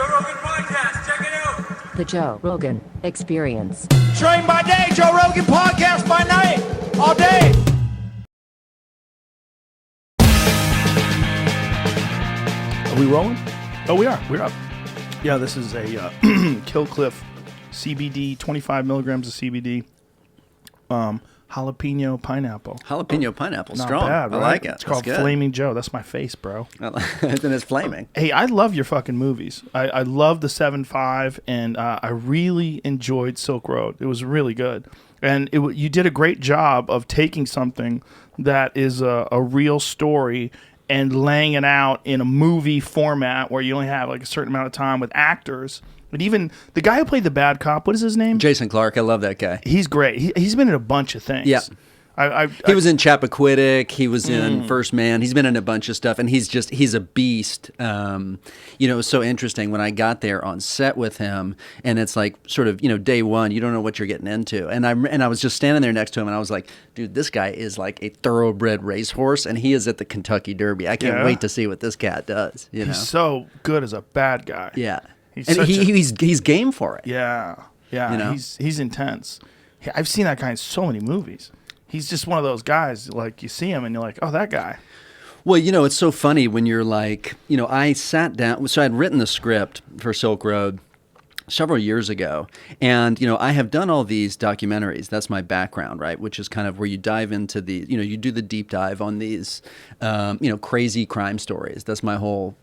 Joe Rogan Podcast. Check it out. The Joe Rogan Experience. Train by day, Joe Rogan Podcast by night, all day. Are we rolling? Oh, we are. We're up. Yeah, this is a Kill Cliff CBD, 25 milligrams of CBD, jalapeno pineapple. Jalapeno pineapple, Not strong. bad, right? I like it. It's called That's good. Flaming Joe. That's my face, bro. And it's flaming. Hey, I love your fucking movies. I love the 7.5, and I really enjoyed Silk Road. It was really good. And you did a great job of taking something that is a real story and laying it out in a movie format where you only have like a certain amount of time with actors. But even the guy who played the bad cop, what is his name? Jason Clarke, I love that guy. He's great. He's been in a bunch of things. Yeah. He was in Chappaquiddick. He was Mm. in First Man. He's been in a bunch of stuff, and he's a beast. It was so interesting when I got there on set with him, and it's like sort of, day one, you don't know what you're getting into. And I was just standing there next to him, and I was like, dude, this guy is like a thoroughbred racehorse, and he is at the Kentucky Derby. I can't wait to see what this cat does. He's so good as a bad guy. Yeah. He's He's game for it. Yeah. He's intense. I've seen that guy in so many movies. He's just one of those guys, like, you see him and you're like, oh, that guy. Well, it's so funny when you're like, I sat down. So I'd written the script for Silk Road several years ago. And, I have done all these documentaries. That's my background, right? Which is kind of where you dive into the, you do the deep dive on these, crazy crime stories. That's my whole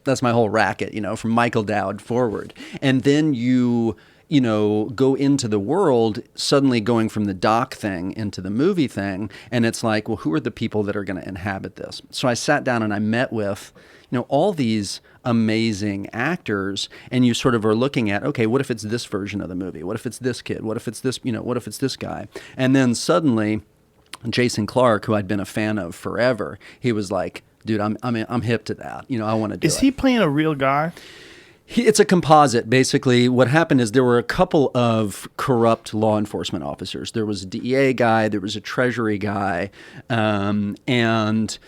racket, from Michael Dowd forward. And then you go into the world, suddenly going from the doc thing into the movie thing. And it's like, well, who are the people that are going to inhabit this? So I sat down and I met with, all these amazing actors, and you sort of are looking at, okay, what if it's this version of the movie? What if it's this kid? What if it's this, what if it's this guy? And then suddenly Jason Clarke, who I'd been a fan of forever, he was like, dude, I'm hip to that. I want to do it. Is he playing a real guy? It's a composite. Basically, what happened is there were a couple of corrupt law enforcement officers. There was a DEA guy, there was a Treasury guy, and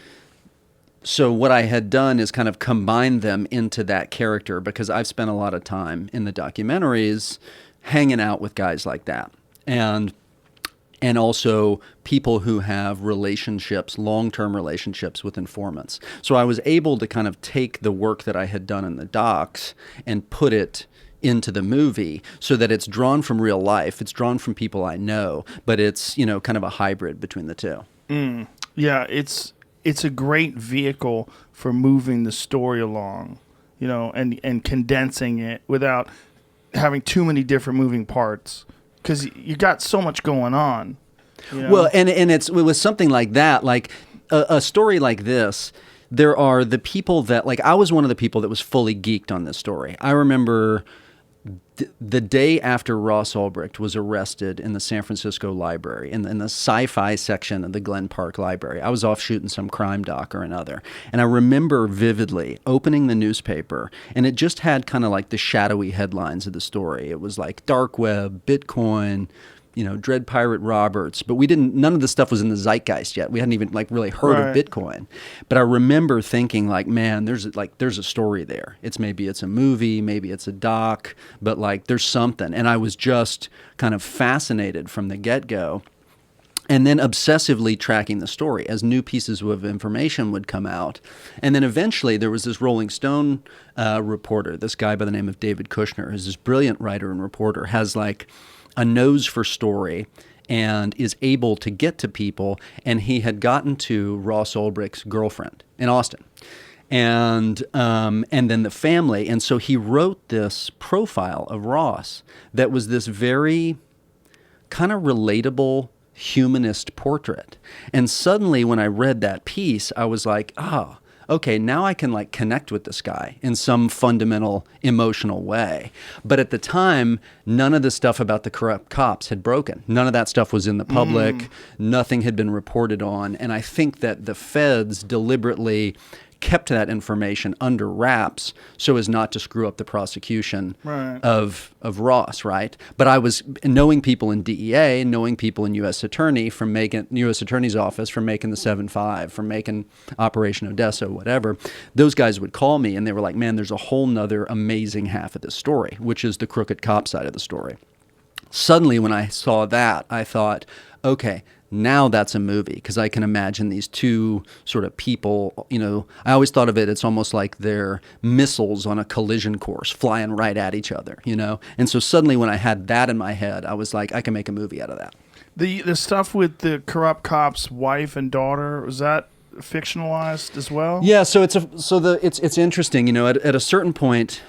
so what I had done is kind of combine them into that character, because I've spent a lot of time in the documentaries hanging out with guys like that. And also people who have relationships, long-term relationships with informants. So I was able to kind of take the work that I had done in the docs and put it into the movie so that it's drawn from real life. It's drawn from people I know, but it's, kind of a hybrid between the two. Yeah, it's a great vehicle for moving the story along, and condensing it without having too many different moving parts. Because you got so much going on. Well, and it was something like that, like a story like this. There are the people that, like, I was one of the people that was fully geeked on this story. I remember the day after Ross Ulbricht was arrested in the San Francisco library, in the sci-fi section of the Glen Park Library. I was off shooting some crime doc or another. And I remember vividly opening the newspaper, and it just had kind of like the shadowy headlines of the story. It was like dark web, Bitcoin, Dread Pirate Roberts, but none of the stuff was in the zeitgeist yet. We hadn't even really heard of Bitcoin. But I remember thinking man, there's a story there. Maybe it's a movie, maybe it's a doc, but there's something. And I was just kind of fascinated from the get-go. And then obsessively tracking the story as new pieces of information would come out. And then eventually there was this Rolling Stone reporter, this guy by the name of David Kushner, who's this brilliant writer and reporter, has a nose for story and is able to get to people. And he had gotten to Ross Ulbricht's girlfriend in Austin, and then the family. And so he wrote this profile of Ross that was this very kind of relatable humanist portrait. And suddenly when I read that piece, I was like, okay, now I can connect with this guy in some fundamental emotional way. But at the time, none of the stuff about the corrupt cops had broken. None of that stuff was in the public. Nothing had been reported on. And I think that the feds deliberately kept that information under wraps so as not to screw up the prosecution Right. of Ross, right? But I was knowing people in DEA, knowing people in U.S. Attorney's office, from making the 7-5, from making Operation Odessa, whatever. Those guys would call me and they were like, man, there's a whole nother amazing half of this story, which is the crooked cop side of the story. Suddenly, when I saw that, I thought, okay, now that's a movie, because I can imagine these two sort of people, I always thought of it, it's almost like they're missiles on a collision course flying right at each other, And so suddenly when I had that in my head, I was like, I can make a movie out of that. The stuff with the corrupt cop's wife and daughter, was that fictionalized as well? Yeah, so it's interesting. At a certain point,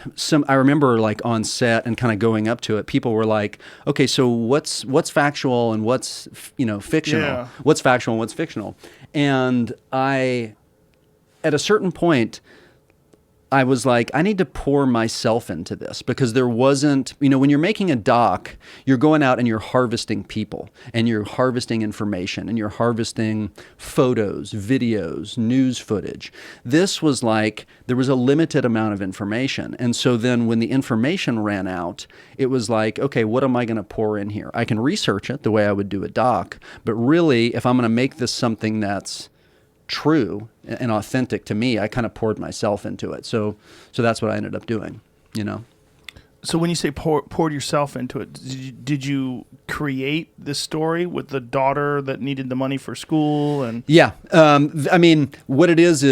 I remember like on set and kind of going up to it, people were like, "Okay, so what's factual and what's fictional? Yeah. What's factual and what's fictional?" And at a certain point, I was like, I need to pour myself into this, because there wasn't, when you're making a doc, you're going out and you're harvesting people and you're harvesting information and you're harvesting photos, videos, news footage. This was like, there was a limited amount of information. And so then when the information ran out, it was like, okay, what am I going to pour in here? I can research it the way I would do a doc, but really, if I'm going to make this something that's true and authentic to me, I kind of poured myself into it. So that's what I ended up doing, So when you say poured yourself into it, did you create this story with the daughter that needed the money for school? And Yeah. I mean, what it is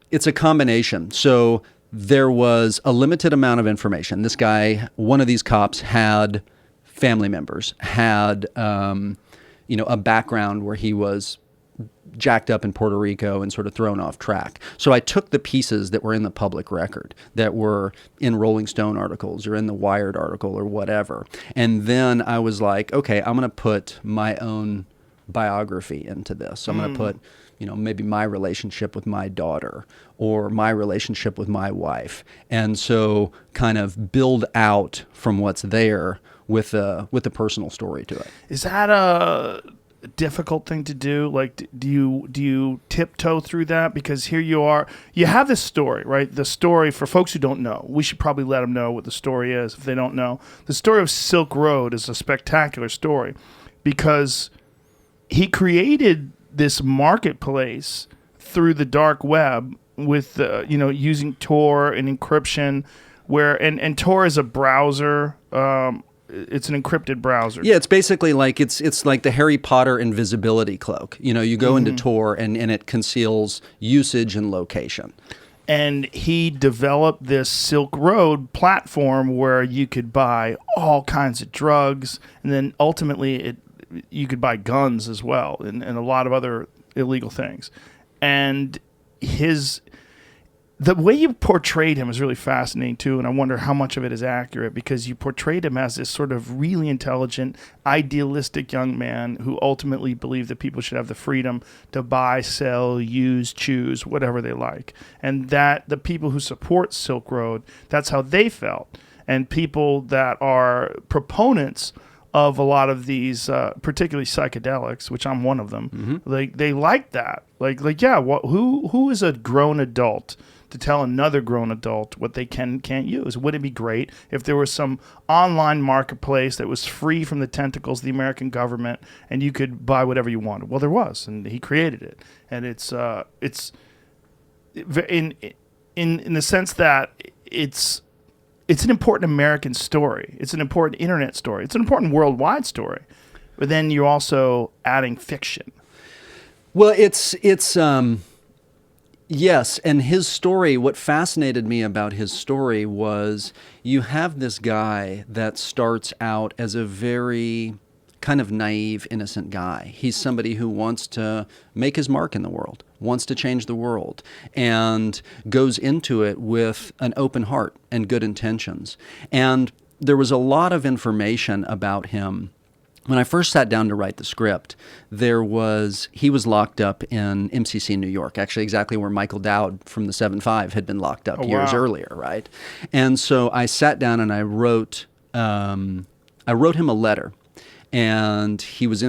it's a combination. So there was a limited amount of information. This guy, one of these cops, had family members, had, a background where he was jacked up in Puerto Rico and sort of thrown off track. So I took the pieces that were in the public record, that were in Rolling Stone articles or in the Wired article or whatever. And then I was like, okay, I'm going to put my own biography into this. So I'm going to put, maybe my relationship with my daughter or my relationship with my wife. And so kind of build out from what's there with a personal story to it. is that a difficult thing to do? Like, do you tiptoe through that? Because here you have this story, right? The story, for folks who don't know, we should probably let them know what the story is if they don't know. The story of Silk Road is a spectacular story because he created this marketplace through the dark web with using Tor and encryption, and Tor is a browser. It's an encrypted browser. Yeah, it's basically like it's like the Harry Potter invisibility cloak. You go into Tor and it conceals usage and location. And he developed this Silk Road platform where you could buy all kinds of drugs, and then ultimately you could buy guns as well, and a lot of other illegal things. And the way you portrayed him is really fascinating too, and I wonder how much of it is accurate, because you portrayed him as this sort of really intelligent, idealistic young man who ultimately believed that people should have the freedom to buy, sell, use, choose, whatever they like. And that the people who support Silk Road, that's how they felt. And people that are proponents of a lot of these, particularly psychedelics, which I'm one of them, they like that. Like yeah, who is a grown adult to tell another grown adult what they can and can't use? Would it be great if there was some online marketplace that was free from the tentacles of the American government and you could buy whatever you wanted? Well, there was, and he created it. And it's in the sense that it's an important American story. It's an important internet story. It's an important worldwide story. But then you're also adding fiction. Well, yes, and his story, what fascinated me about his story was you have this guy that starts out as a very kind of naive, innocent guy. He's somebody who wants to make his mark in the world, wants to change the world, and goes into it with an open heart and good intentions. And there was a lot of information about him. When I first sat down to write the script, he was locked up in MCC, New York, actually exactly where Michael Dowd from the 7-5 had been locked up years earlier, right? And so I sat down and I wrote him a letter. And he was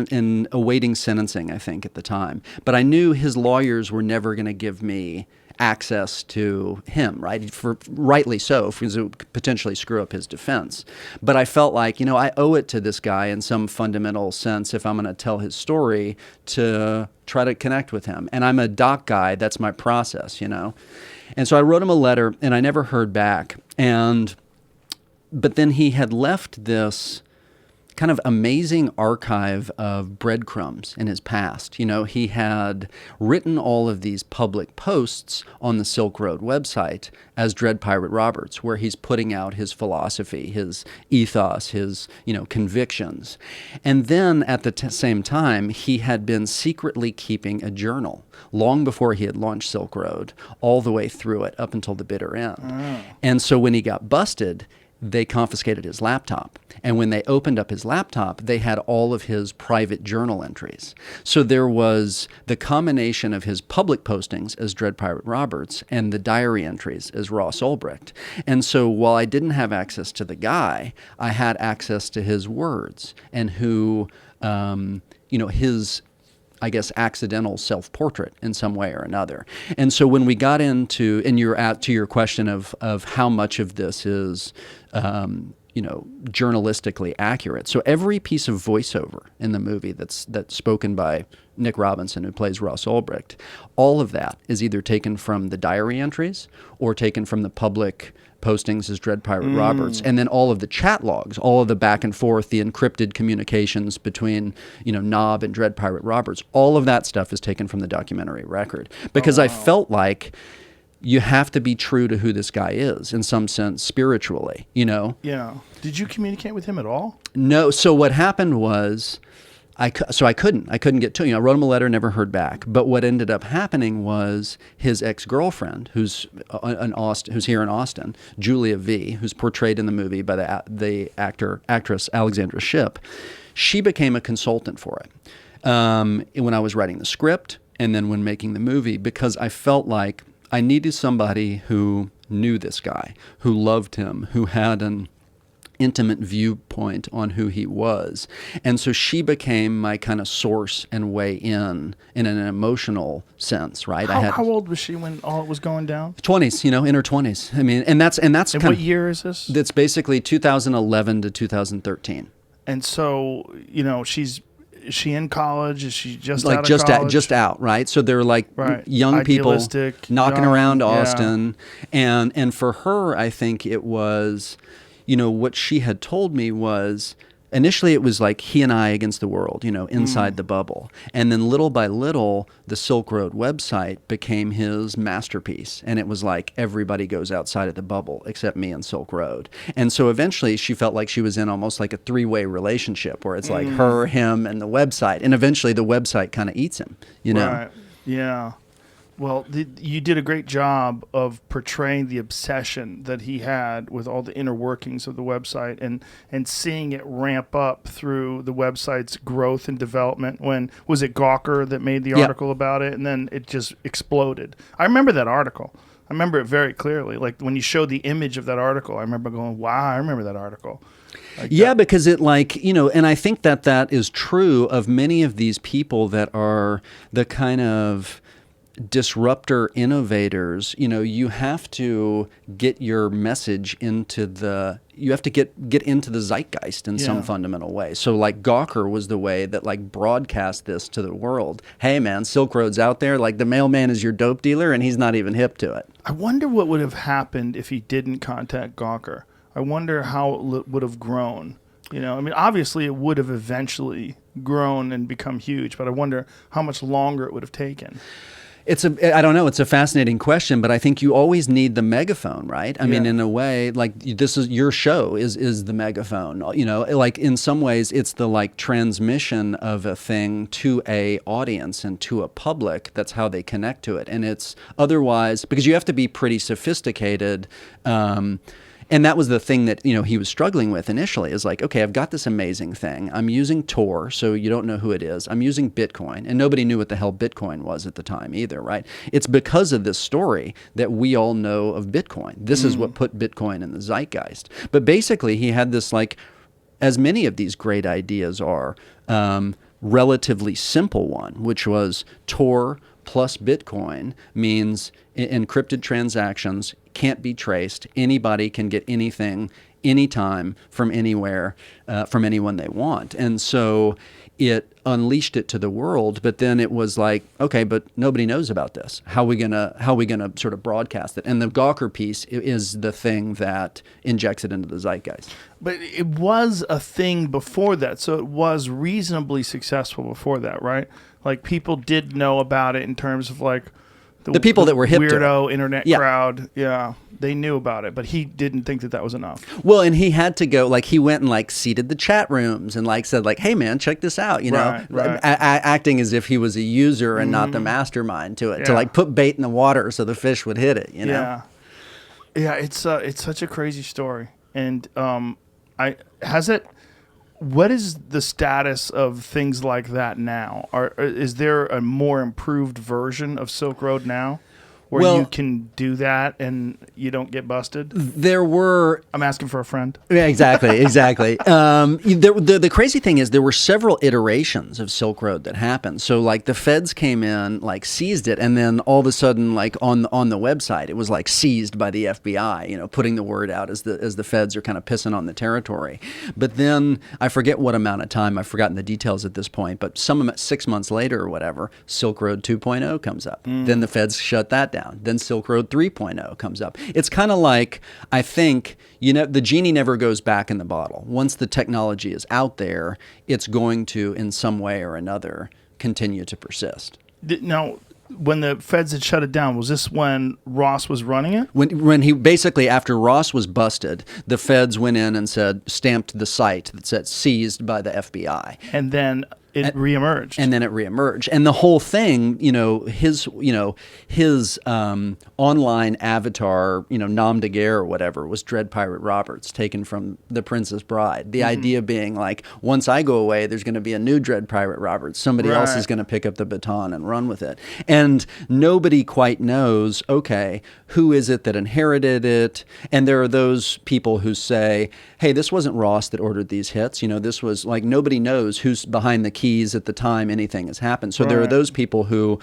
awaiting sentencing, I think, at the time. But I knew his lawyers were never going to give me access to him, right? Rightly so, because it would potentially screw up his defense. But I felt like, I owe it to this guy in some fundamental sense, if I'm going to tell his story, to try to connect with him. And I'm a doc guy. That's my process, And so I wrote him a letter, and I never heard back. But then he had left this kind of amazing archive of breadcrumbs in his past. He had written all of these public posts on the Silk Road website as Dread Pirate Roberts, where he's putting out his philosophy, his ethos, his, convictions. And then at the same time, he had been secretly keeping a journal long before he had launched Silk Road, all the way through it up until the bitter end. And so when he got busted, they confiscated his laptop. And when they opened up his laptop, they had all of his private journal entries. So there was the combination of his public postings as Dread Pirate Roberts and the diary entries as Ross Ulbricht. And so while I didn't have access to the guy, I had access to his words and his, I guess, accidental self-portrait in some way or another. And so when we got into, and you're at to your question of how much of this is, journalistically accurate. So every piece of voiceover in the movie that's spoken by Nick Robinson, who plays Ross Ulbricht, all of that is either taken from the diary entries or taken from the public postings as Dread Pirate Roberts, and then all of the chat logs, all of the back and forth, the encrypted communications between, Knob and Dread Pirate Roberts, all of that stuff is taken from the documentary record. Because I felt like you have to be true to who this guy is in some sense spiritually, Yeah. Did you communicate with him at all? No. So what happened was, I couldn't get to him. I wrote him a letter, never heard back. But what ended up happening was his ex-girlfriend, who's here in Austin, Julia V, who's portrayed in the movie by the actress Alexandra Shipp, she became a consultant for it when I was writing the script and then when making the movie, because I felt like I needed somebody who knew this guy, who loved him, who had an intimate viewpoint on who he was. And so she became my kind of source and way in an emotional sense, right? How old was she when all it was going down? 20s, in her 20s. I mean, and that's And what of, year is this? That's basically 2011 to 2013. And so, is she in college? Is she just like out of just college? just out, right? So they're like Right. young people Idealistic, knocking young, around yeah. Austin, and for her, I think it was, what she had told me was initially it was like he and I against the world, inside the bubble, and then little by little, the Silk Road website became his masterpiece, and it was like everybody goes outside of the bubble except me and Silk Road, and so eventually she felt like she was in almost like a three-way relationship where it's like her, him, and the website, and eventually the website kind of eats him, Right. Yeah. Well, you did a great job of portraying the obsession that he had with all the inner workings of the website and seeing it ramp up through the website's growth and development. When was it Gawker that made the article about it, and then it just exploded? I remember that article. I remember it very clearly. Like when you showed the image of that article, I remember going, "Wow, I remember that article." Because it and I think that is true of many of these people that are the kind of disruptor innovators. You have to get your message you have to get into the zeitgeist in some fundamental way. So like Gawker was the way that like broadcast this to the world. Hey man, Silk Road's out there, like the mailman is your dope dealer and he's not even hip to it. I wonder what would have happened if he didn't contact Gawker. I wonder how it would have grown. Obviously it would have eventually grown and become huge, but I wonder how much longer it would have taken. I don't know. It's a fascinating question, but I think you always need the megaphone, right? I mean, in a way, like this is your show is the megaphone. Like in some ways, it's the like transmission of a thing to a audience and to a public. That's how they connect to it, and it's otherwise because you have to be pretty sophisticated. And that was the thing that, he was struggling with initially is like, okay, I've got this amazing thing. I'm using Tor, so you don't know who it is. I'm using Bitcoin, and nobody knew what the hell Bitcoin was at the time either, right? It's because of this story that we all know of Bitcoin. This is what put Bitcoin in the zeitgeist. But basically, he had this, like, as many of these great ideas are, relatively simple one, which was Tor plus Bitcoin means encrypted transactions can't be traced. Anybody can get anything, anytime, from anywhere, from anyone they want. And so it unleashed it to the world, but then it was like, okay, but nobody knows about this. How are we gonna sort of broadcast it? And the Gawker piece is the thing that injects it into the zeitgeist. But it was a thing before that, so it was reasonably successful before that, right? Like, people did know about it in terms of like the people that were hip to it. Weirdo internet crowd, they knew about it, but he didn't think that was enough. Well, and he had to go, like, he went and like seeded the chat rooms and like said like, hey man, check this out, you know, Right. acting as if he was a user and not the mastermind to it, to like put bait in the water so the fish would hit it, you know? Yeah, it's such a crazy story. And what is the status of things like that now? Is there a more improved version of Silk Road now where you can do that and you don't get busted? I'm asking for a friend. Yeah, exactly. The crazy thing is there were several iterations of Silk Road that happened. So like the feds came in, like seized it, and then all of a sudden, like on the website, it was like seized by the FBI, you know, putting the word out as the feds are kind of pissing on the territory. But then I forget what amount of time, I've forgotten the details at this point, but 6 months later or whatever, Silk Road 2.0 comes up. Then the feds shut that down. Then Silk Road 3.0 comes up. It's kind of like, I think, you know, the genie never goes back in the bottle. Once the technology is out there, it's going to, in some way or another, continue to persist. Now, when the feds had shut it down, was this when Ross was running it? When he basically, after Ross was busted, the feds went in and stamped the site that said seized by the FBI. And then it reemerged. And then it reemerged. And the whole thing, his online avatar, nom de guerre or whatever, was Dread Pirate Roberts, taken from The Princess Bride. The idea being like, once I go away, there's going to be a new Dread Pirate Roberts. Somebody else is going to pick up the baton and run with it. And nobody quite knows, okay, who is it that inherited it? And there are those people who say, hey, this wasn't Ross that ordered these hits. This was like, nobody knows who's behind the keys at the time anything has happened. So there are those people who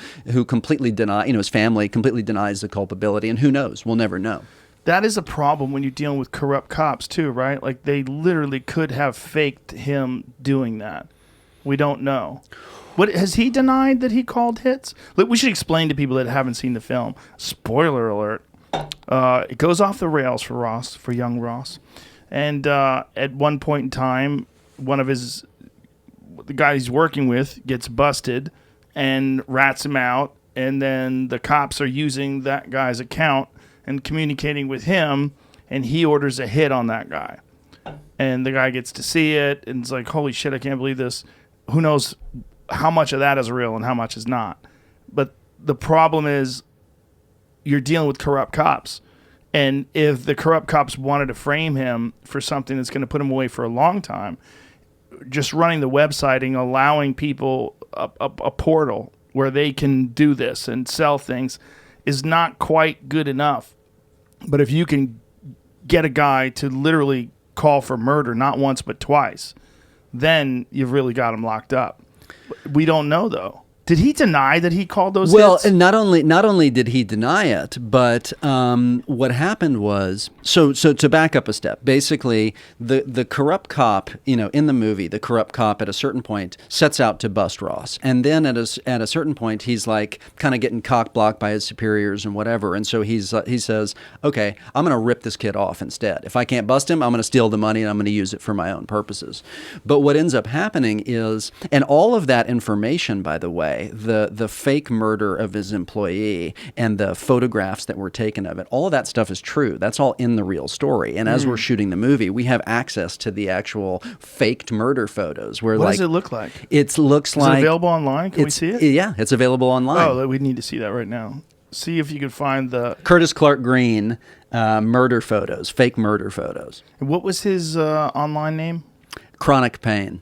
completely deny, his family completely denies the culpability, and who knows? We'll never know. That is a problem when you're dealing with corrupt cops too, right? Like, they literally could have faked him doing that. We don't know. What has he denied that he called hits? Look, we should explain to people that haven't seen the film. Spoiler alert. It goes off the rails for Ross, for young Ross. And at one point in time, the guy he's working with gets busted and rats him out. And then the cops are using that guy's account and communicating with him, and he orders a hit on that guy. And the guy gets to see it, and it's like, holy shit, I can't believe this. Who knows how much of that is real and how much is not. But the problem is you're dealing with corrupt cops. And if the corrupt cops wanted to frame him for something that's going to put him away for a long time, just running the website and allowing people a portal where they can do this and sell things is not quite good enough. But if you can get a guy to literally call for murder, not once but twice, then you've really got him locked up. We don't know, though. Did he deny that he called those hits? Well, not only did he deny it, but what happened was, so to back up a step, basically the corrupt cop, in the movie, the corrupt cop at a certain point sets out to bust Ross, and then at a certain point he's like kind of getting cock blocked by his superiors and whatever, and so he says, okay, I'm going to rip this kid off instead. If I can't bust him, I'm going to steal the money and I'm going to use it for my own purposes. But what ends up happening is, and all of that information, by the way, the fake murder of his employee and the photographs that were taken of it, all of that stuff is true. That's all in the real story. And as we're shooting the movie, we have access to the actual faked murder photos. What does it look like? Is it available online? Can we see it? Yeah, it's available online. Oh, we need to see that right now. See if you can find the Curtis Clark Green murder photos, fake murder photos. What was his online name? Chronic Pain.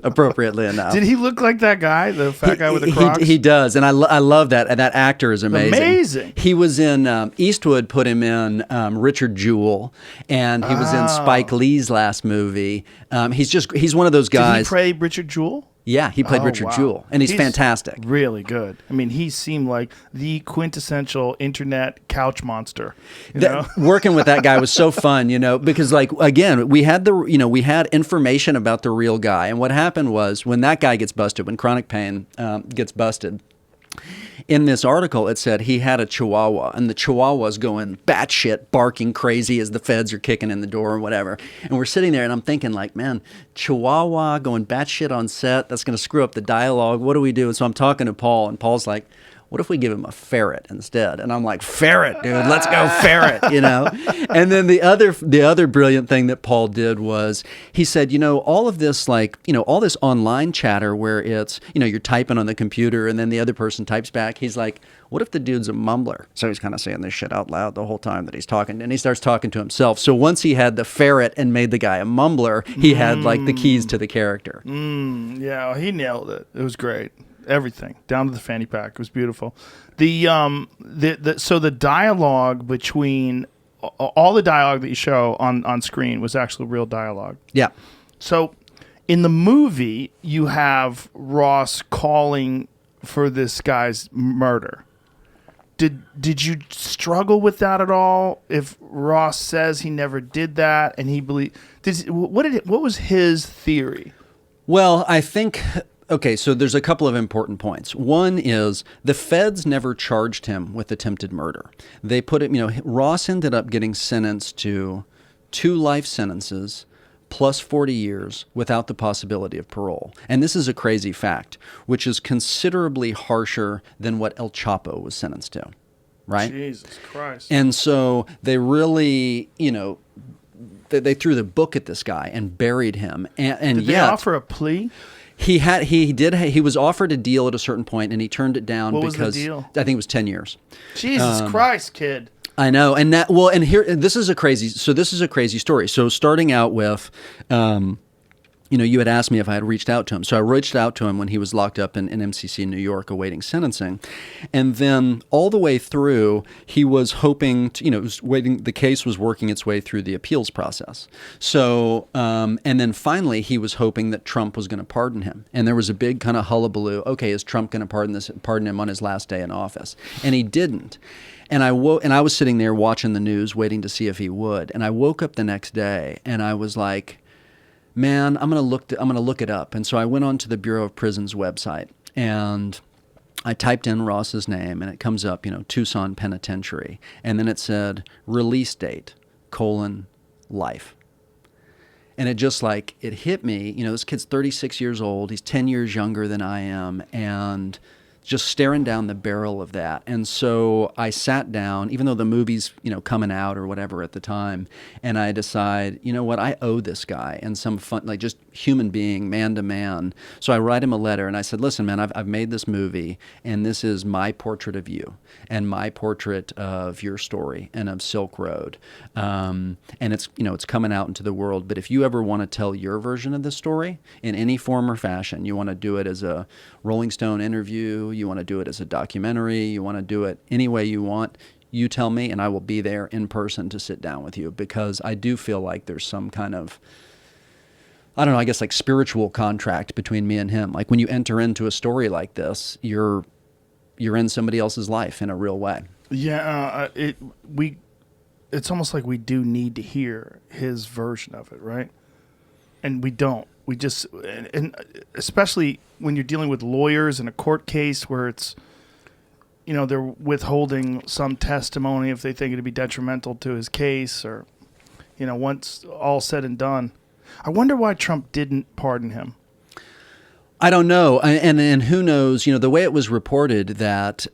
Appropriately enough. Did he look like that guy, the fat guy with the Crocs? He does, and I love that. And that actor is amazing. Amazing. He was in Eastwood put him in Richard Jewell, and he was in Spike Lee's last movie. He's one of those guys. Did he play Richard Jewell? Yeah, he played Oh, Richard wow. Jewell, and he's fantastic. Really good. I mean, he seemed like the quintessential internet couch monster. Working with that guy was so fun, because like again, we had we had information about the real guy, and what happened was when that guy gets busted, when Chronic Pain gets busted. In this article, it said he had a Chihuahua, and the Chihuahua's going batshit, barking crazy as the feds are kicking in the door or whatever. And we're sitting there, and I'm thinking, like, man, Chihuahua going batshit on set, that's going to screw up the dialogue. What do we do? And so I'm talking to Paul, and Paul's like, what if we give him a ferret instead? And I'm like, ferret, dude, let's go ferret, And then the other brilliant thing that Paul did was he said, all of this, like, all this online chatter where it's, you're typing on the computer and then the other person types back. He's like, what if the dude's a mumbler? So he's kind of saying this shit out loud the whole time that he's talking, and he starts talking to himself. So once he had the ferret and made the guy a mumbler, he had like the keys to the character. Yeah, he nailed it. It was great. Everything down to the fanny pack. It was beautiful. So the dialogue between all the dialogue that you show on screen was actually real dialogue. Yeah. So in the movie, you have Ross calling for this guy's murder. Did you struggle with that at all? If Ross says he never did that, and he what was his theory? Well, I think. Okay, so there's a couple of important points. One is the feds never charged him with attempted murder. They put it, Ross ended up getting sentenced to 2 life sentences plus 40 years without the possibility of parole. And this is a crazy fact, which is considerably harsher than what El Chapo was sentenced to, right? Jesus Christ. And so they really, they threw the book at this guy and buried him. And did they offer a plea? He was offered a deal at a certain point, and he turned it down what because was the deal? I think it was 10 years. Jesus Christ, kid. I know, and this is a crazy story. So starting out with, you had asked me if I had reached out to him. So I reached out to him when he was locked up in MCC New York awaiting sentencing. And then all the way through, he was hoping to, the case was working its way through the appeals process. So, and then finally he was hoping that Trump was going to pardon him. And there was a big kind of hullabaloo. Okay, is Trump going to pardon him on his last day in office? And he didn't. And I was sitting there watching the news, waiting to see if he would. And I woke up the next day and I was like, man, I'm gonna look it up. And so I went onto the Bureau of Prisons website and I typed in Ross's name, and it comes up, Tucson Penitentiary, and then it said release date : life. And it just like it hit me. This kid's 36 years old. He's 10 years younger than I am, and just staring down the barrel of that. And so I sat down, even though the movie's, coming out or whatever at the time, and I decide, what, I owe this guy and some fun, like just human being, man to man. So I write him a letter and I said, listen, man, I've made this movie, and this is my portrait of you and my portrait of your story and of Silk Road. And it's, it's coming out into the world. But if you ever want to tell your version of the story in any form or fashion, you want to do it as a Rolling Stone interview, you want to do it as a documentary, you want to do it any way you want, you tell me, and I will be there in person to sit down with you, because I do feel like there's some kind of, I don't know, I guess like spiritual contract between me and him. Like when you enter into a story like this, you're in somebody else's life in a real way. Yeah, it's almost like we do need to hear his version of it, right? And we don't. We just, and especially when you're dealing with lawyers in a court case where it's, they're withholding some testimony if they think it'd be detrimental to his case, or, once all said and done. I wonder why Trump didn't pardon him. I don't know. And who knows, the way it was reported that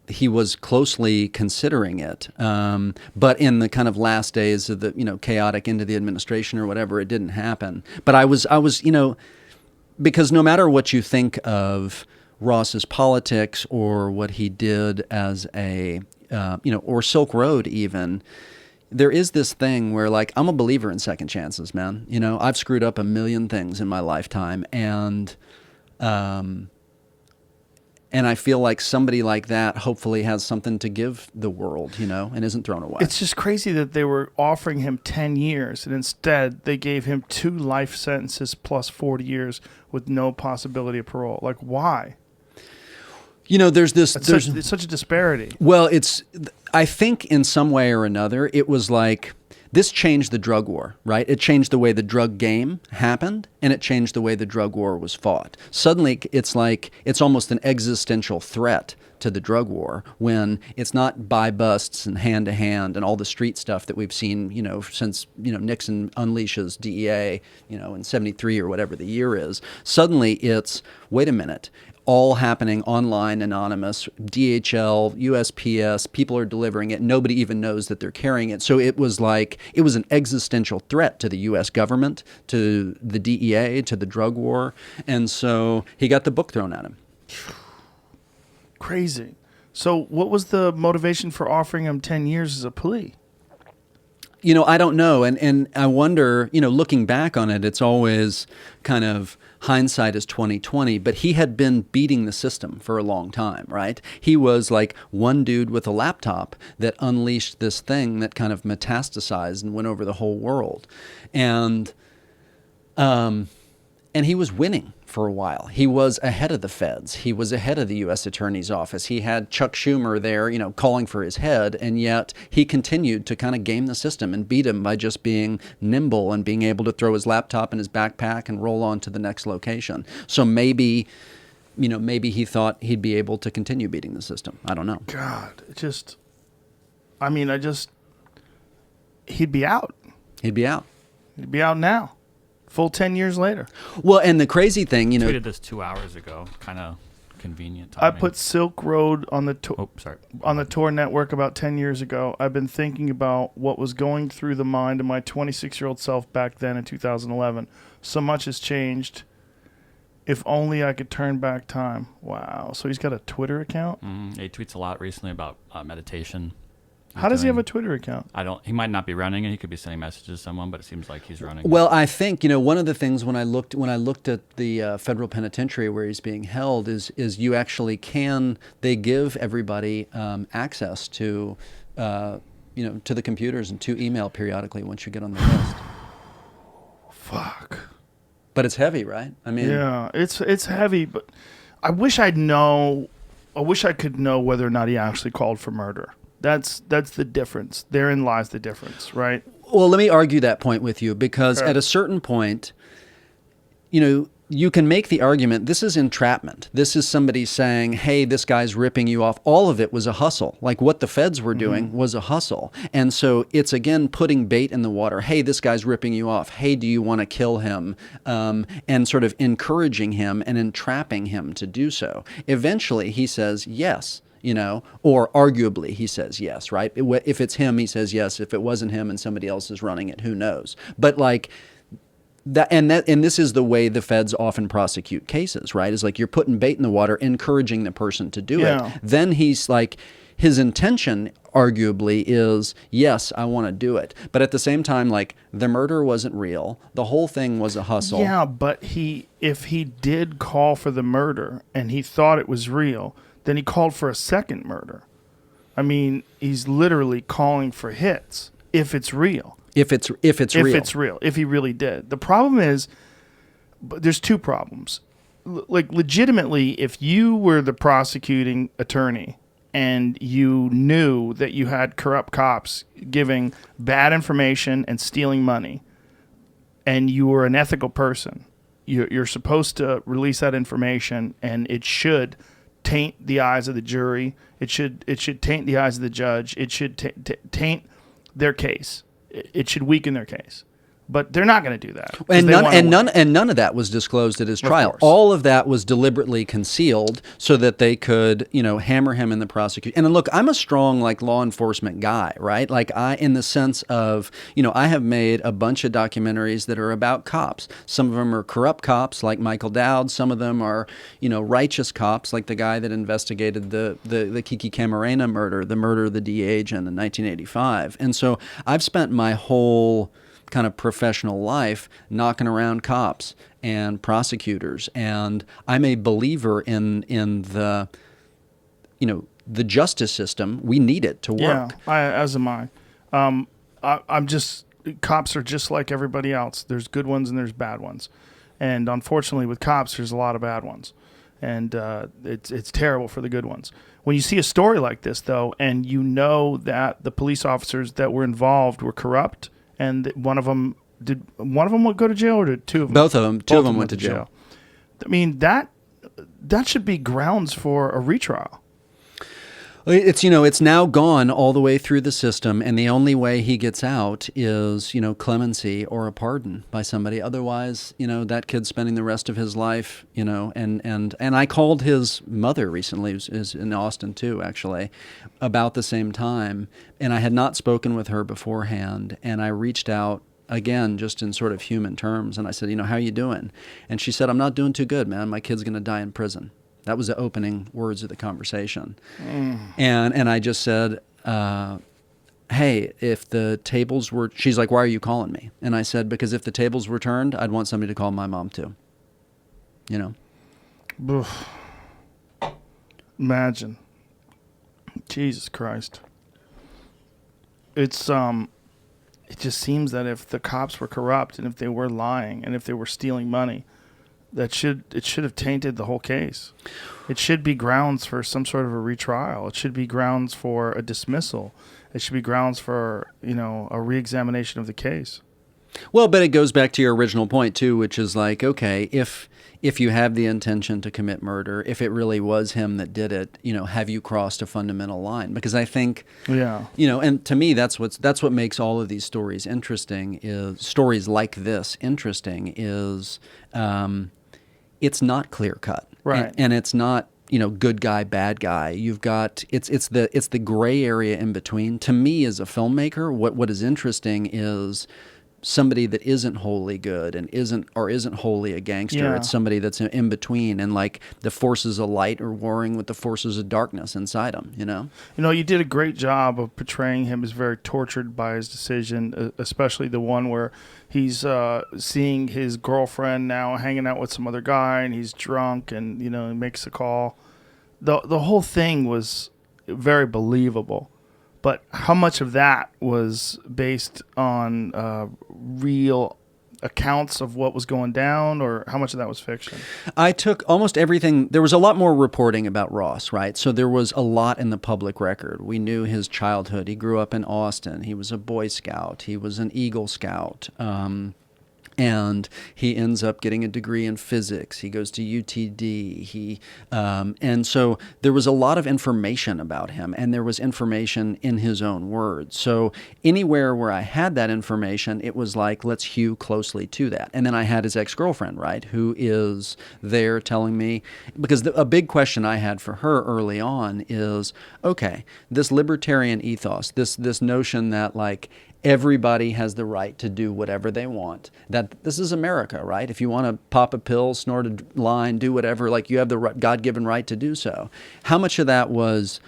he was closely considering it. But in the kind of last days of the, chaotic end of the administration or whatever, it didn't happen. But I was, because no matter what you think of Ross's politics or what he did as a, or Silk Road even, there is this thing where, like, I'm a believer in second chances, man. I've screwed up a million things in my lifetime, and And I feel like somebody like that hopefully has something to give the world, and isn't thrown away. It's just crazy that they were offering him 10 years, and instead they gave him 2 life sentences plus 40 years with no possibility of parole. Like, why? There's It's such a disparity. Well, I think in some way or another, it was like, this changed the drug war, right? It changed the way the drug game happened, and it changed the way the drug war was fought. Suddenly, it's like it's almost an existential threat to the drug war when it's not buy busts and hand to hand and all the street stuff that we've seen, since Nixon unleashes DEA, in '73 or whatever the year is. Suddenly, it's wait a minute. All happening online, anonymous, DHL, USPS, people are delivering it. Nobody even knows that they're carrying it. So it was an existential threat to the U.S. government, to the DEA, to the drug war. And so he got the book thrown at him. Crazy. So what was the motivation for offering him 10 years as a plea? I don't know. And I wonder, looking back on it, it's always kind of hindsight is 20/20, but he had been beating the system for a long time, right? He was like one dude with a laptop that unleashed this thing that kind of metastasized and went over the whole world. And he was winning for a while. He was ahead of the feds. He was ahead of the U.S. Attorney's Office. He had Chuck Schumer there, calling for his head, and yet he continued to kind of game the system and beat him by just being nimble and being able to throw his laptop in his backpack and roll on to the next location. So maybe he thought he'd be able to continue beating the system. I don't know. God, he'd be out. He'd be out. He'd be out now. Full 10 years later. Well, and the crazy thing, tweeted this 2 hours ago. Kind of convenient timing. I put Silk Road on the Tor network about 10 years ago. I've been thinking about what was going through the mind of my 26-year-old self back then in 2011. So much has changed. If only I could turn back time. Wow. So he's got a Twitter account? He tweets a lot recently about meditation. How does he have a Twitter account? He might not be running it. He could be sending messages to someone, but it seems like he's running. Well, I think, one of the things when I looked at the federal penitentiary where he's being held is you actually they give everybody access to, to the computers and to email periodically once you get on the list. Fuck. But it's heavy, right? Yeah, it's heavy, but I wish I could know whether or not he actually called for murder. That's the difference. Therein lies the difference, right? Well, let me argue that point with you because at a certain point, you can make the argument, this is entrapment. This is somebody saying, hey, this guy's ripping you off. All of it was a hustle. Like what the feds were doing was a hustle. And so it's, again, putting bait in the water. Hey, this guy's ripping you off. Hey, do you want to kill him? And sort of encouraging him and entrapping him to do so. Eventually, he says yes. Or arguably he says yes, right? If it's him, he says yes. If it wasn't him and somebody else is running it, who knows? But like and this is the way the feds often prosecute cases, right? Is like you're putting bait in the water, encouraging the person to do it. Then he's like, his intention arguably is, yes, I want to do it. But at the same time, like the murder wasn't real. The whole thing was a hustle. Yeah, but if he did call for the murder and he thought it was real, then he called for a second murder. I mean, he's literally calling for hits if it's real. If he really did. The problem is, there's two problems. Legitimately, if you were the prosecuting attorney and you knew that you had corrupt cops giving bad information and stealing money, and you were an ethical person, you're supposed to release that information, and it should taint the eyes of the jury. It should taint the eyes of the judge. It should taint their case. It should weaken their case. But they're not going to do that. And none of that was disclosed at his trial. All of that was deliberately concealed so that they could, hammer him in the prosecution. And look, I'm a strong law enforcement guy, right? In the sense of, I have made a bunch of documentaries that are about cops. Some of them are corrupt cops like Michael Dowd. Some of them are, righteous cops like the guy that investigated the Kiki Camarena murder, the murder of the DEA agent in 1985. And so I've spent my whole kind of professional life knocking around cops and prosecutors, and I'm a believer in the, you know, the justice system. We need it to work. Yeah, as am I. I'm just, cops are just like everybody else. There's good ones and there's bad ones, and unfortunately with cops there's a lot of bad ones, and it's terrible for the good ones. When you see a story like this, though, and you know that the police officers that were involved were corrupt, and one of them go to jail, or did two of them? Both of them. Two of them went to jail. I mean, that should be grounds for a retrial. It's, you know, it's now gone all the way through the system, and the only way he gets out is, you know, clemency or a pardon by somebody. Otherwise, you know, that kid's spending the rest of his life, you know, and I called his mother recently, is in Austin too, actually, about the same time, and I had not spoken with her beforehand, and I reached out again, just in sort of human terms, and I said, you know, how you doing? And she said, I'm not doing too good, man. My kid's going to die in prison. That was the opening words of the conversation. And I just said, hey, if the tables were, she's like, why are you calling me? And I said, because if the tables were turned, I'd want somebody to call my mom too. You know? Oof. Imagine. Jesus Christ. It's, it just seems that if the cops were corrupt and if they were lying and if they were stealing money, it should have tainted the whole case. It should be grounds for some sort of a retrial. It should be grounds for a dismissal. It should be grounds for, you know, a reexamination of the case. Well, but it goes back to your original point too, which is like, okay, if you have the intention to commit murder, if it really was him that did it, you know, have you crossed a fundamental line? Because I think, yeah, you know, and to me, that's what makes all of these stories interesting. Is stories like this interesting is. It's not clear cut, right? And it's not, you know, good guy, bad guy. You've got it's the gray area in between. To me, as a filmmaker, what is interesting is somebody that isn't wholly good and isn't wholly a gangster. Yeah. It's somebody that's in between, and like the forces of light are warring with the forces of darkness inside him. You know. You know, you did a great job of portraying him as very tortured by his decision, especially the one where he's seeing his girlfriend now hanging out with some other guy, and he's drunk, and you know he makes a call. The whole thing was very believable. But how much of that was based on real accounts of what was going down, or how much of that was fiction? I took almost everything. There was a lot more reporting about Ross, right? So there was a lot in the public record. We knew his childhood. He grew up in Austin. He was a Boy Scout. He was an Eagle Scout. And he ends up getting a degree in physics. He goes to UTD. And so there was a lot of information about him, and there was information in his own words. So anywhere where I had that information, it was like, let's hew closely to that. And then I had his ex-girlfriend, right, who is there telling me, because a big question I had for her early on is, okay, this libertarian ethos, this notion that like everybody has the right to do whatever they want. That this is America, right? If you want to pop a pill, snort a line, do whatever, like you have the God-given right to do so. How much of that was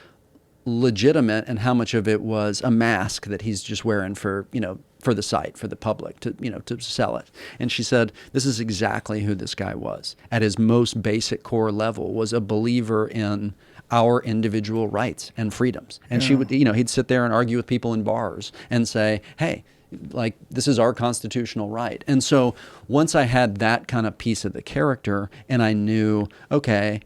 legitimate, and how much of it was a mask that he's just wearing for, you know, for the site, for the public, to, you know, to sell it? And she said, this is exactly who this guy was. At his most basic core level, was a believer in our individual rights and freedoms. And she would, you know, he'd sit there and argue with people in bars and say, hey, like, this is our constitutional right. And so once I had that kind of piece of the character, and I knew, okay,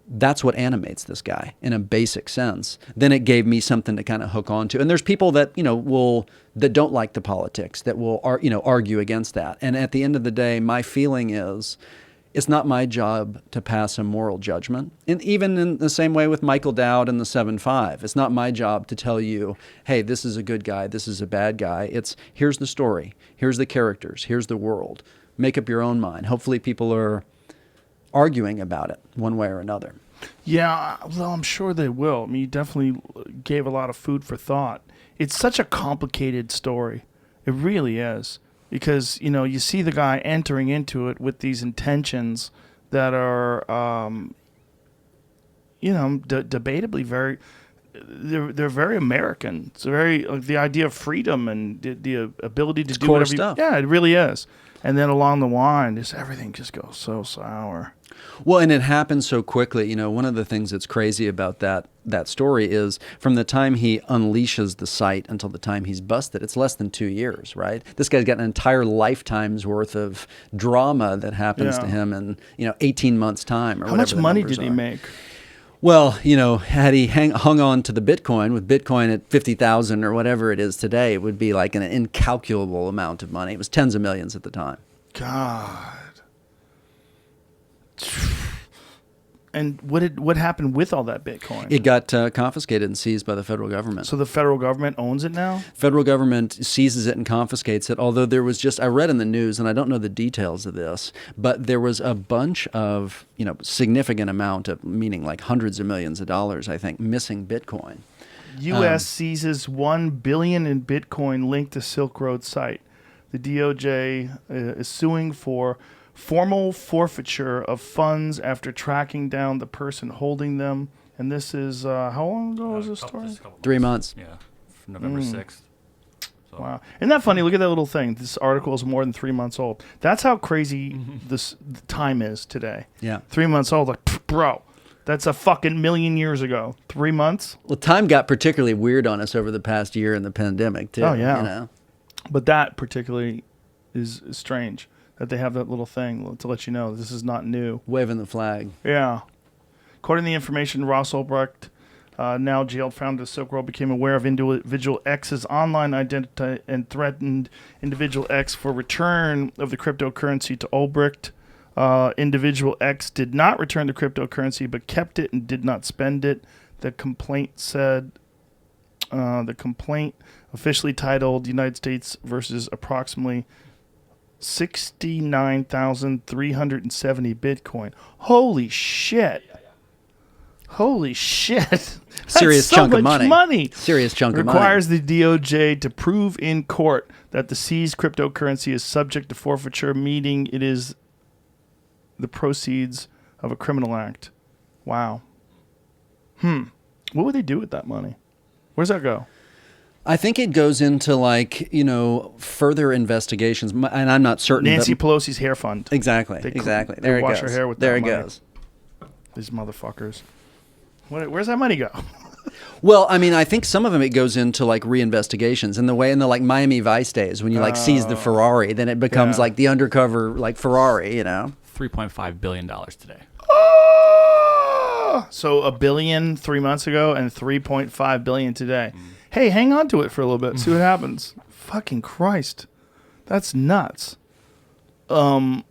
that's what animates this guy in a basic sense, then it gave me something to kind of hook onto. And there's people that, you know, that don't like the politics, that will, you know, argue against that. And at the end of the day, my feeling is, it's not my job to pass a moral judgment. And even in the same way with Michael Dowd and the 7-5, it's not my job to tell you, hey, this is a good guy, this is a bad guy. It's, here's the story, here's the characters, here's the world. Make up your own mind. Hopefully people are arguing about it one way or another. Yeah, well, I'm sure they will. I mean, you definitely gave a lot of food for thought. It's such a complicated story. It really is. Because, you know, you see the guy entering into it with these intentions that are, you know, debatably very, they're very American. It's very like the idea of freedom and the ability to do core whatever. stuff. Yeah, it really is. And then along the line, just everything just goes so sour. Well, and it happens so quickly. You know, one of the things that's crazy about that story is from the time he unleashes the site until the time he's busted, it's less than 2 years, right? This guy's got an entire lifetime's worth of drama that happens to him in 18 months' time. Or How much money did he make? Well, had he hung on to the Bitcoin, with Bitcoin at 50,000 or whatever it is today, it would be like an incalculable amount of money. It was tens of millions at the time. God. And what happened with all that Bitcoin? It got confiscated and seized by the federal government. So the federal government owns it now? Federal government seizes it and confiscates it, although there was I read in the news, and I don't know the details of this, but there was a bunch of, significant amount of, meaning like hundreds of millions of dollars, I think, missing Bitcoin. U.S. seizes $1 billion in Bitcoin linked to Silk Road site. The DOJ is suing for formal forfeiture of funds after tracking down the person holding them. And this is, how long ago was this story? 3 months. Yeah, from November 6th. So. Wow. Isn't that funny? Look at that little thing. This article is more than 3 months old. That's how crazy this time is today. Yeah. 3 months old. Like, bro, that's a fucking million years ago. 3 months? Well, time got particularly weird on us over the past year in the pandemic, too. Oh, yeah. But that particularly is strange. That they have that little thing to let you know this is not new. Waving the flag. Yeah. According to the information, Ross Ulbricht, now jailed founder of Silk Road, became aware of individual X's online identity and threatened individual X for return of the cryptocurrency to Ulbricht. Individual X did not return the cryptocurrency but kept it and did not spend it. The complaint said, officially titled United States versus approximately 69,370 Bitcoin. Holy shit. Holy shit. That's Serious so chunk much of money. money. Serious chunk of money. Requires the DOJ to prove in court that the seized cryptocurrency is subject to forfeiture, meaning it is the proceeds of a criminal act. Wow. What would they do with that money? Where's that go? I think it goes into further investigations, and I'm not certain. Nancy Pelosi's hair fund. Exactly. They There it wash goes. her hair with there that it money. goes. These motherfuckers. Where's that money go? Well, I mean, I think some of them it goes into like reinvestigations in the Miami Vice days when you seize the Ferrari, then it becomes like the undercover Ferrari, $3.5 billion today. So $1 billion 3 months ago and $3.5 billion today. Hey, hang on to it for a little bit. See what happens. Fucking Christ. That's nuts. That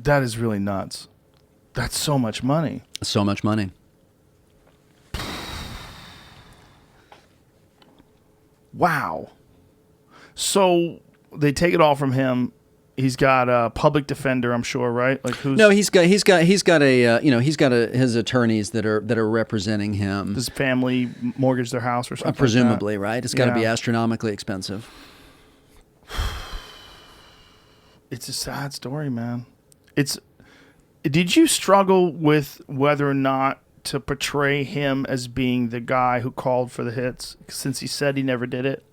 is really nuts. That's so much money. So much money. Wow. So they take it all from him. He's got a public defender, I'm sure, right? Like who's? No, he's got his attorneys that are representing him. Does family mortgage their house or something? Presumably, like that? right? It's got to be astronomically expensive. It's a sad story, man. Did you struggle with whether or not to portray him as being the guy who called for the hits, since he said he never did it?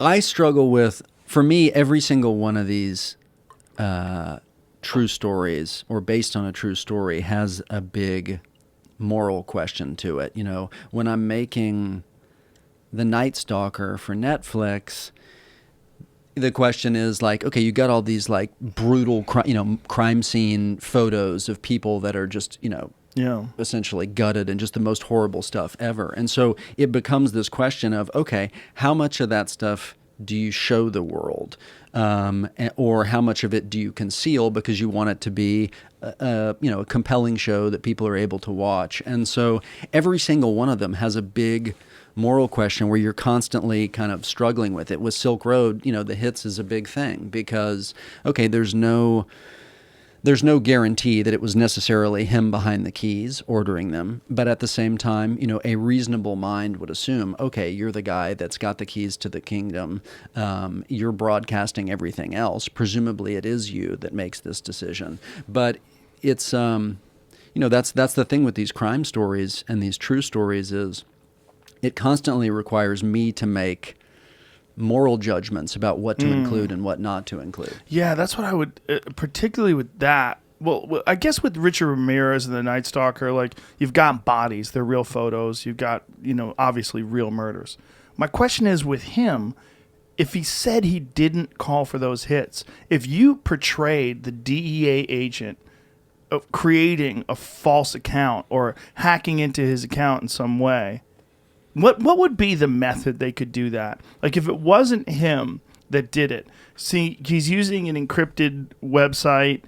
I struggle with. For me, every single one of these true stories or based on a true story has a big moral question to it. When I'm making The Night Stalker for Netflix, the question is okay, you got all these brutal, crime scene photos of people that are just, essentially gutted and just the most horrible stuff ever. And so it becomes this question of, okay, how much of that stuff do you show the world, or how much of it do you conceal because you want it to be, a compelling show that people are able to watch? And so every single one of them has a big moral question where you're constantly kind of struggling with it. With Silk Road, the hits is a big thing because, okay, there's no guarantee that it was necessarily him behind the keys ordering them. But at the same time, a reasonable mind would assume, okay, you're the guy that's got the keys to the kingdom. You're broadcasting everything else. Presumably it is you that makes this decision. But it's, that's the thing with these crime stories and these true stories is it constantly requires me to make moral judgments about what to include and what not to include. Yeah, that's what I would, particularly with that. Well, I guess with Richard Ramirez and the Night Stalker, like, you've got bodies, they're real photos. You've got, obviously real murders. My question is with him, if he said he didn't call for those hits, if you portrayed the DEA agent of creating a false account or hacking into his account in some way, what would be the method they could do that? Like, if it wasn't him that did it, see, he's using an encrypted website,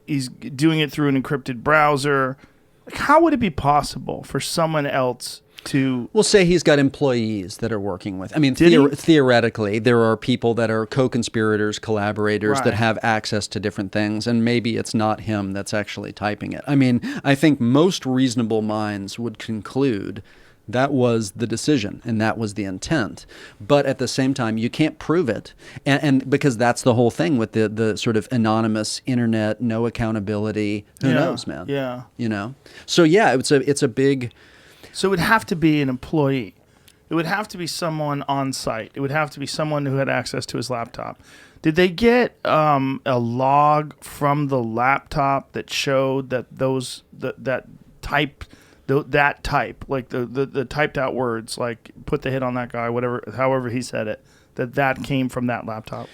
he's doing it through an encrypted browser. Like, how would it be possible for someone else to... We'll say he's got employees that are working with. I mean, theoretically, there are people that are co-conspirators, collaborators that have access to different things, and maybe it's not him that's actually typing it. I mean, I think most reasonable minds would conclude that was the decision and that was the intent. But at the same time, you can't prove it. And because that's the whole thing with the sort of anonymous internet, no accountability. Who knows, man? Yeah. So yeah, it's a big... So it would have to be an employee. It would have to be someone on site. It would have to be someone who had access to his laptop. Did they get a log from the laptop that showed that that type, like the typed out words, like put the hit on that guy, whatever, however he said it, that came from that laptop?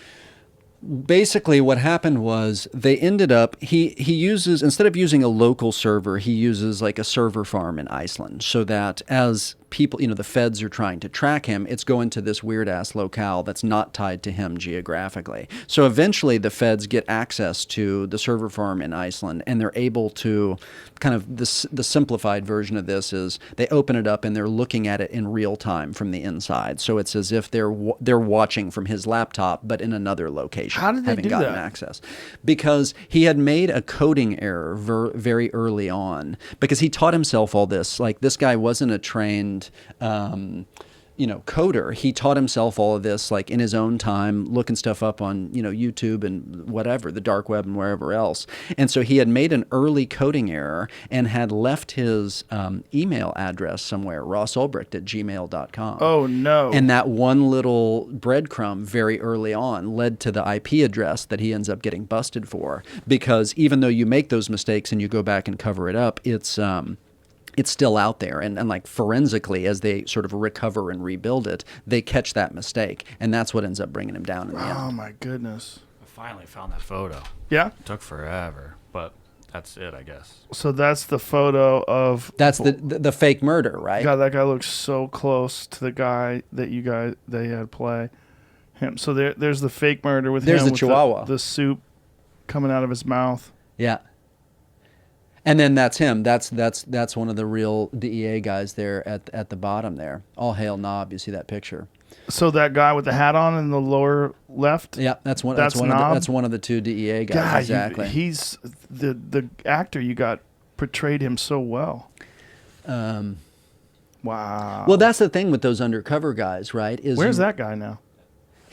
Basically, what happened was they ended up, he uses, instead of using a local server, he uses like a server farm in Iceland, so that as people, the feds are trying to track him, it's going to this weird ass locale that's not tied to him geographically. So eventually the feds get access to the server farm in Iceland, and they're able to kind of, the simplified version of this is they open it up and they're looking at it in real time from the inside. So it's as if they're watching from his laptop, but in another location. How did they having do gotten that? Access, because he had made a coding error very early on, because he taught himself all this. Like, this guy wasn't a trained coder. He taught himself all of this like in his own time, looking stuff up on YouTube and whatever, the dark web and wherever else. And so he had made an early coding error and had left his email address somewhere, rossulbricht@gmail.com. Oh no. And that one little breadcrumb very early on led to the IP address that he ends up getting busted for, because even though you make those mistakes and you go back and cover it up, it's still out there. And like forensically, as they sort of recover and rebuild it, they catch that mistake. And that's what ends up bringing him down in the end. Oh my goodness. I finally found that photo. Yeah? It took forever, but that's it, I guess. So that's the photo of... That's the fake murder, right? God, that guy looks so close to the guy that they had play him. So there's the fake murder with there's him. the with Chihuahua. The soup coming out of his mouth. Yeah. And then that's him. That's one of the real DEA guys there at the bottom there. All hail Knob. You see that picture. So that guy with the hat on in the lower left? Yeah, that's one Knob? that's one of the two DEA guys. God, exactly. He's the actor you got portrayed him so well. Wow. Well, that's the thing with those undercover guys, right? Where's that guy now?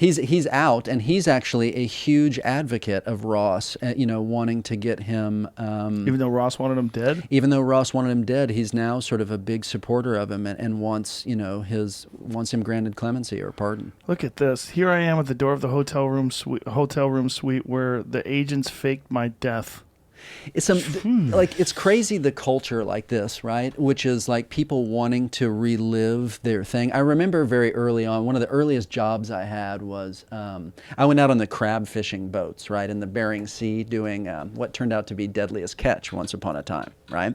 He's out, and he's actually a huge advocate of Ross, wanting to get him... even though Ross wanted him dead? Even though Ross wanted him dead, he's now sort of a big supporter of him and wants him granted clemency or pardon. Look at this. Here I am at the door of the hotel room suite where the agents faked my death. It's it's crazy, the culture like this, right? Which is like people wanting to relive their thing. I remember very early on, one of the earliest jobs I had was I went out on the crab fishing boats, right, in the Bering Sea, doing what turned out to be Deadliest Catch once upon a time, right?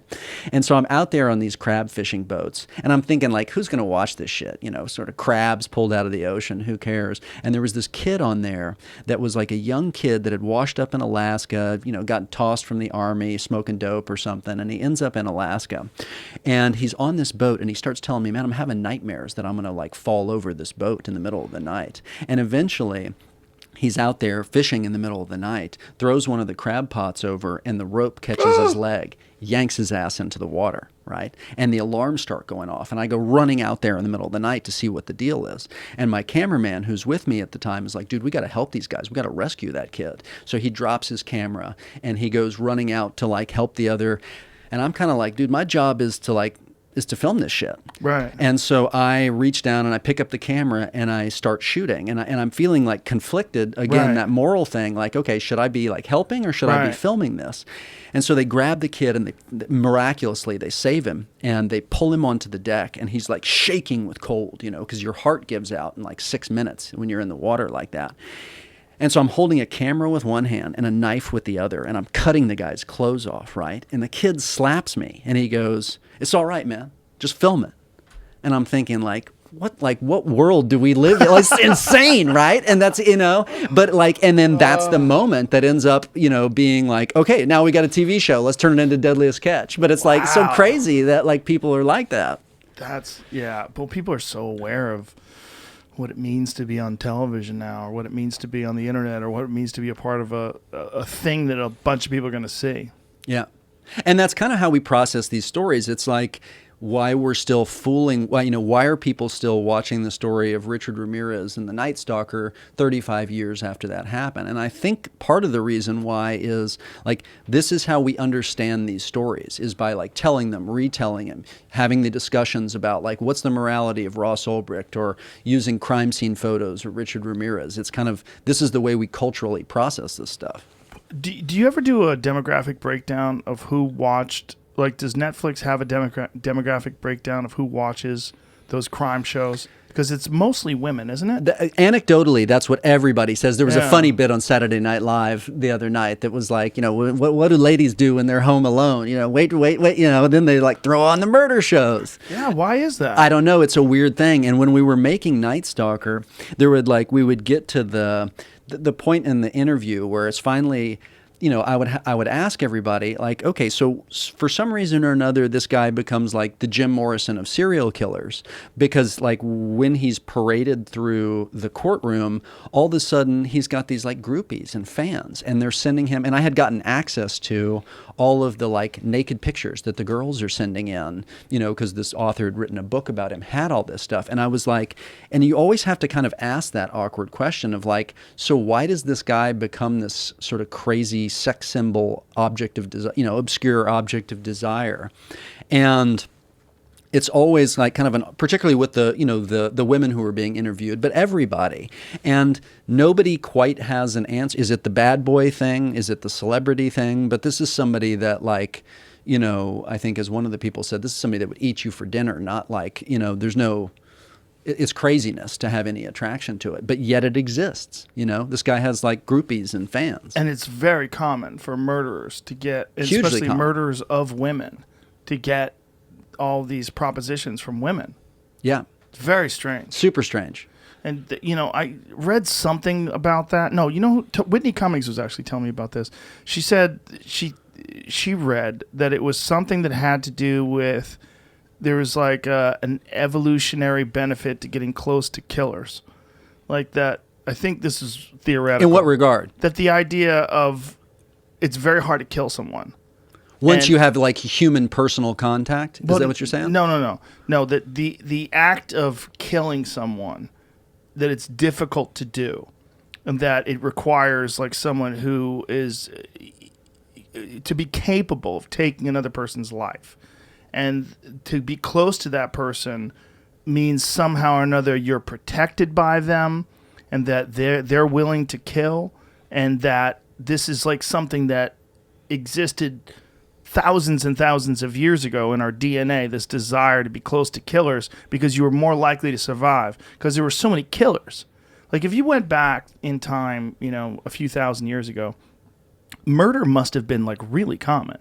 And so I'm out there on these crab fishing boats, and I'm thinking, like, who's going to watch this shit? Sort of crabs pulled out of the ocean, who cares? And there was this kid on there that was like a young kid that had washed up in Alaska, got tossed from the army, smoking dope or something, and he ends up in Alaska. And he's on this boat, and he starts telling me, man, I'm having nightmares that I'm going to like fall over this boat in the middle of the night. And eventually he's out there fishing in the middle of the night, throws one of the crab pots over, and the rope catches his leg, yanks his ass into the water, right? And the alarms start going off, and I go running out there in the middle of the night to see what the deal is. And my cameraman, who's with me at the time, is like, dude, we got to help these guys. We got to rescue that kid. So he drops his camera, and he goes running out to like help the other And I'm kind of like, dude, my job is to film this shit. Right. And so I reach down and I pick up the camera and I start shooting. And I'm feeling like conflicted again, Right. that moral thing, like, okay, should I be like helping or should I be Right. filming this? And so they grab the kid and miraculously they save him and they pull him onto the deck and he's like shaking with cold, because your heart gives out in like 6 minutes when you're in the water like that. And so I'm holding a camera with one hand and a knife with the other, and I'm cutting the guy's clothes off, right? And the kid slaps me, and he goes, "It's all right, man. Just film it." And I'm thinking, like, what world do we live in? Like, it's insane, right? And that's, but like, and then that's the moment that ends up, being like, okay, now we got a TV show. Let's turn it into Deadliest Catch. But it's like so crazy that like people are like that. But people are so aware of what it means to be on television now, or what it means to be on the internet, or what it means to be a part of a thing that a bunch of people are going to see. Yeah. And that's kind of how we process these stories. It's like why we're still why are people still watching the story of Richard Ramirez and the Night Stalker 35 years after that happened? And I think part of the reason why is like this is how we understand these stories is by like telling them, retelling them, having the discussions about like what's the morality of Ross Ulbricht or using crime scene photos of Richard Ramirez. It's kind of this is the way we culturally process this stuff. Do you ever do a demographic breakdown of who watched? Like, does Netflix have a demographic breakdown of who watches those crime shows? Because it's mostly women, isn't it? Anecdotally, that's what everybody says. There was a funny bit on Saturday Night Live the other night that was like, what do ladies do when they're home alone? Wait, then they like throw on the murder shows. Yeah, why is that? I don't know. It's a weird thing. And when we were making Night Stalker, we would get to the point in the interview where it's finally, I would ask everybody like, okay, so for some reason or another, this guy becomes like the Jim Morrison of serial killers because like when he's paraded through the courtroom, all of a sudden he's got these like groupies and fans and they're sending him. And I had gotten access to all of the like naked pictures that the girls are sending in, because this author had written a book about him, had all this stuff. And I was like, and you always have to kind of ask that awkward question of like, so why does this guy become this sort of crazy sex symbol object of desire, obscure object of desire? And it's always like kind of particularly with the women who are being interviewed, but everybody. And nobody quite has an answer. Is it the bad boy thing? Is it the celebrity thing? But this is somebody that like, I think as one of the people said, this is somebody that would eat you for dinner, not like, it's craziness to have any attraction to it, but yet it exists. This guy has like groupies and fans. And it's very common for murderers to get, Hugely especially common. murderers of women, to get all these propositions from women. Yeah. It's very strange. Super strange. And, I read something about that. No, Whitney Cummings was actually telling me about this. She said she read that it was something that had to do with there was like an evolutionary benefit to getting close to killers. Like that, I think this is theoretical. In what regard? That the idea of it's very hard to kill someone. Once you have like human personal contact? Is that what you're saying? No. No, that the act of killing someone, that it's difficult to do. And that it requires like someone who is to be capable of taking another person's life. And to be close to that person means somehow or another you're protected by them, and that they're willing to kill, and that this is like something that existed thousands and thousands of years ago in our DNA, this desire to be close to killers because you were more likely to survive because there were so many killers. Like if you went back in time, a few thousand years ago, murder must have been like really common.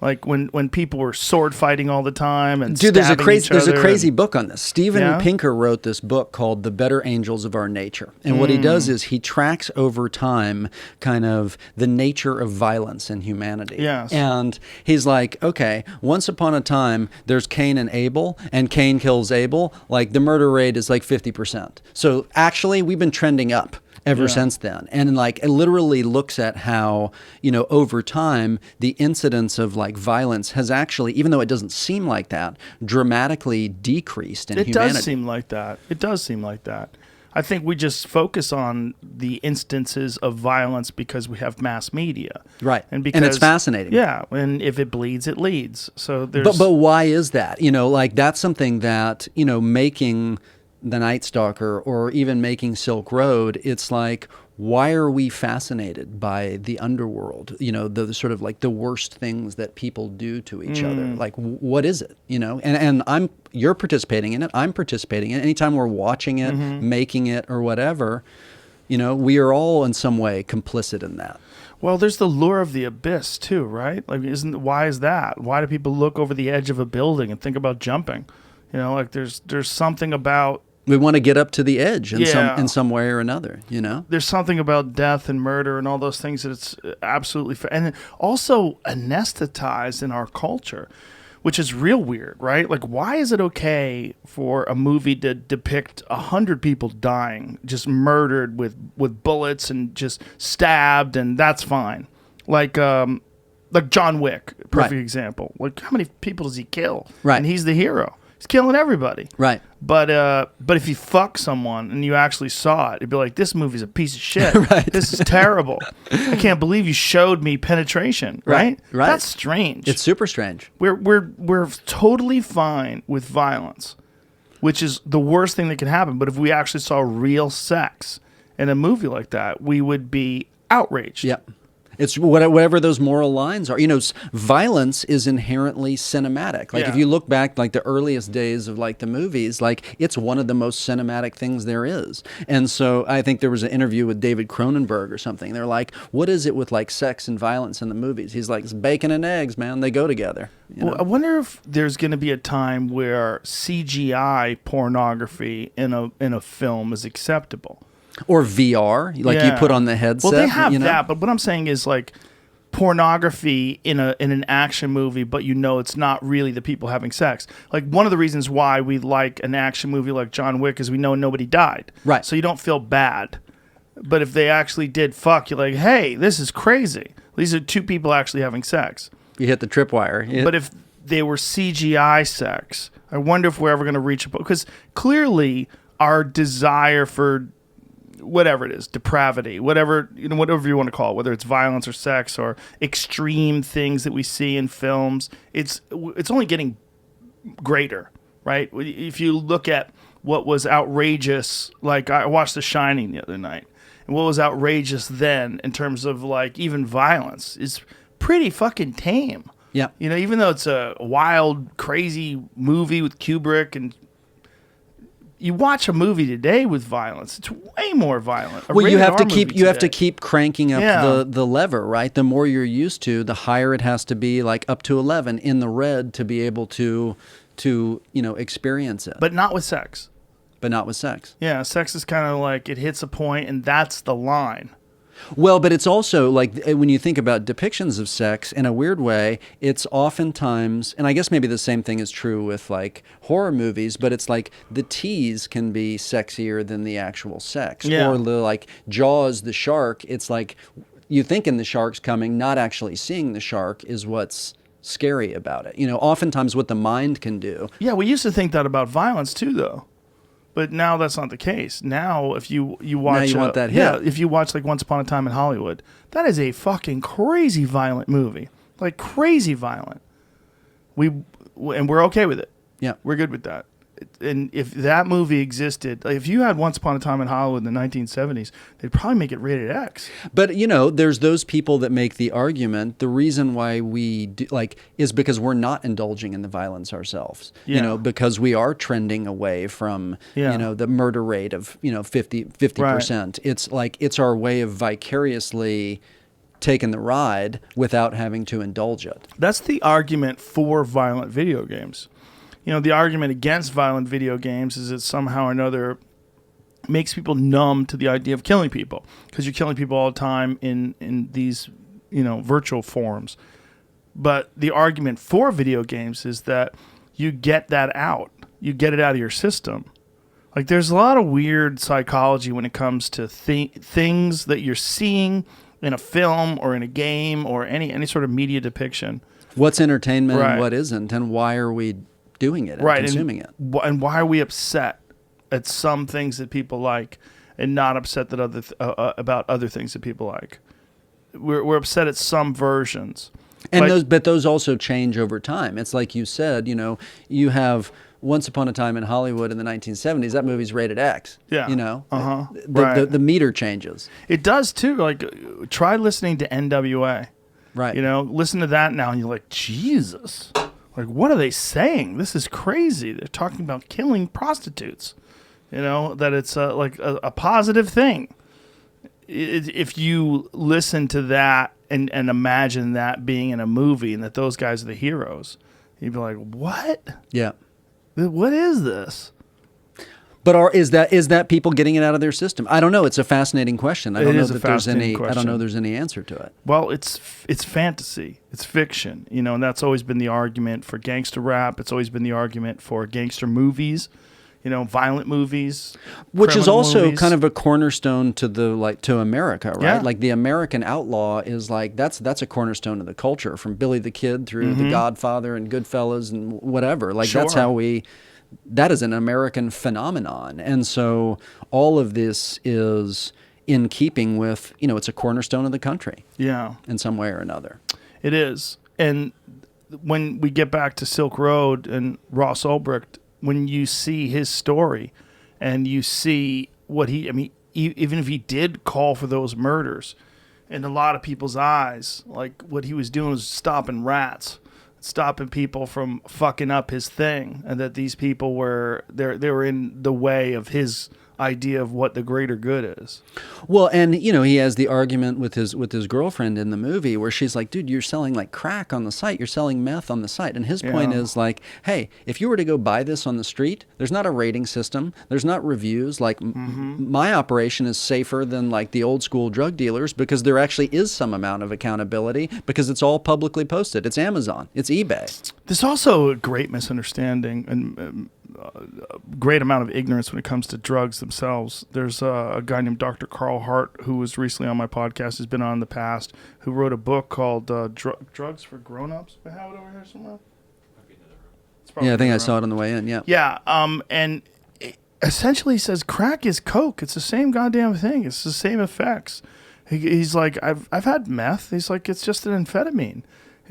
Like when people were sword fighting all the time and dude, there's a crazy and, book on this. Steven Pinker wrote this book called The Better Angels of Our Nature. And what he does is he tracks over time kind of the nature of violence in humanity. Yes. And he's like, okay, once upon a time there's Cain and Abel, and Cain kills Abel. Like the murder rate is like 50%. So actually we've been trending up ever since then. And like it literally looks at how, over time, the incidence of like violence has actually, even though it doesn't seem like that, dramatically decreased in humanity. It does seem like that. I think we just focus on the instances of violence because we have mass media. Right. And because it's fascinating. Yeah. And if it bleeds, it leads. So there's. But why is that? Like that's something that, making The Night Stalker or even making Silk Road, it's like, why are we fascinated by the underworld? The sort of like the worst things that people do to each other. Like, what is it? And you're participating in it. I'm participating in it. Anytime we're watching it, making it, or whatever, we are all in some way complicit in that. Well, there's the lure of the abyss too, right? Like, why is that? Why do people look over the edge of a building and think about jumping? Like there's something about. We want to get up to the edge in some way or another, There's something about death and murder and all those things that it's absolutely... and also anesthetized in our culture, which is real weird, right? Like, why is it okay for a movie to depict 100 people dying, just murdered with bullets and just stabbed, and that's fine? Like John Wick, perfect example. Like, how many people does he kill? Right. And he's the hero. He's killing everybody. Right. But if you fuck someone and you actually saw it, you'd be like, this movie's a piece of shit. Right. This is terrible. I can't believe you showed me penetration. Right? Right. That's strange. It's super strange. We're totally fine with violence, which is the worst thing that can happen. But if we actually saw real sex in a movie like that, we would be outraged. Yep. It's whatever those moral lines are. Violence is inherently cinematic. Like if you look back, like the earliest days of like the movies, like it's one of the most cinematic things there is. And so I think there was an interview with David Cronenberg or something. They're like, what is it with like sex and violence in the movies? He's like, it's bacon and eggs, man. They go together. Well, I wonder if there's going to be a time where CGI pornography in a film is acceptable. Or VR, like you put on the headset. Well, they have that, but what I'm saying is like pornography in an action movie, but it's not really the people having sex. Like one of the reasons why we like an action movie like John Wick is we know nobody died. Right. So you don't feel bad. But if they actually did fuck, you're like, hey, this is crazy. These are two people actually having sex. You hit the tripwire. But if they were CGI sex, I wonder if we're ever going to reach a point. Because clearly our desire for whatever it is, depravity, whatever you want to call it, whether it's violence or sex or extreme things that we see in films, it's only getting greater, right? If you look at what was outrageous, like I watched The Shining the other night, and what was outrageous then in terms of like even violence is pretty fucking tame. Yeah. Even though it's a wild, crazy movie with Kubrick and you watch a movie today with violence, it's way more violent. Well, you have to keep cranking up the lever, right? The more you're used to, the higher it has to be, like up to 11 in the red to be able to experience it. But not with sex. Yeah, sex is kind of like it hits a point and that's the line. Well, but it's also like when you think about depictions of sex in a weird way, it's oftentimes, and I guess maybe the same thing is true with like horror movies, but it's like the tease can be sexier than the actual sex. Yeah. Or like Jaws, the shark, it's like you thinking the shark's coming, not actually seeing the shark is what's scary about it. Oftentimes what the mind can do. Yeah, we used to think that about violence too, though. But now that's not the case. Now, if you watch, now you want that hit. Yeah, if you watch like Once Upon a Time in Hollywood, that is a fucking crazy violent movie, like crazy violent. And we're okay with it. Yeah, we're good with that. And if that movie existed, like if you had Once Upon a Time in Hollywood in the 1970s, they'd probably make it rated X. But there's those people that make the argument. The reason why we do, is because we're not indulging in the violence ourselves. Yeah. Because we are trending away from the murder rate of 50%. Right. It's like it's our way of vicariously taking the ride without having to indulge it. That's the argument for violent video games. The argument against violent video games is that somehow or another makes people numb to the idea of killing people because you're killing people all the time in these, virtual forms. But the argument for video games is that you get that out. You get it out of your system. Like there's a lot of weird psychology when it comes to things that you're seeing in a film or in a game or any sort of media depiction. What's entertainment and what isn't, and why are we doing it and consuming it. And why are we upset at some things that people like, and not upset that about other things that people like. We're upset at some versions. And those also change over time. It's like you said, you have Once Upon a Time in Hollywood in the 1970s. That movie's rated X. Yeah. Right. The meter changes. It does too. Like, try listening to NWA. Right. Listen to that now, and you're like, Jesus. Like, what are they saying? This is crazy. They're talking about killing prostitutes. That it's like a positive thing. If you listen to that and imagine that being in a movie and that those guys are the heroes, you'd be like, what? Yeah. What is this? But is that people getting it out of their system? I don't know. It's a fascinating question. I don't know that there's any. I don't know there's any answer to it. Well, it's fantasy. It's fiction. And that's always been the argument for gangster rap. It's always been the argument for gangster movies. Violent movies, which is also movies. kind of a cornerstone to America, right? Yeah. Like the American outlaw is like that's a cornerstone of the culture, from Billy the Kid through The Godfather and Goodfellas and whatever. Like Sure. that's how that is an American phenomenon, and so all of this is in keeping with it's a cornerstone of the country, in some way or another. It is, and when we get back to Silk Road and Ross Ulbricht. When you see his story and you see what even if he did call for those murders, in a lot of people's eyes, like what he was doing was stopping rats, stopping people from fucking up his thing, and that these people were they were in the way of his idea of what the greater good is. Well, and he has the argument with his girlfriend in the movie where she's like, dude, you're selling like crack on the site, you're selling meth on the site. And his point is like, hey, if you were to go buy this on the street, there's not a rating system, there's not reviews. Like my operation is safer than like the old school drug dealers because there actually is some amount of accountability because it's all publicly posted. It's Amazon, it's eBay. There's also a great misunderstanding and great amount of ignorance when it comes to drugs themselves. There's a guy named Dr. Carl Hart who was recently on my podcast, has been on in the past, who wrote a book called Drugs for Grown-Ups. I have it over here somewhere. Yeah, I think I saw it on the way in, yeah. Yeah, and it essentially says crack is coke. It's the same goddamn thing. It's the same effects. He's like, I've had meth. He's like, it's just an amphetamine.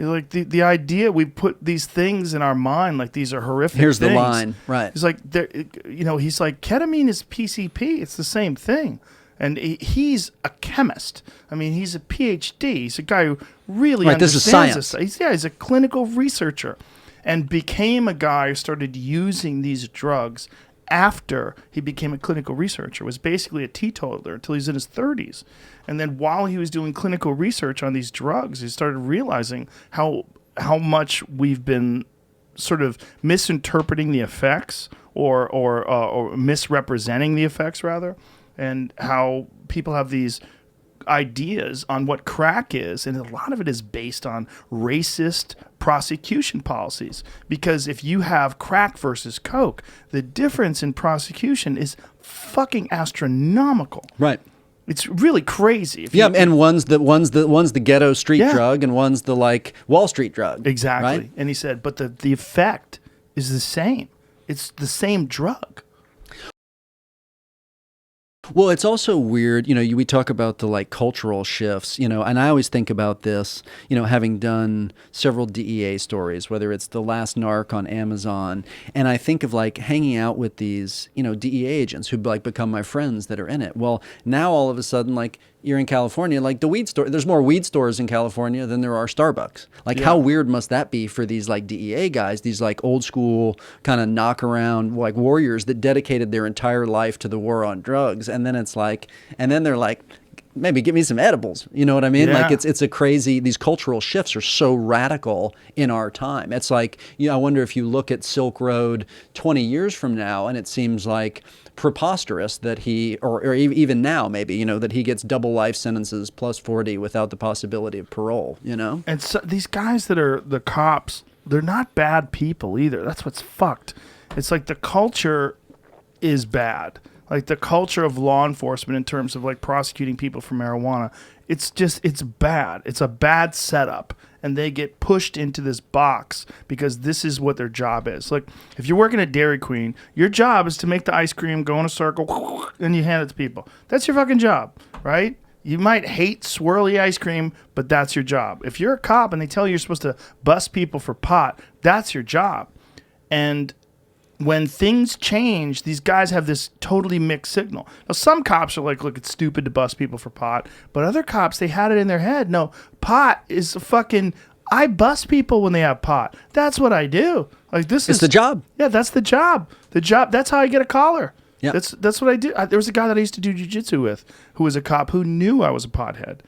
Like the idea we put these things in our mind, like these are horrific. Here's things. the line, right? He's like, he's like, ketamine is PCP. It's the same thing, and he's a chemist. I mean, he's a PhD. He's a guy who really understands this. He's a clinical researcher, and became a guy who started using these drugs after he became a clinical researcher. Was basically a teetotaler until he was in his 30s. And then while he was doing clinical research on these drugs, he started realizing how much we've been sort of misinterpreting the effects or misrepresenting the effects, rather, and how people have these ideas on what crack is, and a lot of it is based on racist prosecution policies. Because if you have crack versus coke, the difference in prosecution is fucking astronomical. Right. It's really crazy. And one's the ghetto street drug, and one's the like Wall Street drug. Exactly. Right? And he said, but the effect is the same. It's the same drug. Well, it's also weird, we talk about the like cultural shifts, and I always think about this, having done several DEA stories, whether it's The Last Narc on Amazon, and I think of like hanging out with these, DEA agents who like become my friends that are in it. Well, now all of a sudden, like you're in California, like the weed store, there's more weed stores in California than there are Starbucks. Like how weird must that be for these like DEA guys, these like old school kind of knock around like warriors that dedicated their entire life to the war on drugs. And then it's like, and then they're like, maybe give me some edibles. You know what I mean? Yeah. Like it's a crazy, these cultural shifts are so radical in our time. It's like, I wonder if you look at Silk Road 20 years from now, and it seems like preposterous that he, or even now maybe, that he gets double life sentences plus 40 without the possibility of parole, And so these guys that are the cops, they're not bad people either. That's what's fucked. It's like the culture is bad. Like the culture of law enforcement in terms of like prosecuting people for marijuana, it's bad. It's a bad setup. And they get pushed into this box because this is what their job is. Like if you're working at Dairy Queen, your job is to make the ice cream go in a circle and you hand it to people. That's your fucking job, right? You might hate swirly ice cream, but that's your job. If you're a cop and they tell you you're supposed to bust people for pot, that's your job. And when things change, these guys have this totally mixed signal. Now, some cops are like, look, it's stupid to bust people for pot. But other cops, they had it in their head. No, pot is I bust people when they have pot. That's what I do. Like It's the job. Yeah, that's the job. That's how I get a collar. Yeah. That's what I do. There was a guy that I used to do jiu-jitsu with who was a cop who knew I was a pothead.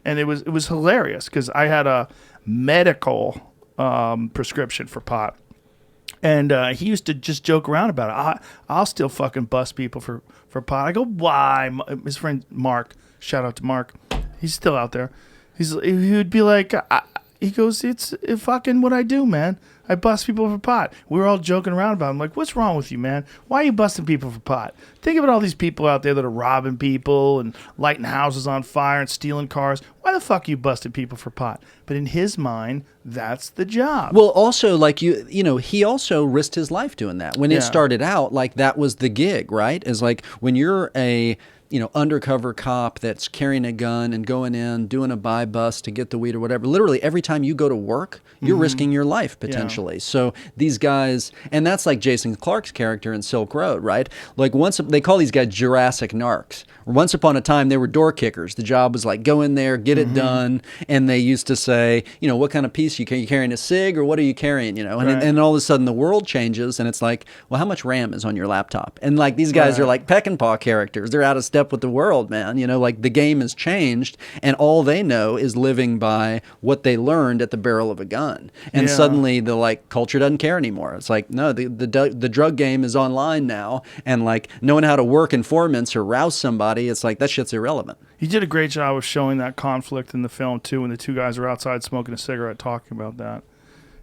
And it was hilarious because I had a medical prescription for pot. And he used to just joke around about it. I'll still fucking bust people for pot. I go, why? His friend Mark, shout out to Mark. He's still out there. He would be like, he goes, it's fucking what I do, man. I bust people for pot. We were all joking around about it. I'm like, what's wrong with you, man? Why are you busting people for pot? Think about all these people out there that are robbing people and lighting houses on fire and stealing cars. Why the fuck are you busting people for pot? But in his mind, that's the job. Well, also, like you know, he also risked his life doing that. When it started out, like that was the gig, right? Is like when you're a undercover cop that's carrying a gun and going in, doing a buy bust to get the weed or whatever. Literally every time you go to work, you're risking your life potentially. Yeah. So these guys, and that's like Jason Clarke's character in Silk Road, right? Like they call these guys Jurassic narcs. Once upon a time, they were door kickers. The job was like, go in there, get it done. And they used to say, what kind of piece you carrying, a cig or what are you carrying, And, and all of a sudden the world changes and it's like, well, how much RAM is on your laptop? And like these guys are like peck and paw characters. They're out of step with the world, man. Like the game has changed and all they know is living by what they learned at the barrel of a gun. And suddenly the like culture doesn't care anymore. It's like, no, the drug game is online now. And like knowing how to work informants or rouse somebody, it's like that shit's irrelevant. He did a great job of showing that conflict in the film too, when the two guys are outside smoking a cigarette talking about that.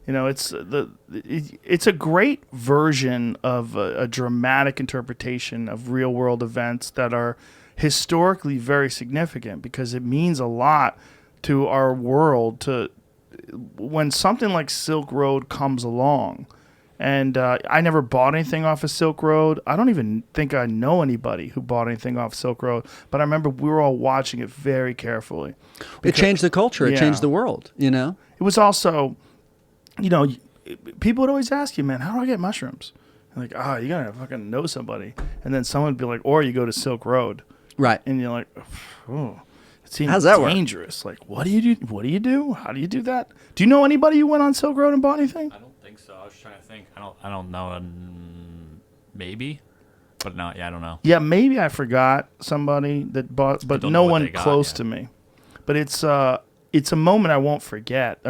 It's a great version of a dramatic interpretation of real world events that are historically very significant because it means a lot to our world when something like Silk Road comes along. And I never bought anything off of Silk Road. I don't even think I know anybody who bought anything off Silk Road. But I remember we were all watching it very carefully. It changed the culture. It changed the world, It was also, people would always ask you, man, how do I get mushrooms? And like, you got to fucking know somebody. And then someone would be like, or you go to Silk Road. Right. And you're like, oh, it seems How's that dangerous. Like, what do you do? What do you do? How do you do that? Do you know anybody who went on Silk Road and bought anything? I don't think so. I was trying to think. I don't know. Maybe, but no. Yeah, I don't know. Yeah, maybe I forgot somebody that bought, but no one close to me. But it's a moment I won't forget. I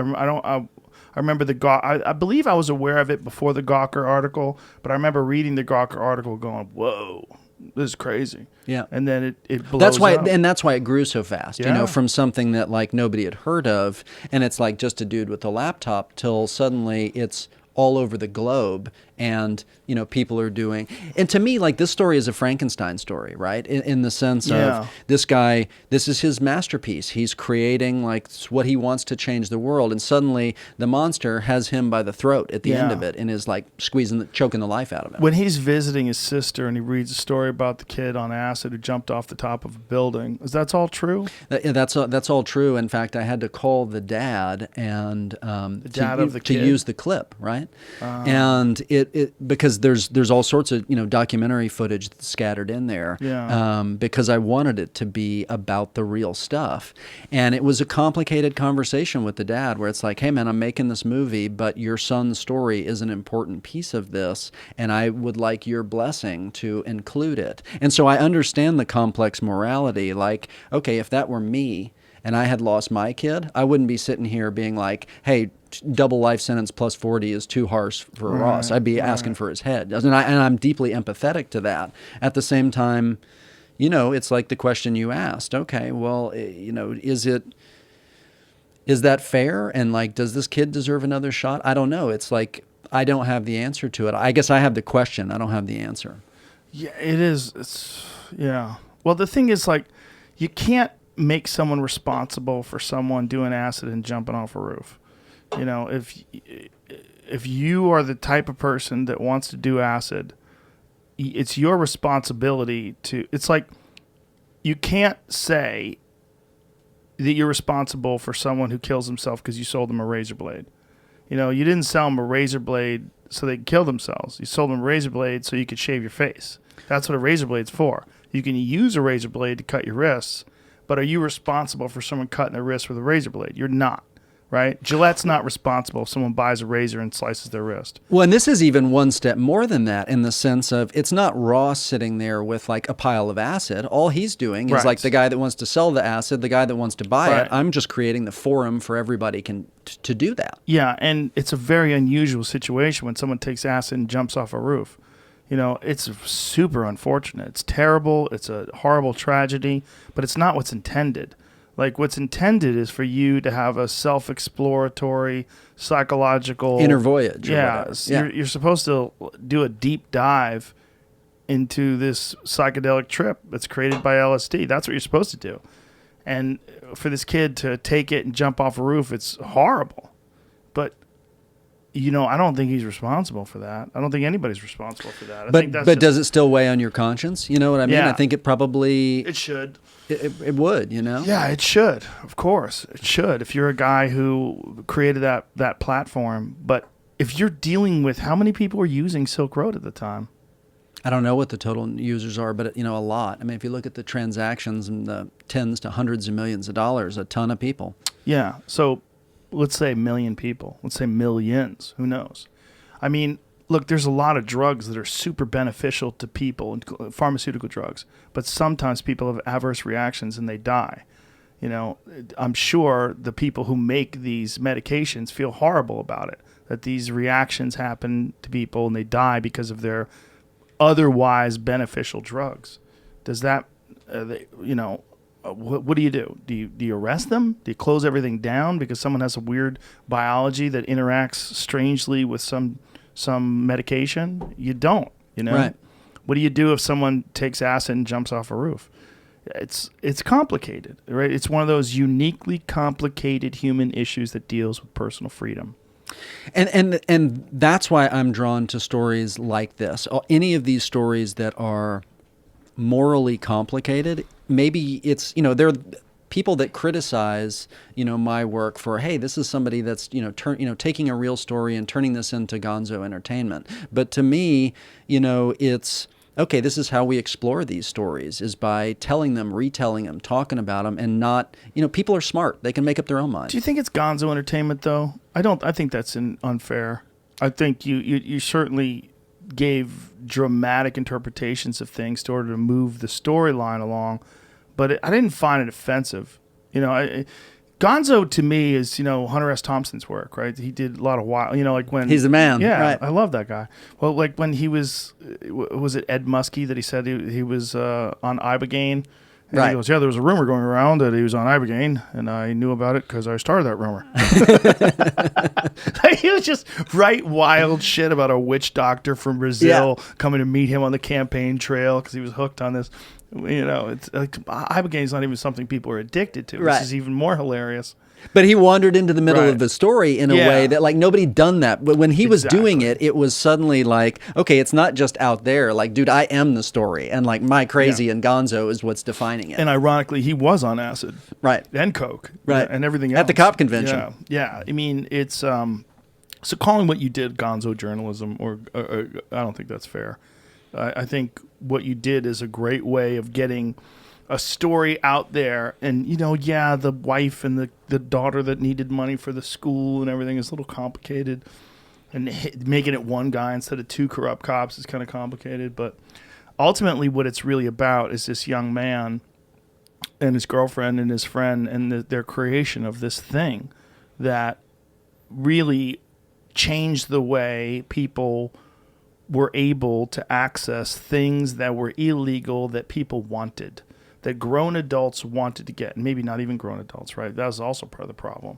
remember I believe I was aware of it before the Gawker article, but I remember reading the Gawker article going, whoa, this is crazy. Yeah. And then it blows up. And that's why it grew so fast, Yeah. From something that like nobody had heard of, and it's like just a dude with a laptop till suddenly it's all over the globe and people are doing, and to me, like, this story is a Frankenstein story, right? In the sense of this guy, this is his masterpiece. He's creating like what he wants to change the world, and suddenly the monster has him by the throat at the end of it and is like choking the life out of him. When he's visiting his sister and he reads a story about the kid on acid who jumped off the top of a building, that's all true? That's all true. In fact, I had to call the dad and to use the clip, right? And it because there's all sorts of documentary footage that's scattered in there, because I wanted it to be about the real stuff. And it was a complicated conversation with the dad where it's like, hey man, I'm making this movie, but your son's story is an important piece of this, and I would like your blessing to include it. And so I understand the complex morality. Like, okay, if that were me and I had lost my kid, I wouldn't be sitting here being like, hey, double life sentence plus 40 is too harsh for Ross. I'd be asking for his head. And I'm deeply empathetic to that. At the same time, it's like the question you asked. Okay, well, is that fair? And like, does this kid deserve another shot? I don't know. It's like, I don't have the answer to it. I guess I have the question. I don't have the answer. Yeah, it is. Yeah. Well, the thing is, like, you can't make someone responsible for someone doing acid and jumping off a roof. You know, if you are the type of person that wants to do acid, it's your responsibility to. It's like you can't say that you're responsible for someone who kills himself because you sold them a razor blade. You know, you didn't sell them a razor blade so they could kill themselves. You sold them a razor blade so you could shave your face. That's what a razor blade's for. You can use a razor blade to cut your wrists, but are you responsible for someone cutting their wrist with a razor blade? You're not, right? Gillette's not responsible if someone buys a razor and slices their wrist. Well, and this is even one step more than that in the sense of it's not Ross sitting there with like a pile of acid. All he's doing is Right. like the guy that wants to sell the acid, the guy that wants to buy Right. it. I'm just creating the forum for everybody to do that. Yeah, and it's a very unusual situation when someone takes acid and jumps off a roof. You know, it's super unfortunate. It's terrible. It's a horrible tragedy, but it's not what's intended. Like, what's intended is for you to have a self-exploratory, psychological... Inner voyage. or Yeah, whatever. so you're supposed to do a deep dive into this psychedelic trip that's created by LSD. That's what you're supposed to do. And for this kid to take it and jump off a roof, it's horrible. But... You know, I don't think he's responsible for that. I don't think anybody's responsible for that. I think that's But just, does it still weigh on your conscience? You know what I mean? Yeah. I think it probably it should. it would. You know? Yeah, it should. Of course, it should. If you're a guy who created that platform, but if you're dealing with how many people were using Silk Road at the time? I don't know what the total users are, but you know, a lot. I mean, if you look at the transactions and the tens to hundreds of millions of dollars, a ton of people. Yeah. So let's say a million people. Let's say millions. Who knows? I mean, look, there's a lot of drugs that are super beneficial to people, pharmaceutical drugs, but sometimes people have adverse reactions and they die. You know, I'm sure the people who make these medications feel horrible about it, that these reactions happen to people and they die because of their otherwise beneficial drugs. Does that, you know, what do you do? Do you arrest them? Do you close everything down because someone has a weird biology that interacts strangely with some medication? You don't, you know? Right. What do you do if someone takes acid and jumps off a roof? It's complicated, right? It's one of those uniquely complicated human issues that deals with personal freedom. And that's why I'm drawn to stories like this. Any of these stories that are morally complicated, maybe it's, you know, there are people that criticize, you know, my work for, hey, this is somebody that's, you know, taking a real story and turning this into gonzo entertainment. But to me, you know, it's okay, this is how we explore these stories, is by telling them, retelling them, talking about them, and not, you know, people are smart. They can make up their own mind. Do you think it's gonzo entertainment, though? I don't. I think that's unfair. I think you certainly gave dramatic interpretations of things in order to move the storyline along, but I didn't find it offensive. You know, gonzo to me is, you know, Hunter S. Thompson's work, right? He did a lot of wild, you know, like when He's the man. Yeah, Right. I love that guy. Well, like when he was it Ed Muskie that he said he was on Ibogaine? And Right. he goes, yeah, there was a rumor going around that he was on Ibogaine, and I knew about it because I started that rumor. Like, he was just write wild shit about a witch doctor from Brazil coming to meet him on the campaign trail because he was hooked on this. You know, it's like Ibogaine's not even something people are addicted to. Right. This is even more hilarious. But he wandered into the middle Right. of the story in a Yeah. way that, like, nobody done that. But when he was doing Exactly. it, it was suddenly like, okay, it's not just out there. Like, dude, I am the story. And, like, my crazy and gonzo is what's defining it. And ironically, he was on acid. Right. And coke. Right. And everything else. At the cop convention. Yeah. Yeah. I mean, it's so calling what you did gonzo journalism, or I don't think that's fair. I think what you did is a great way of getting a story out there. And, you know, yeah, the wife and the daughter that needed money for the school and everything is a little complicated. And making it one guy instead of two corrupt cops is kind of complicated. But ultimately what it's really about is this young man and his girlfriend and his friend and their creation of this thing that really changed the way people were able to access things that were illegal that people wanted, that grown adults wanted to get. And maybe not even grown adults, right? That was also part of the problem.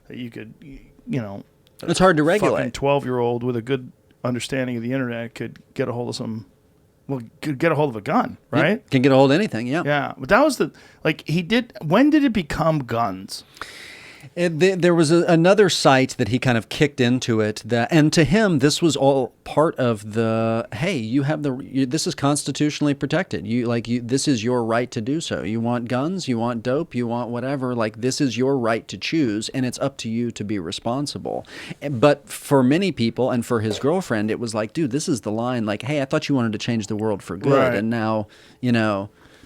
That you could, you know... It's hard to regulate. A 12-year-old with a good understanding of the internet could get a hold of some well, could get a hold of a gun, right? Can get a hold of anything, yeah. Yeah, but that was when did it become guns? There was another site that he kind of kicked into it, and to him, this was all part of the, hey, this is constitutionally protected. This is your right to do so. You want guns, you want dope, you want whatever, like this is your right to choose, and it's up to you to be responsible. But for many people, and for his girlfriend, it was like, dude, this is the line, like, hey, I thought you wanted to change the world for good, Right. and now,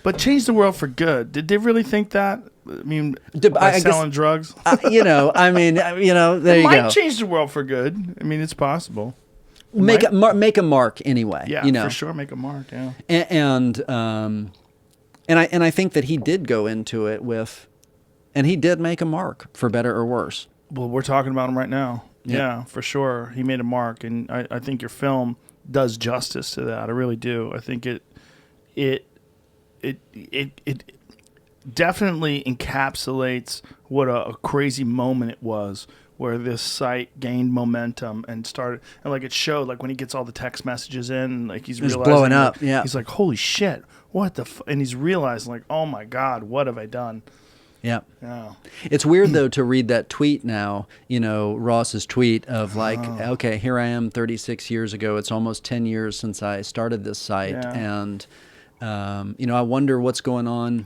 But change the world for good. Did they really think that? I mean, by selling drugs? there you It might go. change the world for good. I mean, it's possible. Make a mark anyway. Yeah, for sure, make a mark. Yeah, and I think that he did go into it with, and he did make a mark for better or worse. well, we're talking about him right now. Yep. Yeah, for sure, he made a mark, and I think your film does justice to that. I really do. I think it definitely encapsulates what a crazy moment it was, where this site gained momentum and started, and like it showed, like when he gets all the text messages in, and like he's It's realizing, blowing up, like, yeah. he's like, holy shit, what the and he's realizing, like, oh my god, what have I done? Yeah. Yeah. It's weird though to read that tweet now, Ross's tweet of like, okay, here I am 36 years ago. It's almost 10 years since I started this site. Yeah. And, I wonder what's going on.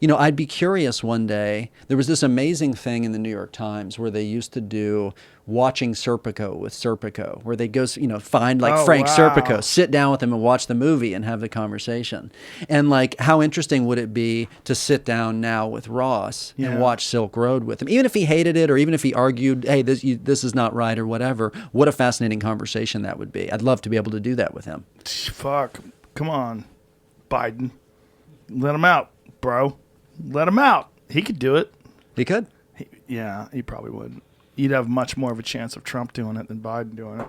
I'd be curious one day. There was this amazing thing in the New York Times where they used to do watching Serpico with Serpico, where they go, find like Frank wow. Serpico, sit down with him and watch the movie and have the conversation. And like, how interesting would it be to sit down now with Ross Yeah. and watch Silk Road with him? Even if he hated it, or even if he argued, hey, this is not right or whatever, what a fascinating conversation that would be. I'd love to be able to do that with him. Fuck, come on, Biden, let him out, bro. Let him out. He could do it. He could. He probably would. You'd have much more of a chance of Trump doing it than Biden doing it.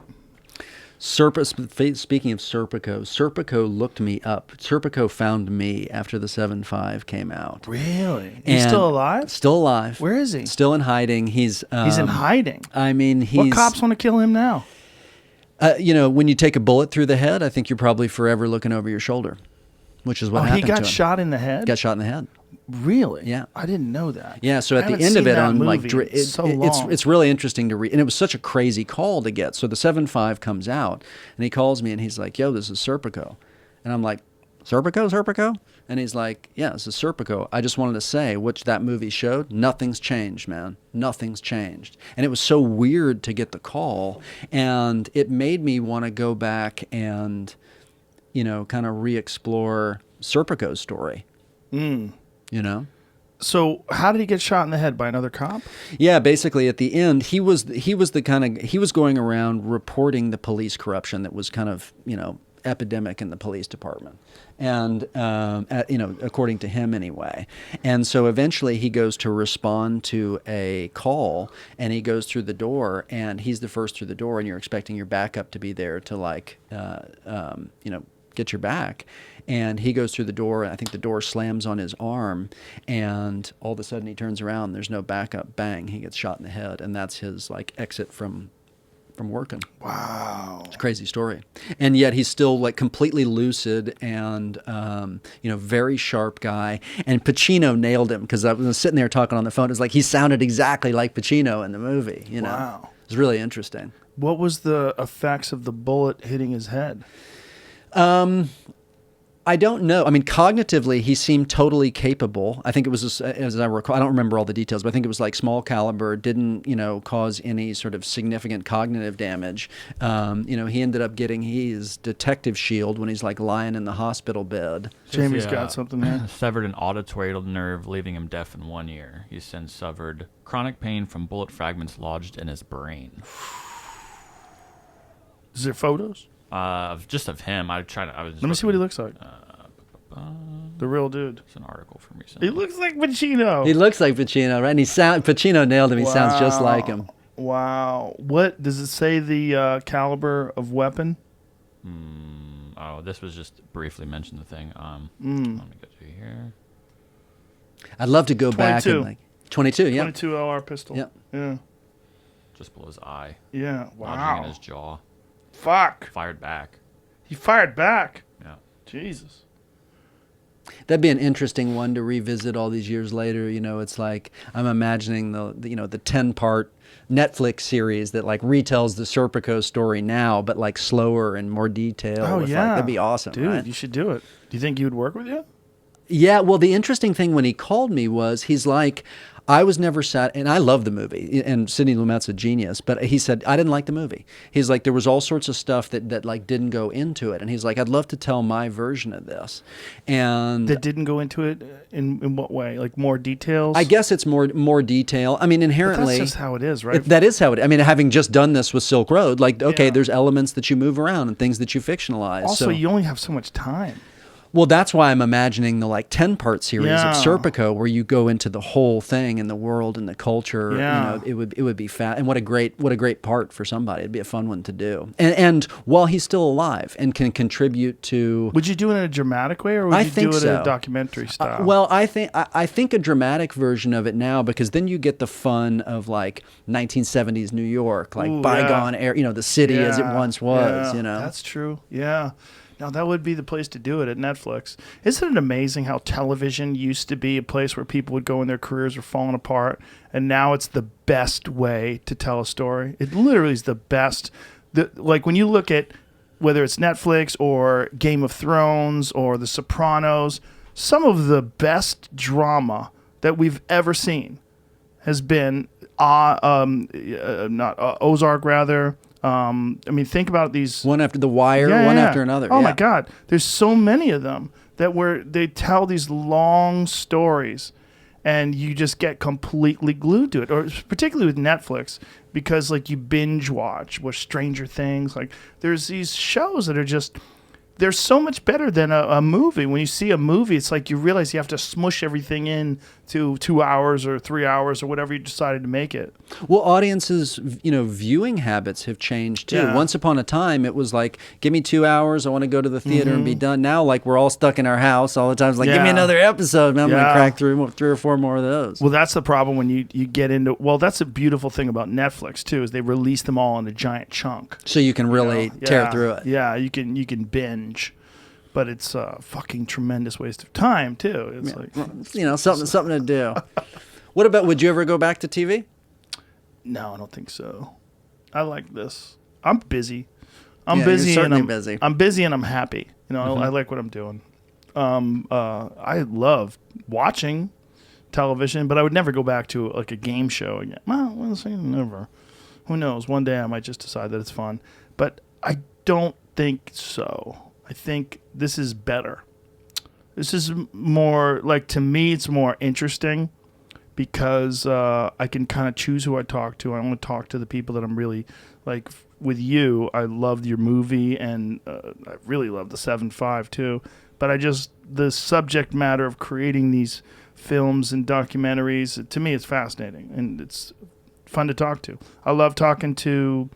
Speaking of Serpico looked me up. Serpico found me after the 7.5 came out. Really? He's And still alive? Still alive. Where is he? Still in hiding. He's in hiding. I mean, What cops want to kill him now? When you take a bullet through the head, I think you're probably forever looking over your shoulder, which is what happened He got to him. shot in the head? Got shot in the head. Really? Yeah. I didn't know that. Yeah, so I at the haven't end of seen it, that on like movie. it's really interesting to read, and it was such a crazy call to get. So the 7.5 comes out, and he calls me, and he's like, "Yo, this is Serpico," and I'm like, "Serpico?" And he's like, "Yeah, this is Serpico. I just wanted to say, which that movie showed, nothing's changed, man. Nothing's changed." And it was so weird to get the call, and it made me want to go back and, kind of re-explore Serpico's story. So how did he get shot in the head? By another cop? Yeah, basically at the end, he was going around reporting the police corruption that was kind of, epidemic in the police department. And, according to him anyway. And so eventually he goes to respond to a call, and he goes through the door, and he's the first through the door, and you're expecting your backup to be there to like, get your back. And he goes through the door, and I think the door slams on his arm, and all of a sudden he turns around, there's no backup, bang, he gets shot in the head, and that's his like exit from working. Wow. It's a crazy story. And yet he's still like completely lucid and, very sharp guy. And Pacino nailed him, because I was sitting there talking on the phone. It was like he sounded exactly like Pacino in the movie, Wow. It was really interesting. What was the effects of the bullet hitting his head? I don't know. I mean, cognitively, he seemed totally capable. I think it was, as I recall, I don't remember all the details, but I think it was like small caliber, didn't, cause any sort of significant cognitive damage. He ended up getting his detective shield when he's like lying in the hospital bed. Jamie's got something there. Severed an auditory nerve, leaving him deaf in 1 year. He's since suffered chronic pain from bullet fragments lodged in his brain. Is there photos? Just of him. Let me see what he looks like. The real dude. It's an article from recently. He looks like Pacino. He looks like Pacino, right? And Pacino nailed him. He sounds just like him. Wow. What does it say? The caliber of weapon? This was just briefly mentioned. The thing. Let me go to here. I'd love to go back 22. and like 22. Yeah. 22 LR pistol. Yep. Yeah. Just below his eye. Yeah. Lodging Wow. in his jaw. Fuck. Fired back. He fired back. Yeah. Jesus. That'd be an interesting one to revisit all these years later. It's like I'm imagining the 10-part Netflix series that like retells the Serpico story now, but like slower and more detailed. Oh, yeah. That'd be awesome, Dude, right? you should do it. Do you think he would work with you? Yeah, well, the interesting thing when he called me was he's like, I was never and I love the movie, and Sidney Lumet's a genius, but he said, I didn't like the movie. He's like, there was all sorts of stuff that like didn't go into it, and he's like, I'd love to tell my version of this. And that didn't go into it in what way? Like more details? I guess it's more detail. I mean, inherently. But that's just how it is, right? That is how it, I mean, having just done this with Silk Road, like, okay, there's elements that you move around and things that you fictionalize. Also, so. you only have so much time. Well, that's why I'm imagining the like 10-part series Yeah. of Serpico, where you go into the whole thing and the world and the culture. Yeah. It would be fat. And what a great part for somebody. It'd be a fun one to do. And while he's still alive and can contribute to. Would you do it in a dramatic way, or would I you think do it so. in a documentary style? Well, I think a dramatic version of it now, because then you get the fun of like 1970s New York, like Ooh, bygone era, the city as it once was. Yeah, that's true. Yeah. Now, that would be the place to do it at Netflix. Isn't it amazing how television used to be a place where people would go and their careers were falling apart, and now it's the best way to tell a story? It literally is the best. Like when you look at whether it's Netflix or Game of Thrones or The Sopranos, some of the best drama that we've ever seen has been Ozark, rather. I mean, think about these. One after The Wire, one after another. Oh my God, there's so many of them they tell these long stories, and you just get completely glued to it. Or particularly with Netflix, because like you binge watch with Stranger Things. Like there's these shows that are just. They're so much better than a movie. When you see a movie, it's like you realize you have to smush everything in to 2 hours or 3 hours or whatever you decided to make it. Well, audiences, viewing habits have changed too. Yeah. Once upon a time, it was like, give me 2 hours, I want to go to the theater and be done. Now, like, we're all stuck in our house all the time. It's like, give me another episode, and I'm going to crack through 3 or 4 more of those. Well, that's the problem when you get into... Well, that's a beautiful thing about Netflix, too, is they release them all in a giant chunk. So you can really tear through it. Yeah, you can binge. But it's a fucking tremendous waste of time, too. It's like... something to do. What about, would you ever go back to TV? No, I don't think so. I like this. I'm busy. I'm Yeah, busy. you're certainly and busy. I'm busy and I'm happy. I like what I'm doing. I love watching television, but I would never go back to like a game show again. Well, never. Who knows? One day I might just decide that it's fun. But I don't think so. I think this is better. This is more, like, to me, it's more interesting because I can kind of choose who I talk to. I only talk to the people that I'm really, like, with you, I loved your movie, and I really love the 7.5 too. But the subject matter of creating these films and documentaries, to me, it's fascinating, and it's fun to talk to. I love talking to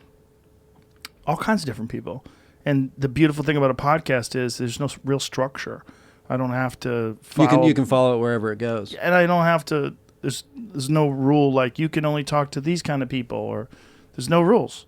all kinds of different people. And the beautiful thing about a podcast is there's no real structure. I don't have to follow. You can follow it wherever it goes. And I don't have to, there's no rule like you can only talk to these kind of people, or there's no rules.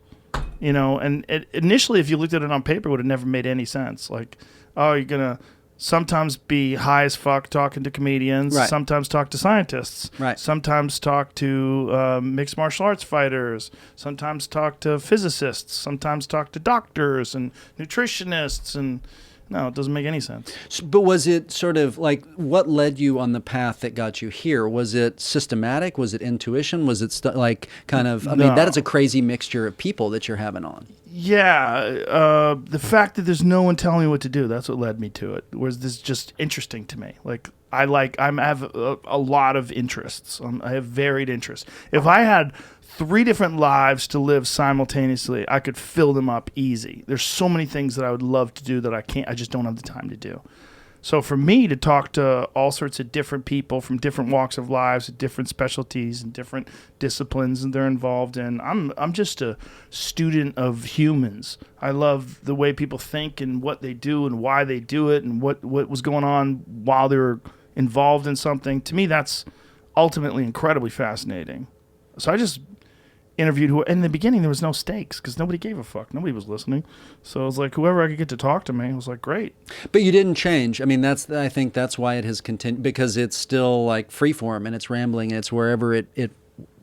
And initially, if you looked at it on paper, it would have never made any sense. Like, oh, you're going to sometimes be high as fuck talking to comedians, right. Sometimes talk to scientists, right. Sometimes talk to mixed martial arts fighters, sometimes talk to physicists, sometimes talk to doctors and nutritionists, and no, it doesn't make any sense. But was it sort of like, what led you on the path that got you here? Was it systematic? Was it intuition? Was it that is a crazy mixture of people that you're having on. Yeah, the fact that there's no one telling me what to do, that's what led me to it. Was this just interesting to me? Like, I have a lot of interests. I have varied interests. If I had 3 different lives to live simultaneously, I could fill them up easy. There's so many things that I would love to do that I just don't have the time to do. So for me to talk to all sorts of different people from different walks of lives, different specialties and different disciplines that they're involved in, I'm just a student of humans. I love the way people think and what they do and why they do it and what was going on while they were involved in something. To me, that's ultimately incredibly fascinating. So interviewed who. In the beginning, there was no stakes because nobody gave a fuck. Nobody was listening. So it was like whoever I could get to talk to me, I was like, great. But you didn't change. I mean, I think that's why it has continued, because it's still like freeform and it's rambling. And it's wherever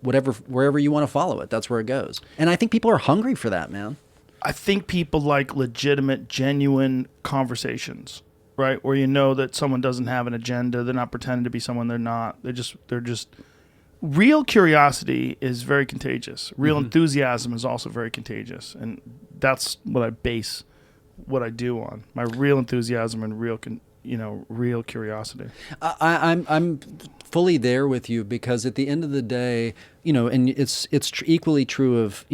wherever you want to follow it, that's where it goes. And I think people are hungry for that, man. I think people like legitimate, genuine conversations, right? Where you know that someone doesn't have an agenda. They're not pretending to be someone they're not. They're just real curiosity is very contagious. Real enthusiasm is also very contagious. And that's what I base what I do on. My real enthusiasm and real curiosity. I'm fully there with you, because at the end of the day, and it's equally true of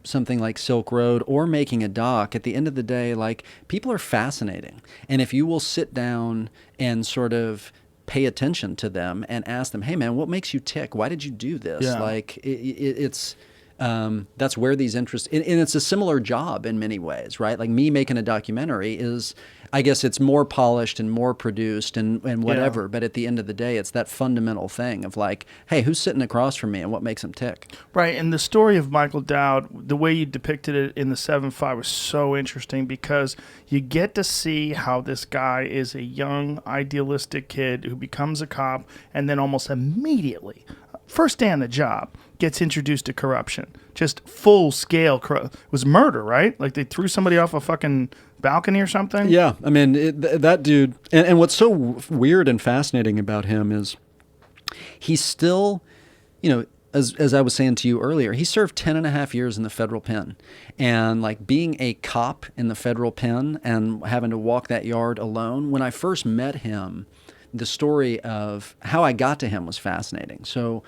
something like Silk Road or making a doc. At the end of the day, like, people are fascinating, and if you will sit down and sort of pay attention to them and ask them, hey man, what makes you tick? Why did you do this? Yeah. Like it's that's where these interests, and it's a similar job in many ways, right? Like me making a documentary is, I guess it's more polished and more produced and whatever. Yeah. But at the end of the day, it's that fundamental thing of like, hey, who's sitting across from me and what makes them tick? Right, and the story of Michael Dowd, the way you depicted it in the 7.5 was so interesting, because you get to see how this guy is a young, idealistic kid who becomes a cop, and then almost immediately, first day on the job, gets introduced to corruption. Just full-scale it was murder, right? Like they threw somebody off a fucking balcony or something? Yeah, I mean, that dude, and what's so weird and fascinating about him is he's still, as I was saying to you earlier, he served 10 and a half years in the federal pen. And like being a cop in the federal pen and having to walk that yard alone, when I first met him, the story of how I got to him was fascinating. So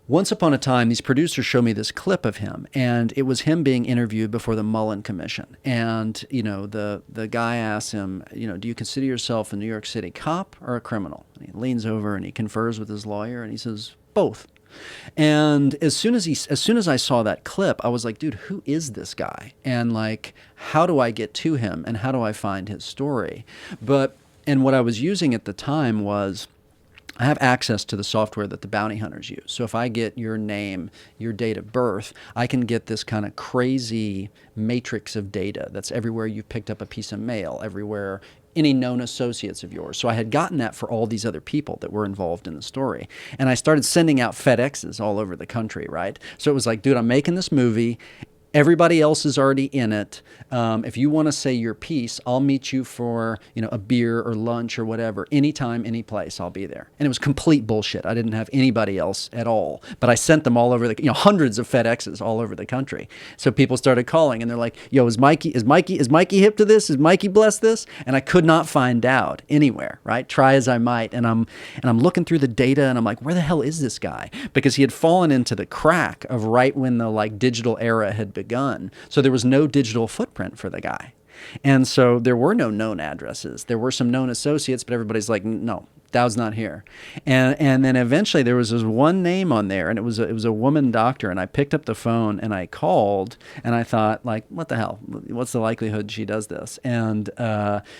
once upon a time, these producers showed me this clip of him, and it was him being interviewed before the Mullen Commission. And, the guy asks him, do you consider yourself a New York City cop or a criminal? And he leans over and he confers with his lawyer, and he says, both. And as soon as I saw that clip, I was like, dude, who is this guy? And like, how do I get to him? And how do I find his story? And what I was using at the time was, I have access to the software that the bounty hunters use. So if I get your name, your date of birth, I can get this kind of crazy matrix of data that's everywhere you've picked up a piece of mail, everywhere, any known associates of yours. So I had gotten that for all these other people that were involved in the story. And I started sending out FedExes all over the country, right? So it was like, dude, I'm making this movie. Everybody else is already in it. If you want to say your piece, I'll meet you for a beer or lunch or whatever. Anytime, any place, I'll be there. And it was complete bullshit. I didn't have anybody else at all. But I sent them all over hundreds of FedExes all over the country. So people started calling and they're like, "Yo, is Mikey hip to this? Is Mikey blessed this?" And I could not find out anywhere. Right? Try as I might, and I'm looking through the data and I'm like, where the hell is this guy? Because he had fallen into the crack of right when the digital era had begun. So there was no digital footprint for the guy. And so there were no known addresses. There were some known associates, but everybody's like, no, Dowd's not here. And then eventually there was this one name on there, and it was a woman doctor, and I picked up the phone and I called, and I thought, like, what the hell? What's the likelihood she does this? And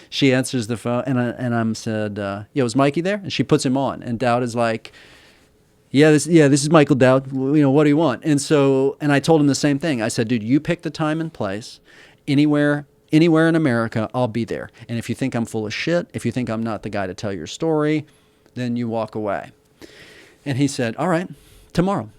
she answers the phone, and I'm said, yo, is Mikey there? And she puts him on, and Dowd is like, this is Michael Dowd. What do you want? And I told him the same thing. I said, dude, you pick the time and place. Anywhere in America, I'll be there. And if you think I'm full of shit, if you think I'm not the guy to tell your story, then you walk away. And he said, all right, tomorrow,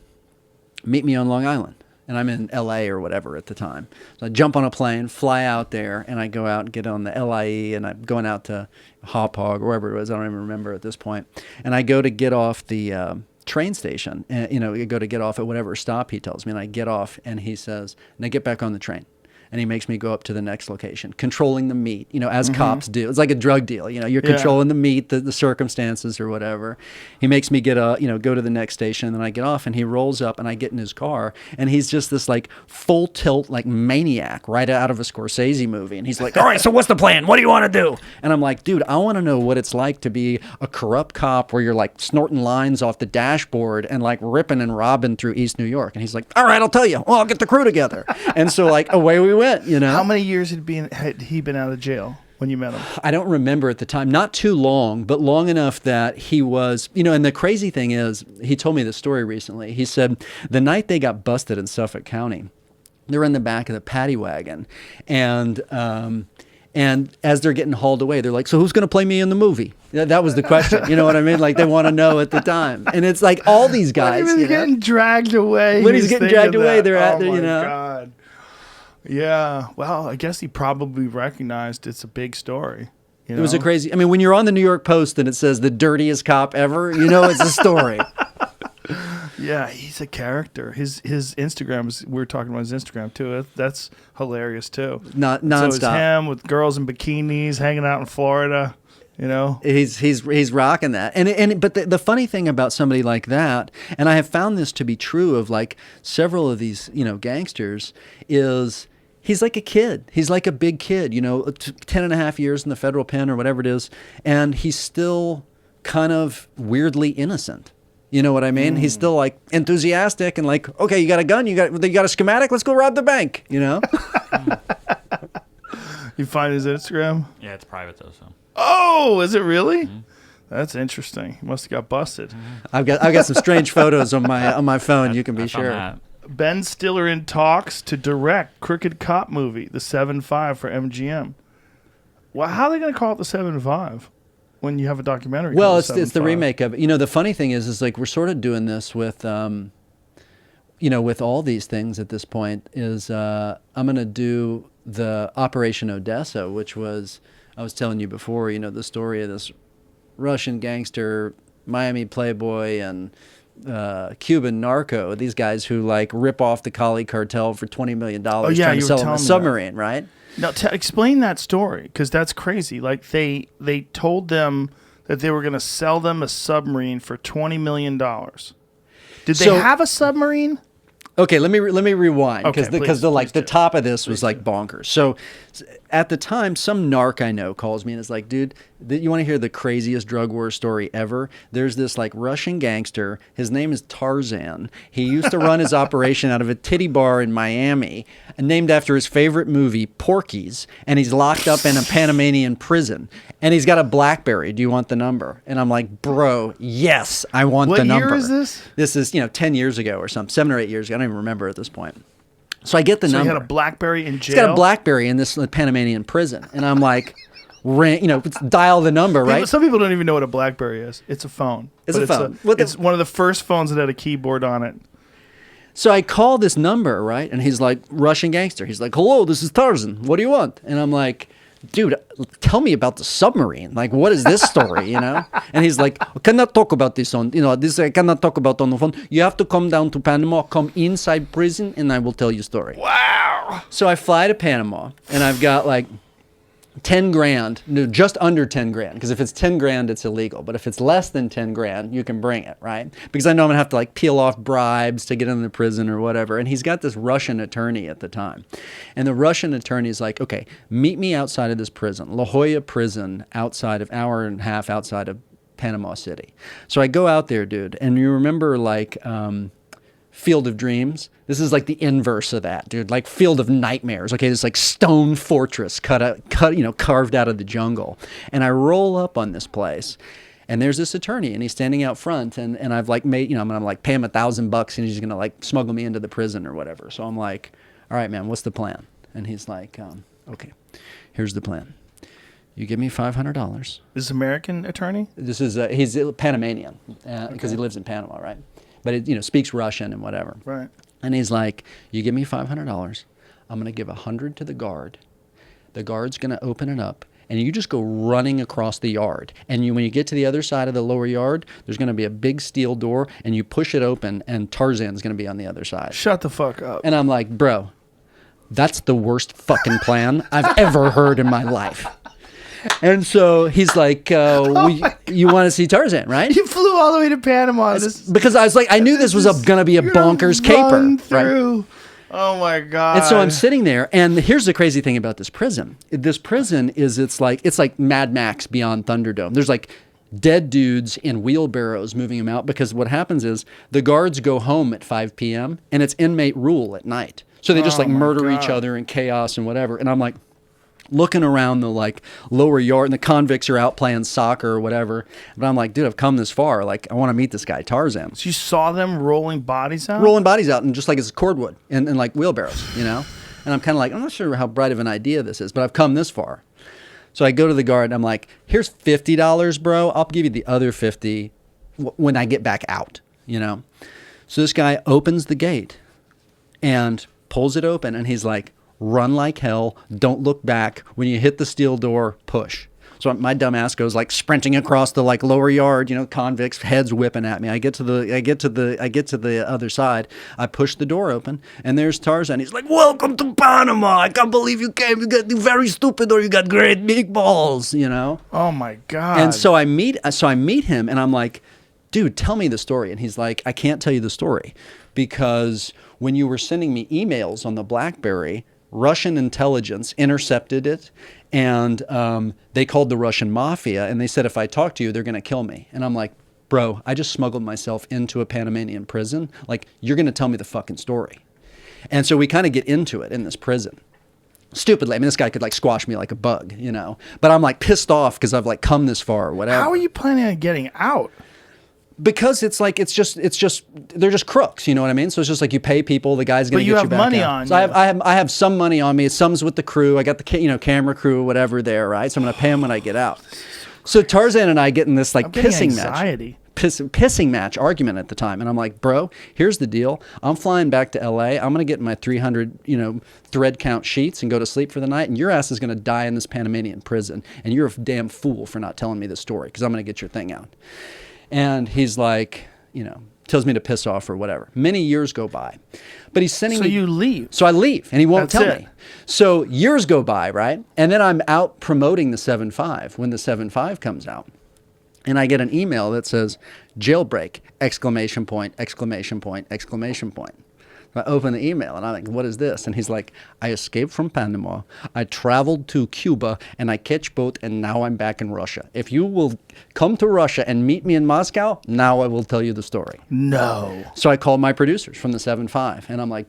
meet me on Long Island. And I'm in LA or whatever at the time. So I jump on a plane, fly out there, and I go out and get on the LIE, and I'm going out to Hop Hog or wherever it was. I don't even remember at this point. And I go to get off the train station, and you go to get off at whatever stop he tells me, and I get off, and he says, now get back on the train. And he makes me go up to the next location, controlling the meat, as cops do. It's like a drug deal, you're controlling the meat, the circumstances or whatever. He makes me go to the next station, and then I get off, and he rolls up, and I get in his car, and he's just this full tilt maniac right out of a Scorsese movie. And he's like, all right, so what's the plan? What do you want to do? And I'm like, dude, I want to know what it's like to be a corrupt cop where you're snorting lines off the dashboard and ripping and robbing through East New York. And he's like, all right, I'll tell you. Well, I'll get the crew together. And so away we went, How many years had he been out of jail when you met him? I don't remember at the time. Not too long, but long enough that he was, and the crazy thing is, he told me this story recently. He said the night they got busted in Suffolk County, they were in the back of the paddy wagon, and as they're getting hauled away, they're like, so who's going to play me in the movie? That was the question. You know what I mean? Like, they want to know at the time. And it's like all these guys. When he was getting dragged away. When he's getting dragged away, they're at there, Oh, my God. Yeah. Well, I guess he probably recognized it's a big story. It was a crazy. I mean, when you're on the New York Post and it says the dirtiest cop ever, it's a story. Yeah, he's a character. His Instagram, we were talking about his Instagram too. That's hilarious too. Not nonstop. So it's him with girls in bikinis hanging out in Florida. He's rocking that. But the funny thing about somebody like that, and I have found this to be true of like several of these gangsters, is he's like a kid. He's like a big kid. 10 and a half years in the federal pen or whatever it is, and he's still kind of weirdly innocent. You know what I mean? He's still like enthusiastic and like, okay, you got a gun, you got a schematic, let's go rob the bank. You find his Instagram? Yeah, it's private though. So. Oh, is it really? Mm-hmm. That's interesting. He must have got busted. Mm-hmm. I've got some strange photos on my phone. You can be sure. That. Ben Stiller in talks to direct Crooked Cop movie, the 7.5 for MGM. Well, how are they going to call it the 7.5? When you have a documentary. Well, it's the remake of it. The funny thing is like we're sort of doing this with, with all these things at this point. Is I'm going to do the Operation Odessa, which was I was telling you before. The story of this Russian gangster, Miami playboy, and Cuban narco. These guys who like rip off the Cali cartel for $20 million trying to sell them a submarine, right? Now, explain that story, because that's crazy. Like, they told them that they were going to sell them a submarine for $20 million. Did they have a submarine? Okay, let me rewind, because the top of this was like do. bonkers. So at the time, some narc I know calls me and is like, dude, you want to hear the craziest drug war story ever? There's this like Russian gangster. His name is Tarzan. He used to run his operation out of a titty bar in Miami, named after his favorite movie, Porky's, and he's locked up in a Panamanian prison. And he's got a BlackBerry. Do you want the number? And I'm like, bro, yes, I want the number. What year is this? This is 10 years ago or something, 7 or 8 years ago. I don't even remember at this point. So I get the number. So he had a BlackBerry in jail? He's got a BlackBerry in this Panamanian prison. And I'm like, dial the number, right? Some people don't even know what a BlackBerry is. It's a phone. It's a phone. It's one of the first phones that had a keyboard on it. So I call this number, right? And he's like, Russian gangster. He's like, hello, this is Tarzan. What do you want? And I'm like, dude, tell me about the submarine. Like, what is this story, And he's like, I cannot talk about this this I cannot talk about on the phone. You have to come down to Panama, come inside prison, and I will tell you a story. Wow. So I fly to Panama, and I've got like 10 grand, no, just under 10 grand, because if it's 10 grand, it's illegal. But if it's less than 10 grand, you can bring it, right? Because I know I'm going to have to like peel off bribes to get into the prison or whatever. And he's got this Russian attorney at the time. And the Russian attorney is like, okay, meet me outside of this prison, La Jolla prison, outside of hour and a half outside of Panama City. So I go out there, dude. And you remember like Field of Dreams? This is like the inverse of that, dude. Like Field of Nightmares. Okay, this like stone fortress carved out of the jungle. And I roll up on this place, and there's this attorney, and he's standing out front, and I've like made, I'm gonna like pay him $1,000, and he's gonna like smuggle me into the prison or whatever. So I'm like, all right, man, what's the plan? And he's like, okay, here's the plan. You give me $500. This is American attorney? This is he's Panamanian because he lives in Panama, right? But it speaks Russian and whatever. Right. And he's like, you give me $500. I'm going to give 100 to the guard. The guard's going to open it up, and you just go running across the yard. And when you get to the other side of the lower yard, there's going to be a big steel door, and you push it open, and Tarzan's going to be on the other side. Shut the fuck up. And I'm like, bro, that's the worst fucking plan I've ever heard in my life. And so he's like, you want to see Tarzan, right? You flew all the way to Panama. Because I was like, I knew this was going to be a bonkers caper. Right? Oh, my God. And so I'm sitting there, and here's the crazy thing about this prison. This prison is, it's like Mad Max Beyond Thunderdome. There's like dead dudes in wheelbarrows moving them out, because what happens is the guards go home at 5 p.m., and it's inmate rule at night. So they just like murder each other in chaos and whatever. And I'm like, looking around the like lower yard, and the convicts are out playing soccer or whatever. But I'm like, dude, I've come this far. Like, I want to meet this guy, Tarzan. So you saw them rolling bodies out? Rolling bodies out, and just like it's cordwood and like wheelbarrows, you know? And I'm kind of like, I'm not sure how bright of an idea this is, but I've come this far. So I go to the guard, and I'm like, here's $50, bro. I'll give you the other 50 when I get back out, you know? So this guy opens the gate and pulls it open, and he's like, run like hell, don't look back. When you hit the steel door, push. So my dumb ass goes like sprinting across the like lower yard, you know, convicts, heads whipping at me. I get to the other side. I push the door open, and there's Tarzan. He's like, welcome to Panama. I can't believe you came. You got very stupid, or you got great big balls, you know? Oh my God. And so I meet him, and I'm like, dude, tell me the story. And he's like, I can't tell you the story because when you were sending me emails on the BlackBerry, Russian intelligence intercepted it, and they called the Russian mafia, and they said, if I talk to you, they're going to kill me. And I'm like, bro, I just smuggled myself into a Panamanian prison. Like, you're going to tell me the fucking story. And so we kind of get into it in this prison. Stupidly, I mean, this guy could like squash me like a bug, you know, but I'm like pissed off because I've like come this far or whatever. How are you planning on getting out? Because it's like it's just they're just crooks, you know what I mean? So it's just like you pay people, the guy's gonna But you get have you back money out. on So you. I have some money on me. Some's with the crew. I got the camera crew or whatever there, right? So I'm gonna pay him when I get out. So Tarzan and I get in this like I'm getting pissing anxiety. pissing match argument at the time, and I'm like, bro, here's the deal. I'm flying back to LA. I'm gonna get in my 300 thread count sheets and go to sleep for the night, and your ass is gonna die in this Panamanian prison, and you're a damn fool for not telling me the story because I'm gonna get your thing out. And he's like, tells me to piss off or whatever. Many years go by, but he's sending me. So you leave. So I leave, and he won't That's tell it. me. So years go by, right? And then I'm out promoting the 7.5 when the 7.5 comes out. And I get an email that says, jailbreak, exclamation point, exclamation point, exclamation point. I open the email, and I'm like, what is this? And he's like, I escaped from Panama. I traveled to Cuba, and I catch boat, and now I'm back in Russia. If you will come to Russia and meet me in Moscow, now I will tell you the story. No. So I called my producers from the 7.5, and I'm like,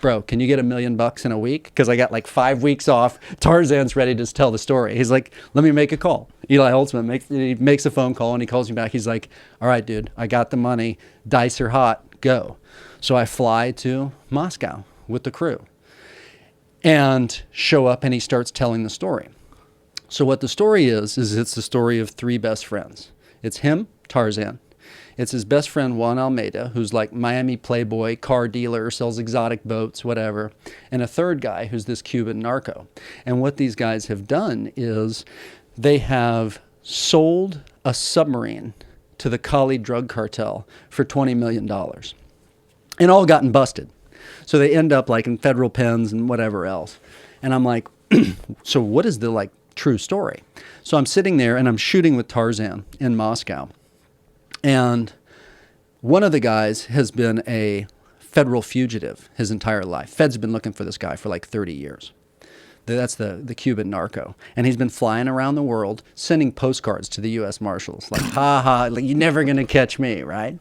bro, can you get $1 million in a week? Because I got like 5 weeks off. Tarzan's ready to tell the story. He's like, let me make a call. Eli Holtzman makes a phone call, and he calls me back. He's like, all right, dude, I got the money. Dice are hot. Go. So I fly to Moscow with the crew and show up, and he starts telling the story. So what the story is it's the story of 3 best friends. It's him, Tarzan. It's his best friend, Juan Almeida, who's like Miami playboy, car dealer, sells exotic boats, whatever. And a third guy who's this Cuban narco. And what these guys have done is they have sold a submarine to the Cali drug cartel for $20 million. And all gotten busted. So they end up like in federal pens and whatever else. And I'm like, so what is the like true story? So I'm sitting there and I'm shooting with Tarzan in Moscow. And one of the guys has been a federal fugitive his entire life. Feds have been looking for this guy for like 30 years. That's the Cuban narco. And he's been flying around the world, sending postcards to the U.S. Marshals. Like, ha ha, like, you're never going to catch me, right?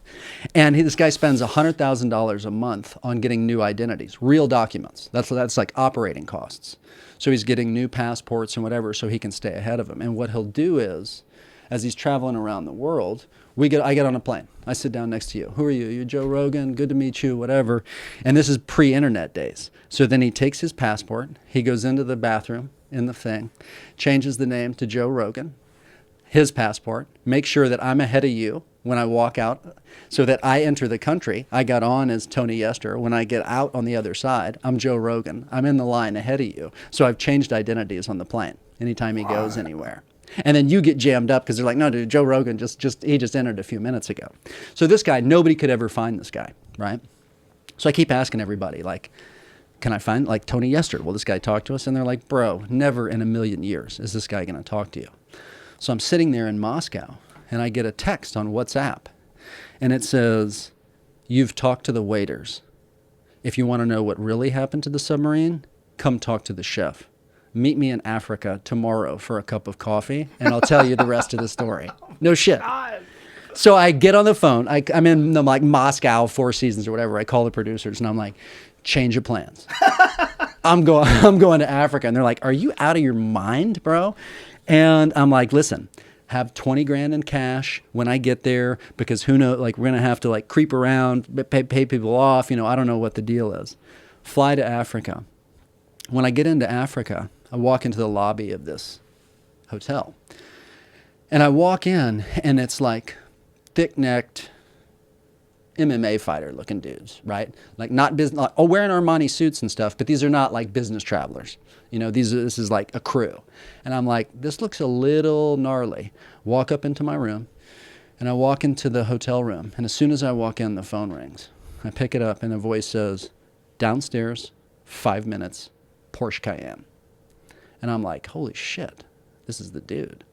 And this guy spends $100,000 a month on getting new identities, real documents. That's like operating costs. So he's getting new passports and whatever so he can stay ahead of him. And what he'll do is, as he's traveling around the world, I get on a plane. I sit down next to you. Who are you? You're Joe Rogan. Good to meet you, whatever. And this is pre-internet days. So then he takes his passport. He goes into the bathroom in the thing, changes the name to Joe Rogan, his passport, makes sure that I'm ahead of you when I walk out so that I enter the country. I got on as Tony Yester. When I get out on the other side, I'm Joe Rogan. I'm in the line ahead of you. So I've changed identities on the plane anytime he goes anywhere. And then you get jammed up because they're like, no, dude, Joe Rogan he just entered a few minutes ago. So this guy, nobody could ever find this guy, right? So I keep asking everybody, like, can I find, like, Tony Yester? Will this guy talk to us? And they're like, bro, never in a million years is this guy going to talk to you. So I'm sitting there in Moscow, and I get a text on WhatsApp, and it says, you've talked to the waiters. If you want to know what really happened to the submarine, come talk to the chef. Meet me in Africa tomorrow for a cup of coffee, and I'll tell you the rest of the story. No shit. So I get on the phone. I'm in the like Moscow, Four Seasons or whatever. I call the producers, and I'm like, change of plans. I'm going to Africa. And they're like, are you out of your mind, bro? And I'm like, listen, have 20 grand in cash when I get there, because who knows, like we're going to have to like creep around, pay people off. You know, I don't know what the deal is. Fly to Africa. When I get into Africa, I walk into the lobby of this hotel and I walk in and it's like thick-necked MMA fighter looking dudes, right? Like not business, like, wearing Armani suits and stuff, but these are not like business travelers. You know, this is like a crew. And I'm like, this looks a little gnarly. Walk up into my room and I walk into the hotel room. And as soon as I walk in, the phone rings. I pick it up and a voice says, downstairs, 5 minutes, Porsche Cayenne. And I'm like, holy shit, this is the dude.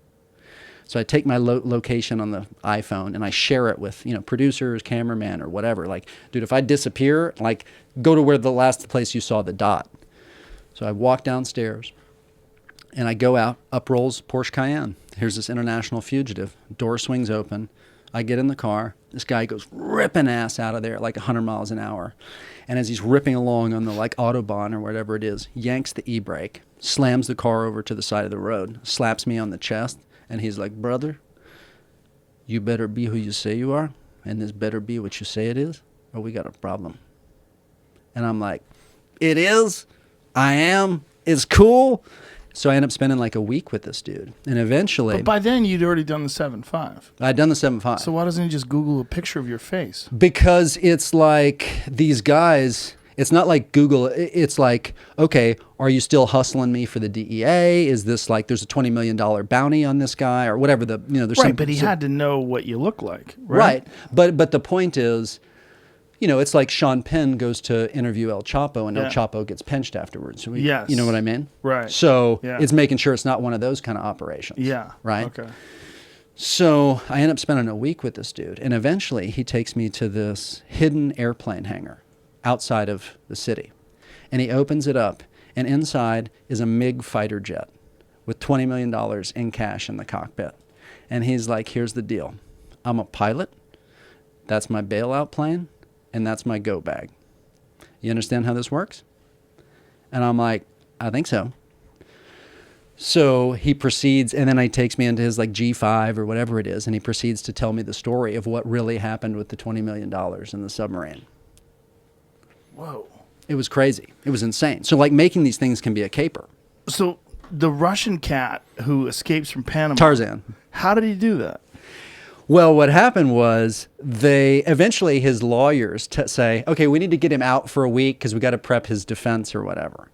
So I take my location on the iPhone and I share it with, you know, producers, cameraman, or whatever. Like, dude, if I disappear, like, go to where the last place you saw the dot. So I walk downstairs and I go out, up rolls Porsche Cayenne. Here's this international fugitive. Door swings open. I get in the car. This guy goes ripping ass out of there at like 100 miles an hour. And as he's ripping along on the like Autobahn or whatever it is, yanks the e-brake, slams the car over to the side of the road, slaps me on the chest. And he's like, brother, you better be who you say you are, and this better be what you say it is, or we got a problem. And I'm like, it is, I am, it's cool. So I end up spending like a week with this dude. And eventually... But by then, you'd already done the 7.5. I'd done the 7.5. So why doesn't he just Google a picture of your face? Because it's like these guys... It's not like Google. It's like, okay, are you still hustling me for the DEA? Is this like there's a $20 million bounty on this guy or whatever the, you know, there's right, but he had to know what you look like. Right. But the point is, you know, it's like Sean Penn goes to interview El Chapo and El Chapo gets pinched afterwards. So yes. You know what I mean? Right. So it's making sure it's not one of those kind of operations. Yeah. Right. Okay. So I end up spending a week with this dude. And eventually he takes me to this hidden airplane hangar outside of the city. And he opens it up, and inside is a MiG fighter jet with $20 million in cash in the cockpit. And he's like, here's the deal. I'm a pilot. That's my bailout plane, and that's my go bag. You understand how this works? And I'm like, I think so. So he proceeds, and then he takes me into his like G5 or whatever it is, and he proceeds to tell me the story of what really happened with the $20 million in the submarine. Whoa. It was crazy. It was insane. So like making these things can be a caper. So the Russian cat who escapes from Panama. Tarzan. How did he do that? Well, what happened was eventually his lawyers say, okay, we need to get him out for a week because we got to prep his defense or whatever.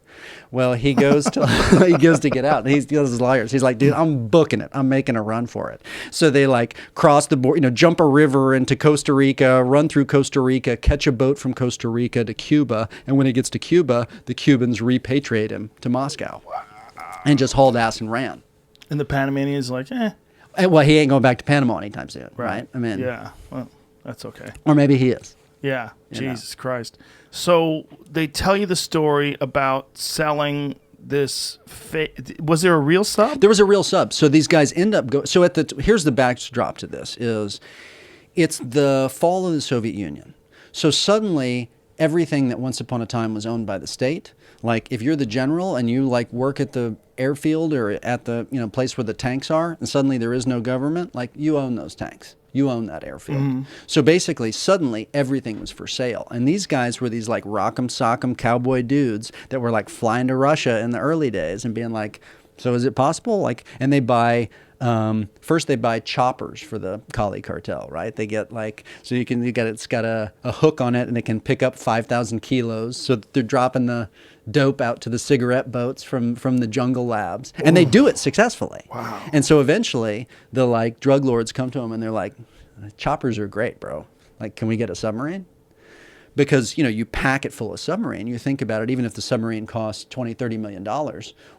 Well, he goes to get out. And he tells his lawyers, he's like, dude, I'm booking it. I'm making a run for it. So they like cross the border, you know, jump a river into Costa Rica, run through Costa Rica, catch a boat from Costa Rica to Cuba. And when he gets to Cuba, the Cubans repatriate him to Moscow and just hauled ass and ran. And the Panamanian's like, Well, he ain't going back to Panama anytime soon, right? I mean, yeah, well, that's okay. Or maybe he is. Yeah, Jesus Christ. So they tell you the story about selling this. Was there a real sub? There was a real sub. So these guys end up going. So here's the backdrop to this: it's the fall of the Soviet Union. So suddenly everything that once upon a time was owned by the state, like if you're the general and you like work at the airfield or at the place where the tanks are, and suddenly there is no government, like you own those tanks. You own that airfield. Mm-hmm. So basically, suddenly everything was for sale. And these guys were these like rock'em sock'em cowboy dudes that were like flying to Russia in the early days and being like, so is it possible? Like, and they buy, first they buy choppers for the Kali cartel, right? They get like, so it's got a hook on it and it can pick up 5,000 kilos. So they're dropping the dope out to the cigarette boats from the jungle labs. And they do it successfully. Wow. And so eventually the like drug lords come to them and they're like, choppers are great, bro. Like, can we get a submarine? Because, you pack it full of submarine. You think about it, even if the submarine costs $20, $30 million,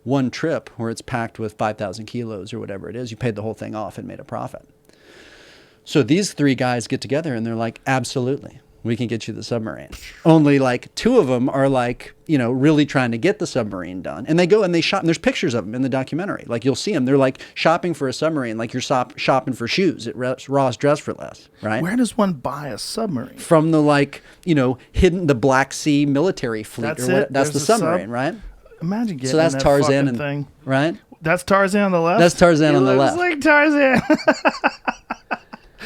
one trip where it's packed with 5,000 kilos or whatever it is, you paid the whole thing off and made a profit. So these three guys get together and they're like, absolutely. we can get you the submarine. Only like 2 of them are like, you know, really trying to get the submarine done. And they go and they shop, and there's pictures of them in the documentary. Like you'll see them. They're like shopping for a submarine, like you're shopping for shoes at Ross Dress for Less, right? Where does one buy a submarine? From the like, you know, hidden, the Black Sea military fleet. That's or what, it? That's There's the a sub? submarine, right? Imagine getting So that's that Tarzan fucking and thing. right? That's Tarzan on the left? That's Tarzan He on the looks left. like Tarzan.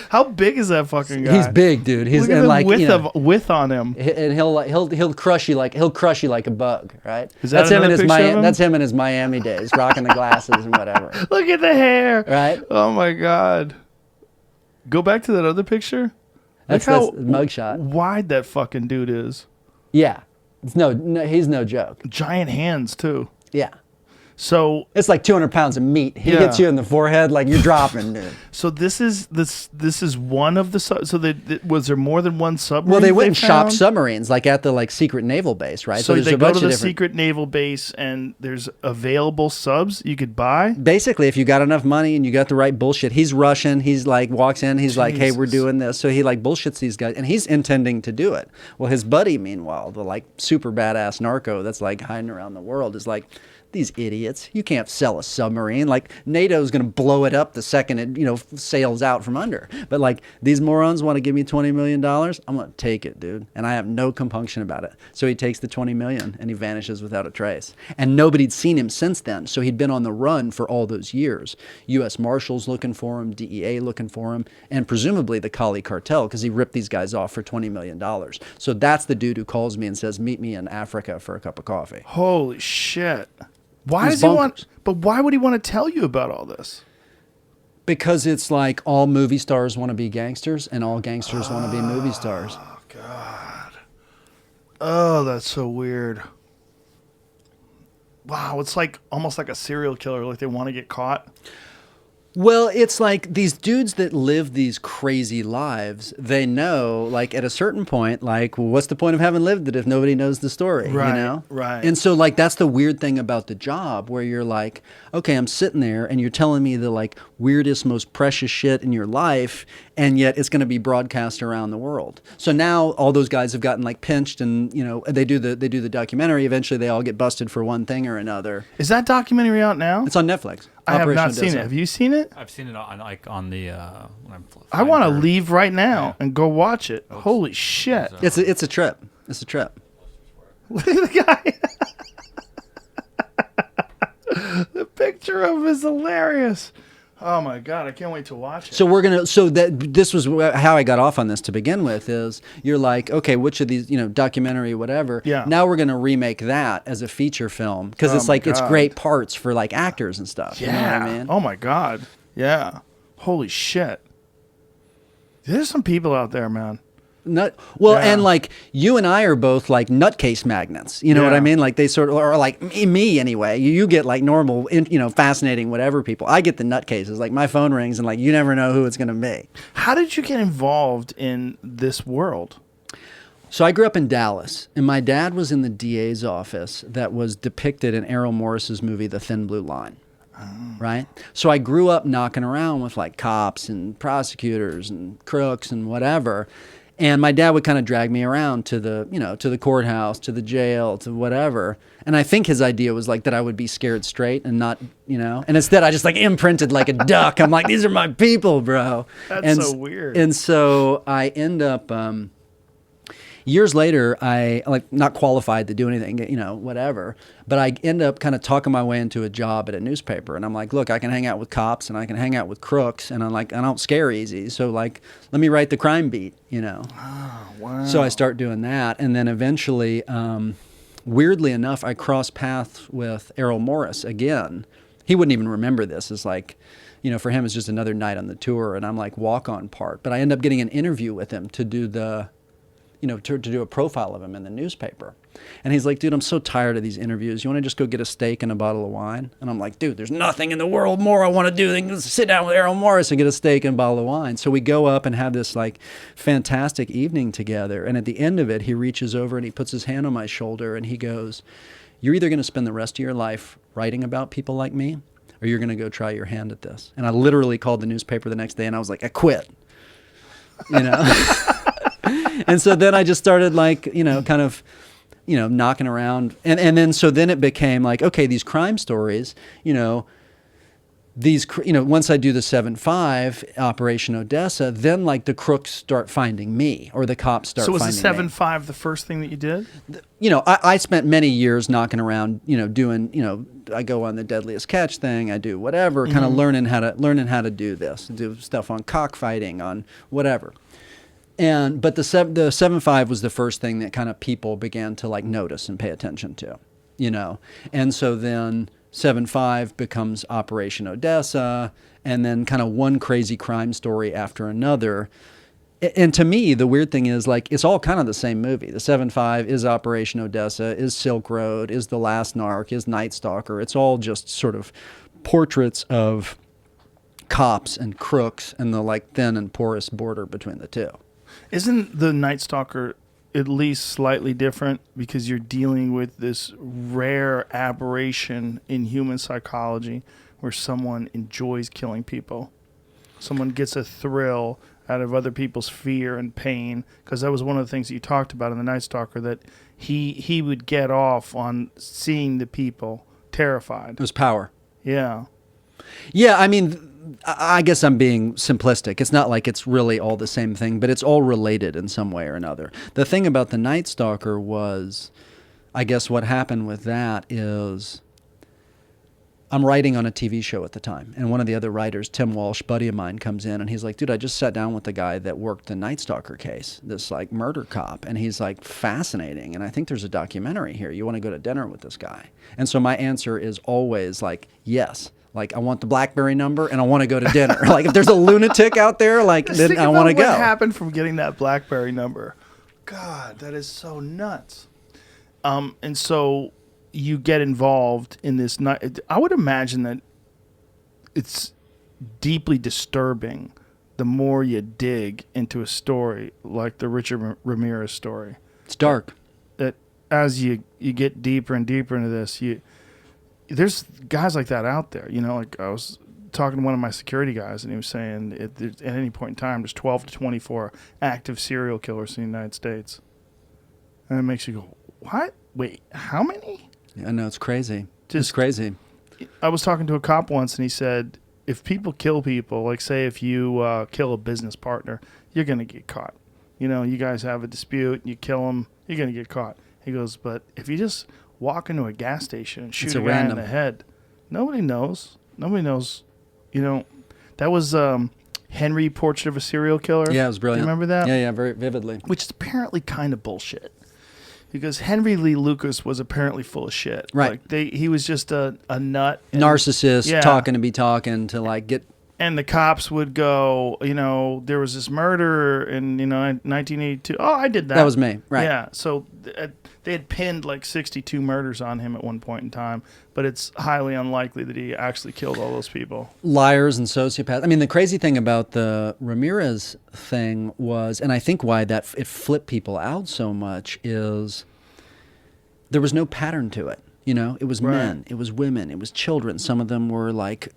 How big is that fucking guy? He's big, dude. He's Look at and the like width you know, width on him. and he'll crush you like a bug, right? Is that that's him in another his picture of him? That's him in his Miami days, rocking the glasses and whatever. Look at the hair. Right? Oh my god. Go back to that other picture. That's Look how the mugshot. wide that fucking dude is. Yeah, it's no, he's no joke. Giant hands too. Yeah, So it's like 200 pounds of meat. He Yeah. hits you in the forehead like you're dropping, dude. so this is one of the so was there more than one submarine? Well, they went and found? shopped submarines like at the like secret naval base, right? So there's they a go bunch to of the different. secret naval base and there's available subs you could buy. Basically, if you got enough money and you got the right bullshit, he's Russian. He's like walks in. He's like, "Hey, we're Jesus. doing this." So he like bullshits these guys, and he's intending to do it. Well, his buddy, meanwhile, the like super badass narco that's like hiding around the world, is like, "These idiots! You can't sell a submarine. Like NATO's gonna blow it up the second it sails out from under. But like these morons want to give me $20 million. I'm gonna take it, dude, and I have no compunction about it." So he takes the $20 million and he vanishes without a trace. And nobody'd seen him since then. So he'd been on the run for all those years. U.S. Marshals looking for him, DEA looking for him, and presumably the Kali cartel because he ripped these guys off for $20 million. So that's the dude who calls me and says, "Meet me in Africa for a cup of coffee." Holy shit. Why He's does he want bonkers. but why would he want to tell you about all this? Because it's like all movie stars want to be gangsters and all gangsters want to be movie stars. Oh, that's so weird. Wow, it's like almost like a serial killer, like they want to get caught. Well, it's like these dudes that live these crazy lives, they know, like, at a certain point, like, well, what's the point of having lived it if nobody knows the story, Right, you know? right. And so, like, that's the weird thing about the job where you're like, okay, I'm sitting there and you're telling me the, like, weirdest, most precious shit in your life, and yet it's going to be broadcast around the world. So now all those guys have gotten, like, pinched and, they do the documentary. Eventually they all get busted for one thing or another. Is that documentary out now? It's on Netflix. I have Operation not seen Odessa. it. Have you seen it? I've seen it on the. When I want to Finder. leave right now Yeah. and go watch it. Holy shit. It's a trip. It's a trip. Look at the guy. The picture of him is hilarious. Oh my god, I can't wait to watch it. So this was how I got off on this to begin with is you're like, okay, which of these, documentary, whatever. Yeah. Now we're going to remake that as a feature film because Oh it's my like, it's God. great parts for like actors and stuff. yeah. You know what I mean? Oh my god. Yeah. Holy shit. There's some people out there, man. And Yeah. like you and I are both like nutcase magnets. You know what Yeah. I mean? Like they sort of, or like me anyway. You get like normal, fascinating, whatever people. I get the nutcases. Like my phone rings and like you never know who it's going to be. How did you get involved in this world? So I grew up in Dallas, and my dad was in the DA's office that was depicted in Errol Morris's movie The Thin Blue Line. Right? So I grew up knocking around with like cops and prosecutors and crooks and whatever. And my dad would kind of drag me around to the courthouse, to the jail, to whatever. And I think his idea was like that I would be scared straight and not, and instead I just like imprinted like a duck. I'm like, these are my people, bro. That's so weird. And so I end up, years later, I like not qualified to do anything, whatever. But I end up kind of talking my way into a job at a newspaper, and I'm like, look, I can hang out with cops and I can hang out with crooks, and I'm like, I don't scare easy, so like, let me write the crime beat, Oh, wow. So I start doing that, and then eventually, weirdly enough, I cross paths with Errol Morris again. He wouldn't even remember this. It's like, for him, it's just another night on the tour, and I'm like walk-on part. But I end up getting an interview with him to do to do a profile of him in the newspaper. And he's like, dude, I'm so tired of these interviews. You want to just go get a steak and a bottle of wine? And I'm like, dude, there's nothing in the world more I want to do than sit down with Errol Morris and get a steak and a bottle of wine. So we go up and have this like fantastic evening together. And at the end of it, he reaches over and he puts his hand on my shoulder and he goes, you're either going to spend the rest of your life writing about people like me, or you're going to go try your hand at this. And I literally called the newspaper the next day and I was like, I quit. And so then I just started like, kind of, knocking around. And then, so then it became like, okay, these crime stories, once I do the 7-5 Operation Odessa, then like the crooks start finding me, or the cops start finding me. So was the 7-5 the first thing that you did? I spent many years knocking around, doing, I go on the deadliest catch thing, I do whatever, kind of learning how to do this, do stuff on cockfighting, on whatever. But the 7-5 was the first thing that kind of people began to like notice and pay attention to, and so then 7-5 becomes Operation Odessa, and then kind of one crazy crime story after another. And to me, the weird thing is, like, it's all kind of the same movie. The 7-5 is Operation Odessa, is Silk Road, is The Last Narc, is Night Stalker. It's all just sort of portraits of cops and crooks and the like thin and porous border between the two. Isn't the Night Stalker at least slightly different because you're dealing with this rare aberration in human psychology where someone enjoys killing people? Someone gets a thrill out of other people's fear and pain, because that was one of the things that you talked about in the Night Stalker, that he would get off on seeing the people terrified. It was power. Yeah. Yeah, I mean, I guess I'm being simplistic. It's not like it's really all the same thing, but it's all related in some way or another. The thing about the Night Stalker was, I guess what happened with that is, I'm writing on a TV show at the time, and one of the other writers, Tim Walsh, buddy of mine, comes in, and he's like, dude, I just sat down with the guy that worked the Night Stalker case, this like murder cop, and he's like, fascinating, and I think there's a documentary here. You want to go to dinner with this guy? And so my answer is always like, yes. Like, I want the BlackBerry number, and I want to go to dinner. Like, if there's a lunatic out there, like, then I want to go. What happened from getting that BlackBerry number? God, that is so nuts. And so you get involved in this. I would imagine that it's deeply disturbing the more you dig into a story like the Richard Ramirez story. It's dark. That as you get deeper and deeper into this, there's guys like that out there. Like I was talking to one of my security guys, and he was saying at any point in time, there's 12 to 24 active serial killers in the United States. And it makes you go, what? Wait, how many? Yeah, I know, it's crazy. It's crazy. I was talking to a cop once, and he said, if people kill people, like say if you kill a business partner, you're going to get caught. You guys have a dispute, you kill them, you're going to get caught. He goes, but if you just walk into a gas station and shoot a guy in the head, nobody knows. Nobody knows. That was Henry, Portrait of a Serial Killer. Yeah, it was brilliant. Do you remember that? Yeah, very vividly. Which is apparently kind of bullshit. Because Henry Lee Lucas was apparently full of shit. Right. Like he was just a nut. Narcissist, yeah. talking to like get... And the cops would go, there was this murder in, 1982. Oh, I did that. That was me, right. Yeah, so they had pinned like 62 murders on him at one point in time, but it's highly unlikely that he actually killed all those people. Liars and sociopaths. I mean, the crazy thing about the Ramirez thing was, and I think why that it flipped people out so much, is there was no pattern to it. It was right. Men, it was women, it was children. Some of them were like,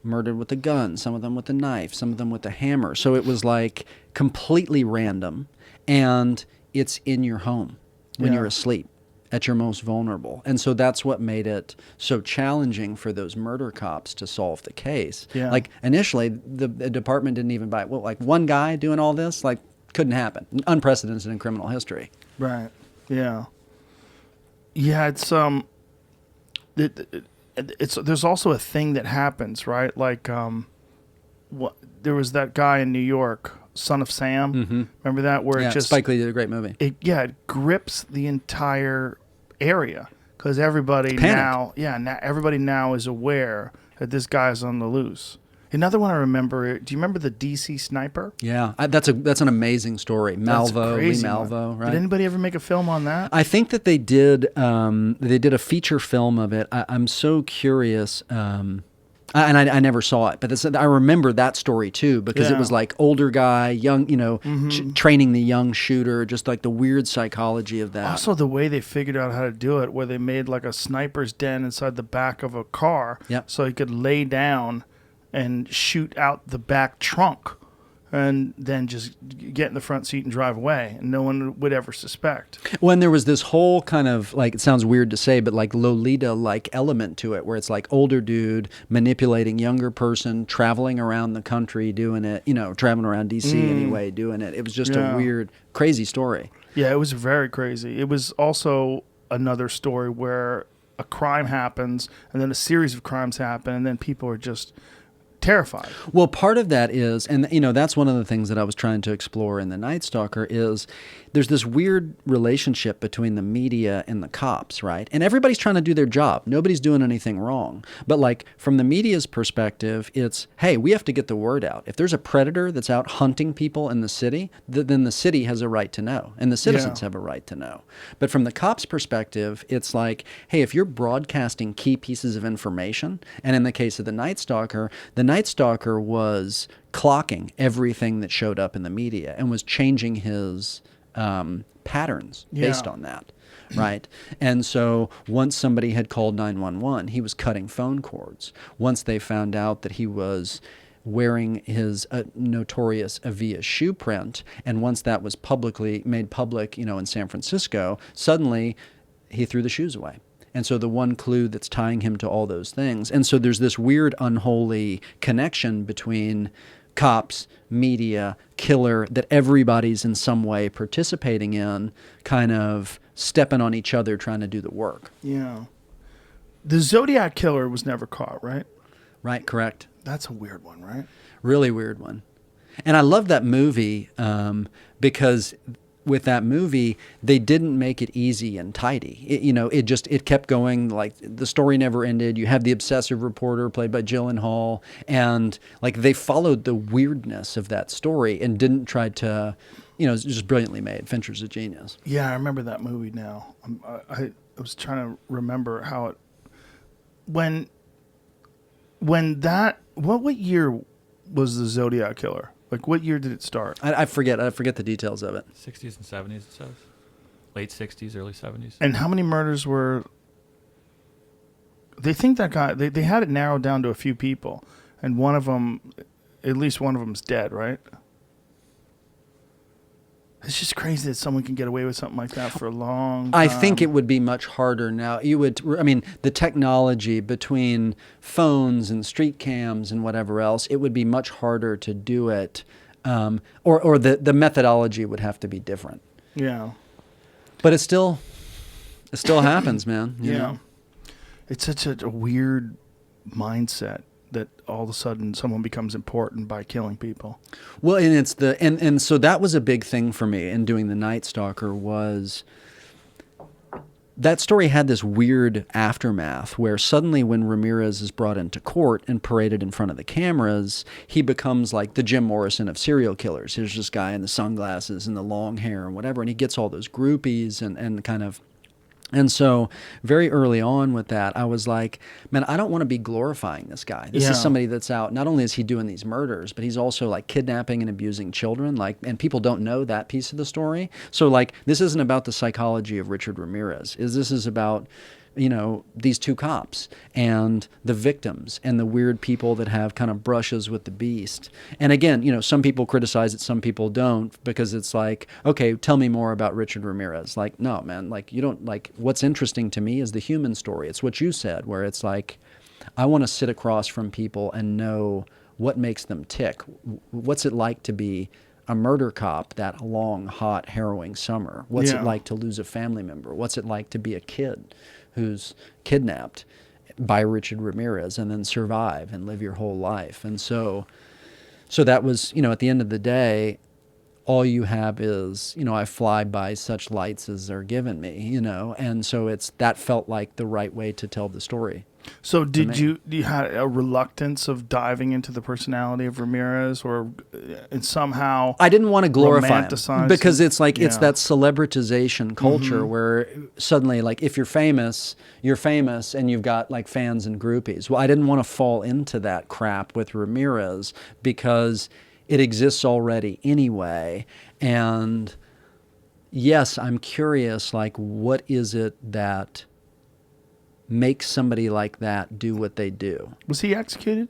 murdered with a gun, some of them with a knife, some of them with a hammer. So it was like completely random, and it's in your home when you're asleep at your most vulnerable. And so that's what made it so challenging for those murder cops to solve the case. Yeah. Like initially, the department didn't even buy it. Well, like one guy doing all this, like couldn't happen. Unprecedented in criminal history. Right. Yeah. Yeah, it's there's also a thing that happens, right? Like, there was that guy in New York, Son of Sam. Mm-hmm. Remember that? Where it just Spike Lee did a great movie. It grips the entire area because everybody now is aware that this guy's on the loose. Another one I remember. Do you remember the DC Sniper? Yeah, that's an amazing story. Malvo, Lee Malvo, right? Did anybody ever make a film on that? I think that they did. They did a feature film of it. I'm so curious. And I never saw it, but I remember that story too because it was like older guy, young, training the young shooter, just like the weird psychology of that. Also, the way they figured out how to do it, where they made like a sniper's den inside the back of a car, so he could lay down and shoot out the back trunk. and then just get in the front seat and drive away, and no one would ever suspect. When there was this whole kind of, like, it sounds weird to say, but like Lolita-like element to it, where it's like older dude manipulating younger person, traveling around the country doing it, traveling around DC anyway, doing it. It was just a weird, crazy story. Yeah, it was very crazy. It was also another story where a crime happens, and then a series of crimes happen, and then people are just terrified. Well, part of that is, and that's one of the things that I was trying to explore in The Night Stalker, is there's this weird relationship between the media and the cops, right? And everybody's trying to do their job. Nobody's doing anything wrong. But like from the media's perspective, it's, hey, we have to get the word out. If there's a predator that's out hunting people in the city, then the city has a right to know, and the citizens have a right to know. But from the cops' perspective, it's like, hey, if you're broadcasting key pieces of information, and in the case of The Night Stalker was clocking everything that showed up in the media and was changing his patterns based on that, right? And so once somebody had called 911, he was cutting phone cords. Once they found out that he was wearing his notorious Avia shoe print, and once that was made public, in San Francisco, suddenly he threw the shoes away. And so the one clue that's tying him to all those things. And so there's this weird, unholy connection between cops, media, killer, that everybody's in some way participating in, kind of stepping on each other, trying to do the work. Yeah. The Zodiac Killer was never caught, right? Right, correct. That's a weird one, right? Really weird one. And I love that movie because with that movie, they didn't make it easy and tidy. It kept going. Like, the story never ended. You have the obsessive reporter played by Gyllenhaal, and like they followed the weirdness of that story and didn't try to, it's just brilliantly made. Fincher's a genius. Yeah, I remember that movie now. I was trying to remember how it, what year was the Zodiac Killer? Like, what year did it start? I forget the details of it. 60s and 70s, it says. Late 60s, early 70s. And how many murders were... They think that guy... They had it narrowed down to a few people. And one of them... At least one of them's dead, right? It's just crazy that someone can get away with something like that for a long time. I think it would be much harder now. The technology between phones and street cams and whatever else, it would be much harder to do it, or the methodology would have to be different. Yeah. But it still happens, man. You know? It's such a weird mindset that all of a sudden someone becomes important by killing people. Well, and it's and so that was a big thing for me in doing The Night Stalker. Was that story had this weird aftermath where suddenly when Ramirez is brought into court and paraded in front of the cameras, he becomes like the Jim Morrison of serial killers. Here's this guy in the sunglasses and the long hair and whatever, and he gets all those groupies and kind of... And so very early on with that, I was like, man, I don't want to be glorifying this guy. This is somebody that's out. Not only is he doing these murders, but he's also like kidnapping and abusing children. And people don't know that piece of the story. So like, this isn't about the psychology of Richard Ramirez. This is about, these two cops and the victims and the weird people that have kind of brushes with the beast. And again, some people criticize it, some people don't, because it's like, okay, tell me more about Richard Ramirez. Like, no, man, like you don't like, what's interesting to me is the human story. It's what you said, where it's like, I want to sit across from people and know what makes them tick. What's it like to be a murder cop that long, hot, harrowing summer? What's it like to lose a family member? What's it like to be a kid who's kidnapped by Richard Ramirez and then survive and live your whole life? And so that was, at the end of the day, all you have is, I fly by such lights as they're given me, and so that felt like the right way to tell the story. So do you had a reluctance of diving into the personality of Ramirez, or and somehow I didn't want to glorify him because it's like it's that celebritization culture where suddenly, like, if you're famous and you've got like fans and groupies. Well, I didn't want to fall into that crap with Ramirez because it exists already anyway. And yes, I'm curious, like, what is it that makes somebody like that do what they do? Was he executed?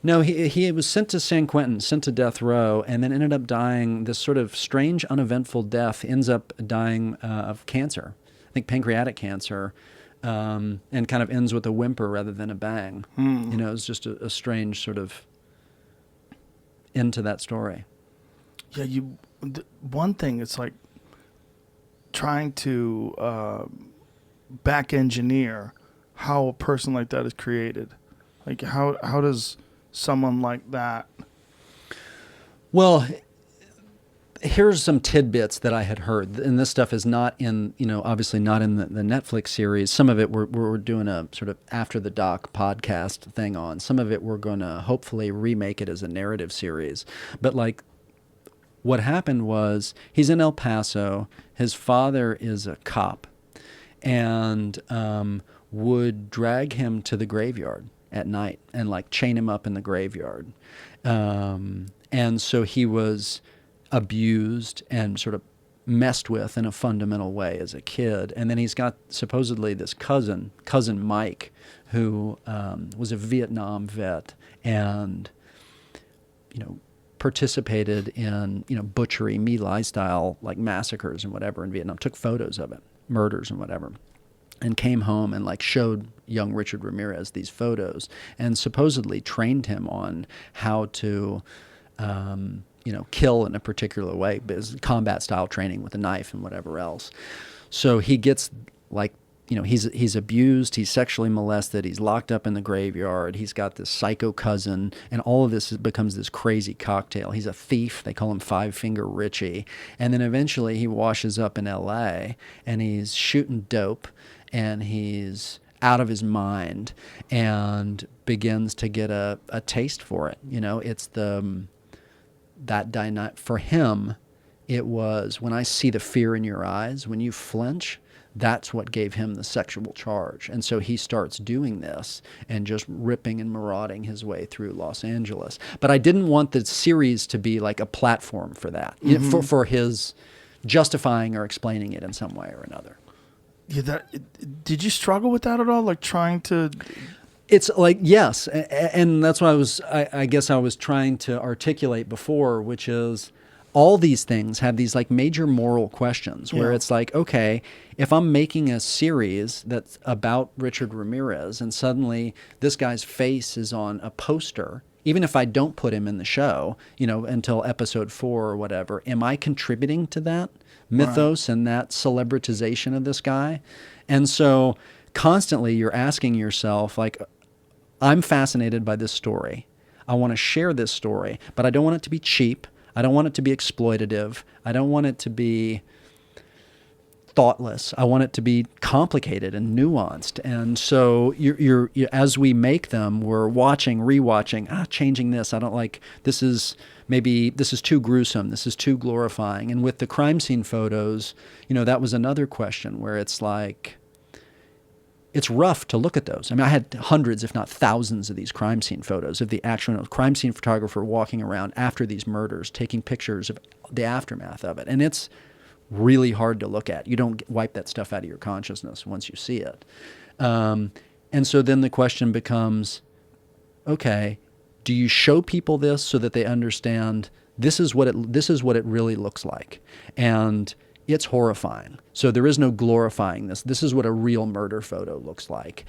No, he was sent to San Quentin, sent to death row, and then ended up dying this sort of strange, uneventful death. Ends up dying of cancer, I think pancreatic cancer, and kind of ends with a whimper rather than a bang. You know, it's just a strange sort of end to that story. Yeah, one thing, it's like trying to back engineer how a person like that is created. Like how does someone like that? Well, here's some tidbits that I had heard, and this stuff is not in, obviously not in the Netflix series. Some of it we're doing a sort of after the doc podcast thing on. Some of it we're going to hopefully remake it as a narrative series. But like, what happened was he's in El Paso. His father is a cop, and would drag him to the graveyard at night and like chain him up in the graveyard. And so he was abused and sort of messed with in a fundamental way as a kid. And then he's got supposedly this cousin Mike, who was a Vietnam vet and, participated in, butchery, My Lai style, like massacres and whatever in Vietnam, took photos of it, murders and whatever, and came home and like showed young Richard Ramirez these photos and supposedly trained him on how to, kill in a particular way, combat style training with a knife and whatever else. So he gets like, he's abused, he's sexually molested, he's locked up in the graveyard, he's got this psycho cousin, and all of this becomes this crazy cocktail. He's a thief, they call him Five Finger Richie, and then eventually he washes up in LA and he's shooting dope and he's out of his mind and begins to get a taste for it. It's for him, it was when I see the fear in your eyes, when you flinch, that's what gave him the sexual charge. And so he starts doing this and just ripping and marauding his way through Los Angeles. But I didn't want the series to be like a platform for that, for his justifying or explaining it in some way or another. Yeah, did you struggle with that at all? Like trying to... It's like, yes. And that's what I guess I was trying to articulate before, which is all these things have these like major moral questions where it's like, okay, if I'm making a series that's about Richard Ramirez and suddenly this guy's face is on a poster, even if I don't put him in the show, until episode 4 or whatever, am I contributing to that mythos and that celebritization of this guy? And so constantly you're asking yourself, like, I'm fascinated by this story. I want to share this story, but I don't want it to be cheap. I don't want it to be exploitative. I don't want it to be thoughtless. I want it to be complicated and nuanced. And so you're as we make them, we're watching, rewatching, changing this. I don't like, this is too gruesome. This is too glorifying. And with the crime scene photos, that was another question where it's like, it's rough to look at those. I mean, I had hundreds, if not thousands, of these crime scene photos of the actual crime scene photographer walking around after these murders, taking pictures of the aftermath of it. And it's really hard to look at. You don't wipe that stuff out of your consciousness once you see it. And so then the question becomes, okay, do you show people this so that they understand this is what it really looks like? And it's horrifying. So there is no glorifying this. This is what a real murder photo looks like.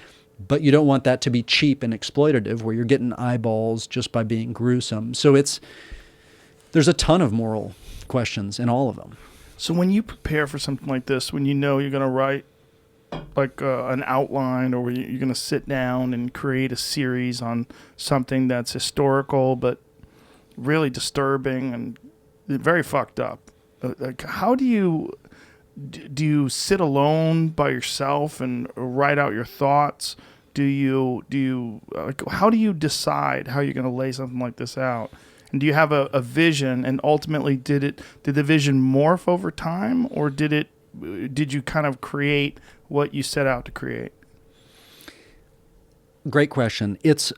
But you don't want that to be cheap and exploitative where you're getting eyeballs just by being gruesome. So there's a ton of moral questions in all of them. So when you prepare for something like this, when you're going to write like an outline, or you're going to sit down and create a series on something that's historical but really disturbing and very fucked up, like, how do you sit alone by yourself and write out your thoughts? Do you how do you decide how you're going to lay something like this out? And do you have a vision? And ultimately, did the vision morph over time, or did you kind of create what you set out to create? Great question. It's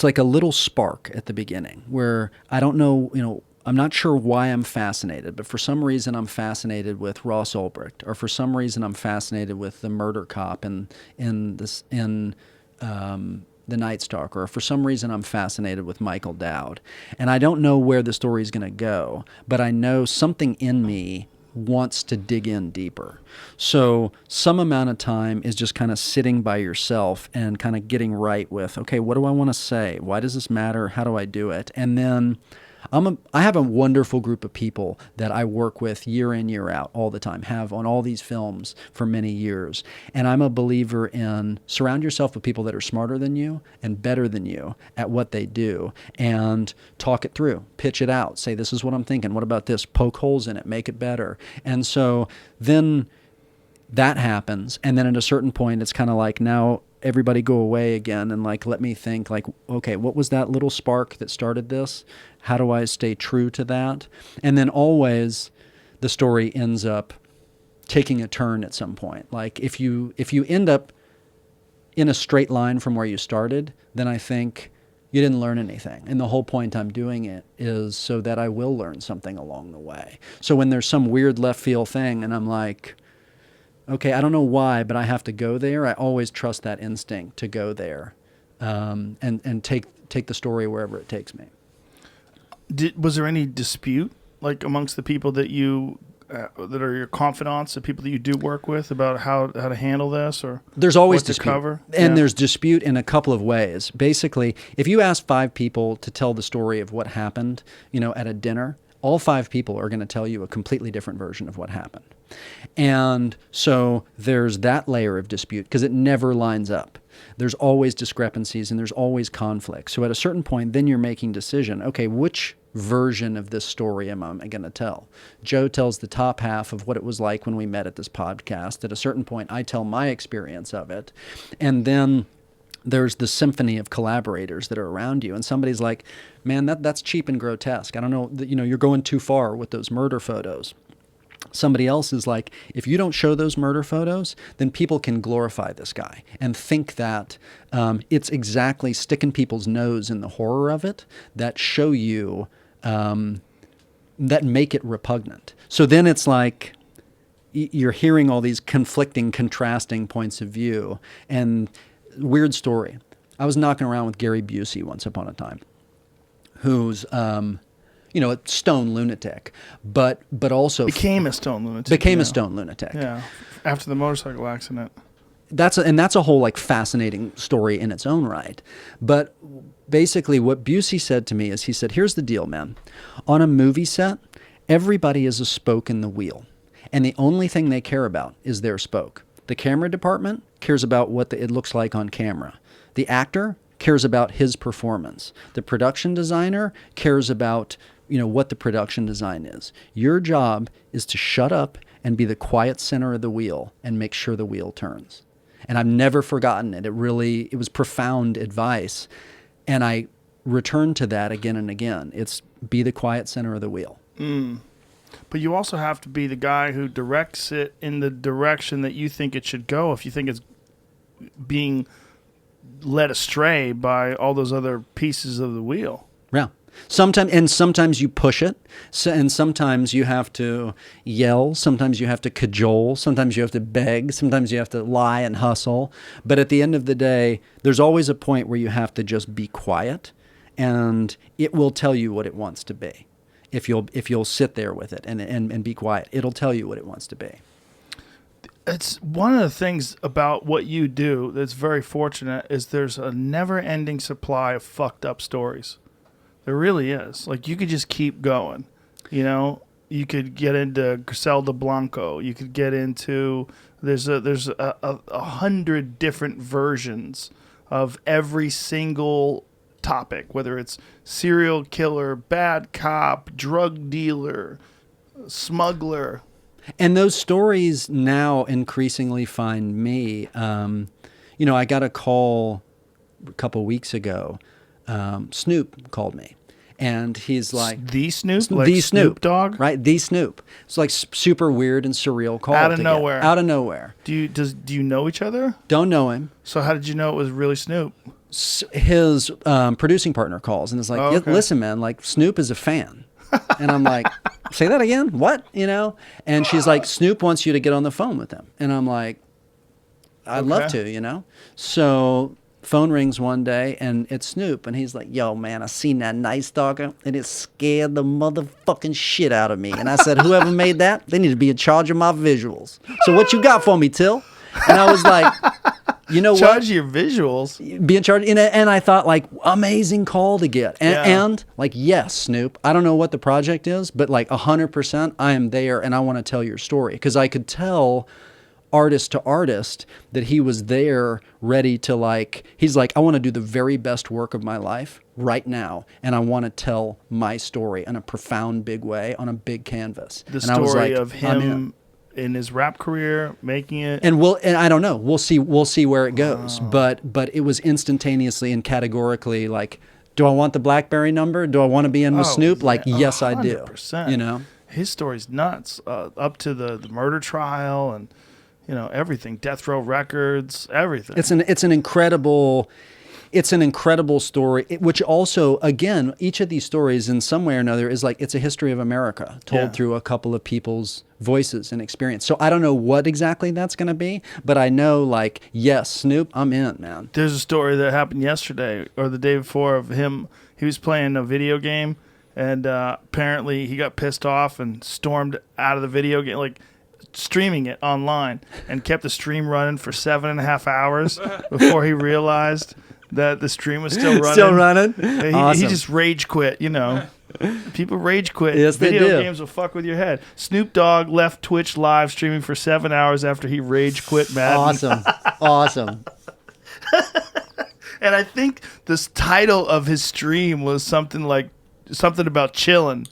like a little spark at the beginning where I don't know, I'm not sure why I'm fascinated, but for some reason I'm fascinated with Ross Ulbricht, or for some the murder cop in the The Night Stalker, or for some reason I'm fascinated with Michael Dowd. And I don't know where the story's going to go, but I know something in me wants to dig in deeper. So some amount of time is just kind of sitting by yourself and kind of getting right with, okay, what do I want to say? Why does this matter? How do I do it? And then I have a wonderful group of people that I work with year in, year out, all the time, have on all these films for many years. And I'm a believer in surround yourself with people that are smarter than you and better than you at what they do, and talk it through, pitch it out, say, this is what I'm thinking. What about this? Poke holes in it, make it better. And so then that happens. And then at a certain point, it's kind of like, now everybody go away again and like, let me think, like, okay, what was that little spark that started this? How do I stay true to that? And then always the story ends up taking a turn at some point. Like if you end up in a straight line from where you started, then I think you didn't learn anything. And the whole point I'm doing it is so that I will learn something along the way. So when there's some weird left field thing and I'm like, okay, I don't know why, but I have to go there, I always trust that instinct to go there, and take the story wherever it takes me. Was there any dispute, like amongst the people that you that are your confidants, the people that you do work with, about how to handle this, or there's always what to dispute, cover? And there's dispute in a couple of ways. Basically, if you ask 5 people to tell the story of what happened, at a dinner, all 5 people are going to tell you a completely different version of what happened. And so there's that layer of dispute because it never lines up. There's always discrepancies and there's always conflict. So at a certain point, then you're making decision. Okay, which version of this story am I going to tell? Joe tells the top half of what it was like when we met at this podcast. At a certain point, I tell my experience of it. And then there's the symphony of collaborators that are around you. And somebody's like, man, that's cheap and grotesque. I don't know, you're going too far with those murder photos. Somebody else is like, if you don't show those murder photos, then people can glorify this guy and think that it's exactly sticking people's nose in the horror of it that show you, that make it repugnant. So then it's like you're hearing all these conflicting, contrasting points of view. And weird story. I was knocking around with Gary Busey once upon a time, who's a stone lunatic, but also became a stone lunatic. Became a stone lunatic. Yeah, after the motorcycle accident. That's a whole like fascinating story in its own right. But basically, what Busey said to me is, he said, "Here's the deal, man. On a movie set, everybody is a spoke in the wheel, and the only thing they care about is their spoke. The camera department cares about what it looks like on camera. The actor cares about his performance. The production designer cares about what the production design is. Your job is to shut up and be the quiet center of the wheel and make sure the wheel turns." And I've never forgotten it. It was profound advice. And I return to that again and again. It's be the quiet center of the wheel. But you also have to be the guy who directs it in the direction that you think it should go. If you think it's being led astray by all those other pieces of the wheel. Yeah. Sometimes you push it, and sometimes you have to yell, sometimes you have to cajole, sometimes you have to beg, sometimes you have to lie and hustle. But at the end of the day, there's always a point where you have to just be quiet, and it will tell you what it wants to be. If you'll sit there with it and be quiet, it'll tell you what it wants to be. It's one of the things about what you do that's very fortunate is there's a never-ending supply of fucked up stories. There really is. Like, you could just keep going. You could get into Griselda Blanco. You could get into there's a 100 different versions of every single topic, whether it's serial killer, bad cop, drug dealer, smuggler. And those stories now increasingly find me. I got a call a couple weeks ago. Snoop called me, and he's like, the Snoop, like the Snoop Dogg, right? The Snoop. It's like super weird and surreal call out of nowhere. Out of nowhere. Do you know each other? Don't know him. So how did you know it was really Snoop? His producing partner calls and is like, okay. Listen, man, like Snoop is a fan. And I'm like, say that again? What? And she's like, Snoop wants you to get on the phone with him. And I'm like, I'd love to, So Phone rings one day, and it's Snoop, and he's like, yo, man, I seen that Night Stalker, and it scared the motherfucking shit out of me. And I said, whoever made that, they need to be in charge of my visuals. So what you got for me, Till? And I was like, you know what? Charge your visuals. Be in charge. And I thought, like, amazing call to get. And like, yes, Snoop, I don't know what the project is, but like 100%, I am there, and I want to tell your story. Because I could tell artist to artist that he was there ready to, like, he's like, I want to do the very best work of my life right now, and I want to tell my story in a profound big way on a big canvas. The and I was story like, of him in his rap career, making it. and I don't know, we'll see where it goes, but it was instantaneously and categorically like, do I want the BlackBerry number? Do I want to be in with Snoop? Like, yes, I do. 100%. You know, his story's nuts. Up to the murder trial and, you know, everything. Death Row Records, everything. it's an incredible story, which also, again, each of these stories in some way or another is like, it's a history of America told through a couple of people's voices and experience. So I don't know what exactly that's going to be, but I know, like, yes, Snoop, I'm in, man. There's a story that happened yesterday or the day before of him. He was playing a video game, and apparently he got pissed off and stormed out of the video game, like streaming it online, and kept the stream running for 7.5 hours before he realized that the stream was still running. Still running? He Awesome. just rage quit, you know. People rage quit. Yes, they Video do. games will fuck with your head. Snoop Dogg left Twitch live streaming for 7 hours after he rage quit Madden. Awesome. And I think this title of his stream was something about chilling.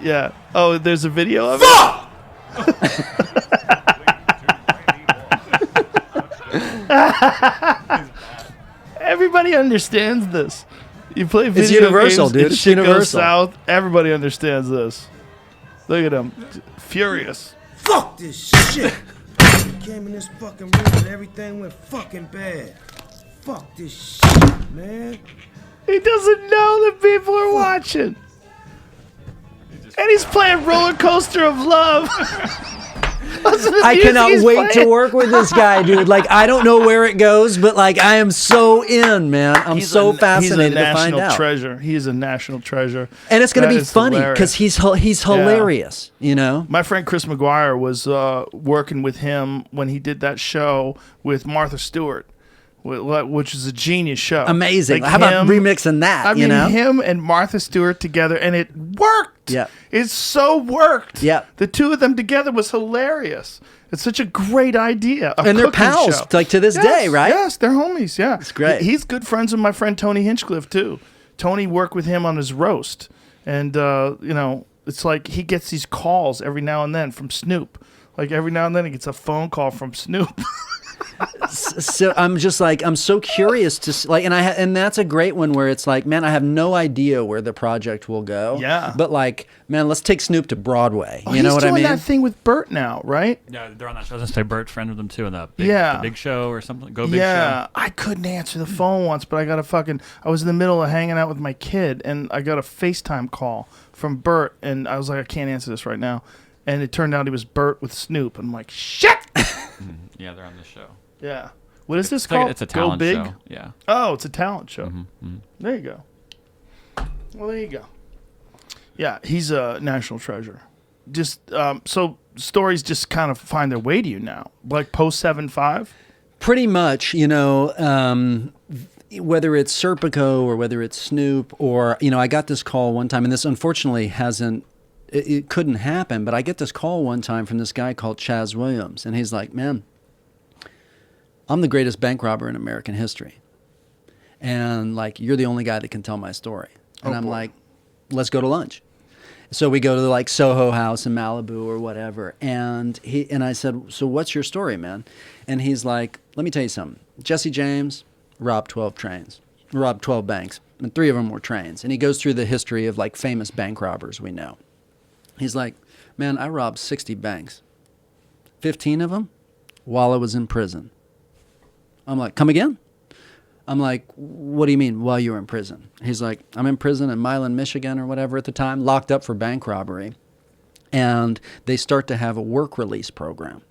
Yeah. Oh, there's a video of it? Everybody understands this. You play video It's universal, games, dude. and It's shit goes universal. south. Everybody understands this. Look at him. Furious. Fuck this shit. Came in this fucking room and everything went fucking bad. Fuck this shit, man. He doesn't know that people are watching. And he's playing Roller Coaster of Love. Listen to the I music cannot he's wait to playing. work with this guy, dude. Like, I don't know where it goes, but like, I am so in, man. I'm so fascinated to find He's a national out. treasure. He is a national treasure. And it's going That to be is funny hilarious. because he's hilarious, you know? My friend Chris McGuire was working with him when he did that show with Martha Stewart, which is a genius show. Amazing. Like How about him- remixing that, I you mean, know? him and Martha Stewart together, and it worked. Yeah. It so worked. Yeah. The two of them together was hilarious. It's such a great idea. And they're pals, like, to this day, right? Yes, they're homies, yeah. It's great. He's good friends with my friend Tony Hinchcliffe, too. Tony worked with him on his roast. And, you know, it's like he gets these calls every now and then from Snoop. Like, every now and then he gets a phone call from Snoop. So I'm just like, I'm so curious to like, and that's a great one where it's like, man, I have no idea where the project will go. Yeah. But like, man, let's take Snoop to Broadway. You know He's what I doing mean? that thing with Bert now, right? Yeah, they're on that show. I was gonna say Bert's friend with them too, in the big show or something. Go Big Yeah, Show. I couldn't answer the phone once, but I was in the middle of hanging out with my kid, and I got a FaceTime call from Bert, and I was like, I can't answer this right now. And it turned out it was Bert with Snoop, and I'm like, shit! Yeah, they're on the show. Yeah. What is this It's like- called? it's a Go talent Big? show. Yeah. Oh, it's a talent show. Mm-hmm. There you go. Well, there you go. Yeah, he's a national treasure. Just so stories just kind of find their way to you now, like post 7-5. Pretty much, you know, whether it's Serpico or whether it's Snoop or, you know, I got this call one time, and this unfortunately it couldn't happen, but I get this call one time from this guy called Chaz Williams, and he's like, man, I'm the greatest bank robber in American history. And like, you're the only guy that can tell my story. And I'm like, let's go to lunch. So we go to the like Soho House in Malibu or whatever. And I said, so what's your story, man? And he's like, let me tell you something. Jesse James robbed 12 banks, and 3 of them were trains. And he goes through the history of like famous bank robbers we know. He's like, man, I robbed 60 banks. 15 of them while I was in prison. I'm like, come again? I'm like, what do you mean while you were in prison? He's like, I'm in prison in Milan, Michigan or whatever at the time, locked up for bank robbery. And they start to have a work release program.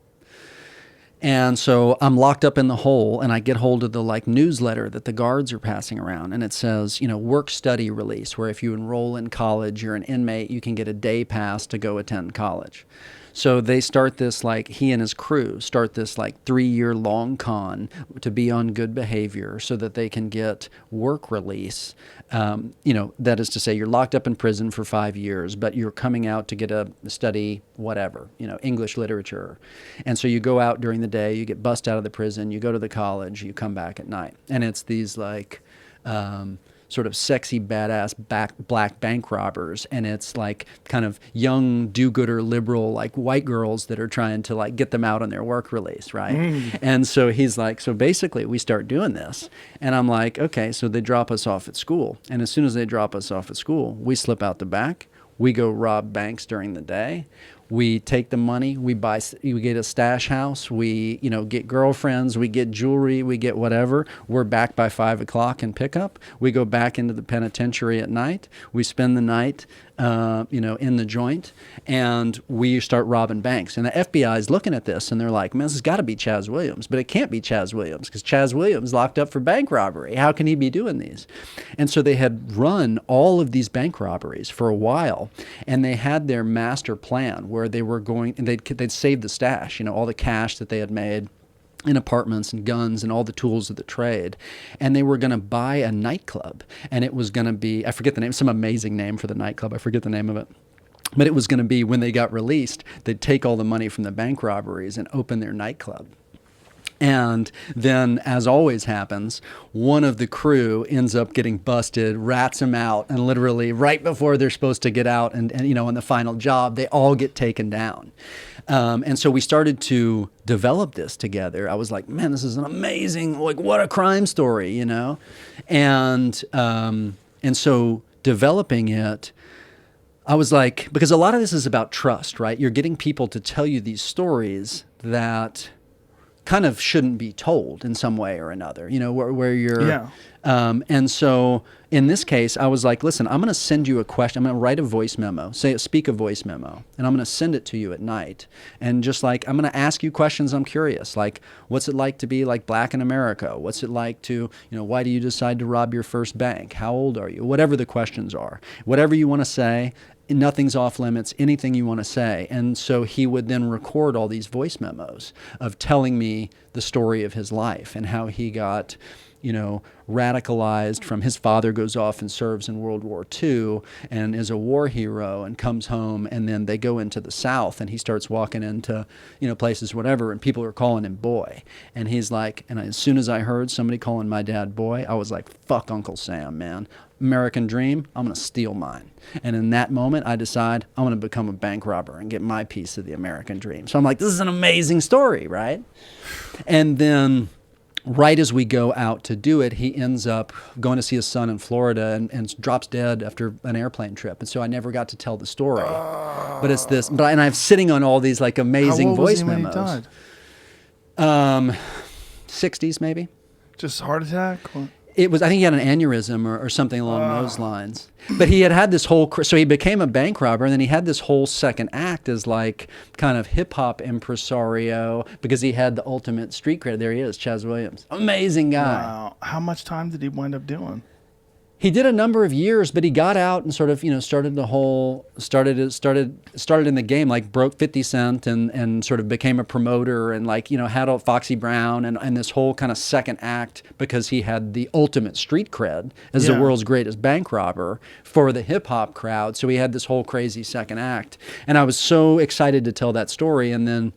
And so I'm locked up in the hole, and I get hold of the like newsletter that the guards are passing around, and it says, you know, work study release, where if you enroll in college, you're an inmate, you can get a day pass to go attend college. So they start this, like, he and his crew start this like 3-year long con to be on good behavior so that they can get work release. You know, that is to say, you're locked up in prison for 5 years, but you're coming out to get a study whatever, you know, English literature. And so you go out during the day, you get bussed out of the prison, you go to the college, you come back at night. And it's these like sort of sexy, badass black bank robbers. And it's like kind of young, do-gooder, liberal, like white girls that are trying to like get them out on their work release, right? And so he's like, so basically we start doing this. And I'm like, okay, so they drop us off at school. And as soon as they drop us off at school, we slip out the back. We go rob banks during the day. We take the money, we get a stash house, we, you know, get girlfriends, we get jewelry, we get whatever. We're back by 5 o'clock in pickup. We go back into the penitentiary at night. We spend the night, you know, in the joint, and we start robbing banks. And the FBI is looking at this, and they're like, man, this has got to be Chaz Williams. But it can't be Chaz Williams, because Chaz Williams locked up for bank robbery. How can he be doing these? And so they had run all of these bank robberies for a while, and they had their master plan where they were going, and they'd save the stash, you know, all the cash that they had made in apartments and guns and all the tools of the trade. And they were going to buy a nightclub, and it was going to be, I forget the name, some amazing name for the nightclub. I forget the name of it. But it was going to be, when they got released, they'd take all the money from the bank robberies and open their nightclub. And then, as always happens, one of the crew ends up getting busted, rats them out, and literally right before they're supposed to get out and you know, on the final job, they all get taken down. And so we started to develop this together. I was like, man, this is an amazing, like, what a crime story, you know? And so developing it, I was like, because a lot of this is about trust, right? You're getting people to tell you these stories that kind of shouldn't be told in some way or another, you know, where you're, Yeah. And so in this case, I was like, listen, I'm going to send you a question. I'm going to write a voice memo, speak a voice memo, and I'm going to send it to you at night. And just like, I'm going to ask you questions. I'm curious, like, what's it like to be like black in America? What's it like to, you know, why do you decide to rob your first bank? How old are you? Whatever the questions are, whatever you want to say. Nothing's off limits, anything you want to say. And so he would then record all these voice memos of telling me the story of his life and how he got, you know, radicalized from, his father goes off and serves in World War II and is a war hero and comes home, and then they go into the South and he starts walking into, you know, places, whatever, and people are calling him boy. And he's like, and as soon as I heard somebody calling my dad boy, I was like, fuck Uncle Sam, man. American dream, I'm going to steal mine. And in that moment, I decide I'm going to become a bank robber and get my piece of the American dream. So I'm like, this is an amazing story, right? And then right as we go out to do it, he ends up going to see his son in Florida and drops dead after an airplane trip. And so I never got to tell the story. But it's this, and I'm sitting on all these like amazing How old voice was he when he memos. died? 60s maybe. Just heart attack? Or- It was, I think he had an aneurysm or something along those lines. But he had this whole, so he became a bank robber, and then he had this whole second act as like kind of hip hop impresario, because he had the ultimate street cred. There he is, Chaz Williams. Amazing guy. Wow. How much time did he wind up doing? He did a number of years, but he got out and sort of, you know, started in the game, like broke 50 Cent and sort of became a promoter and like, you know, had a Foxy Brown and this whole kind of second act, because he had the ultimate street cred as the Yeah. world's greatest bank robber for the hip hop crowd. So he had this whole crazy second act. And I was so excited to tell that story. And then,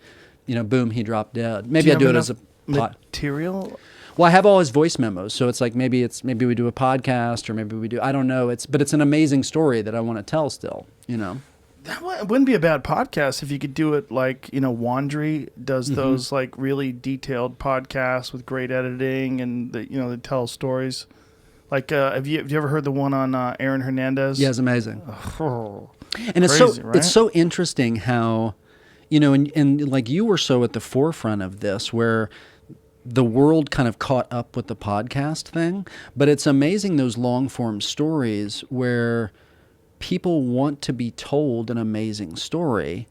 you know, boom, he dropped dead. Maybe I do it as a pot. material. Well, I have all his voice memos, so it's like maybe we do a podcast, or maybe we do, I don't know. But it's an amazing story that I want to tell still, you know. That wouldn't be a bad podcast if you could do it like, you know, Wandry does those like really detailed podcasts with great editing, and they tell stories. Like, have you ever heard the one on Aaron Hernandez? Yeah, it's amazing. Oh, And it's crazy, right? it's so interesting how, you know, and like you were so at the forefront of this, where the world kind of caught up with the podcast thing. But it's amazing, those long form stories where people want to be told an amazing story,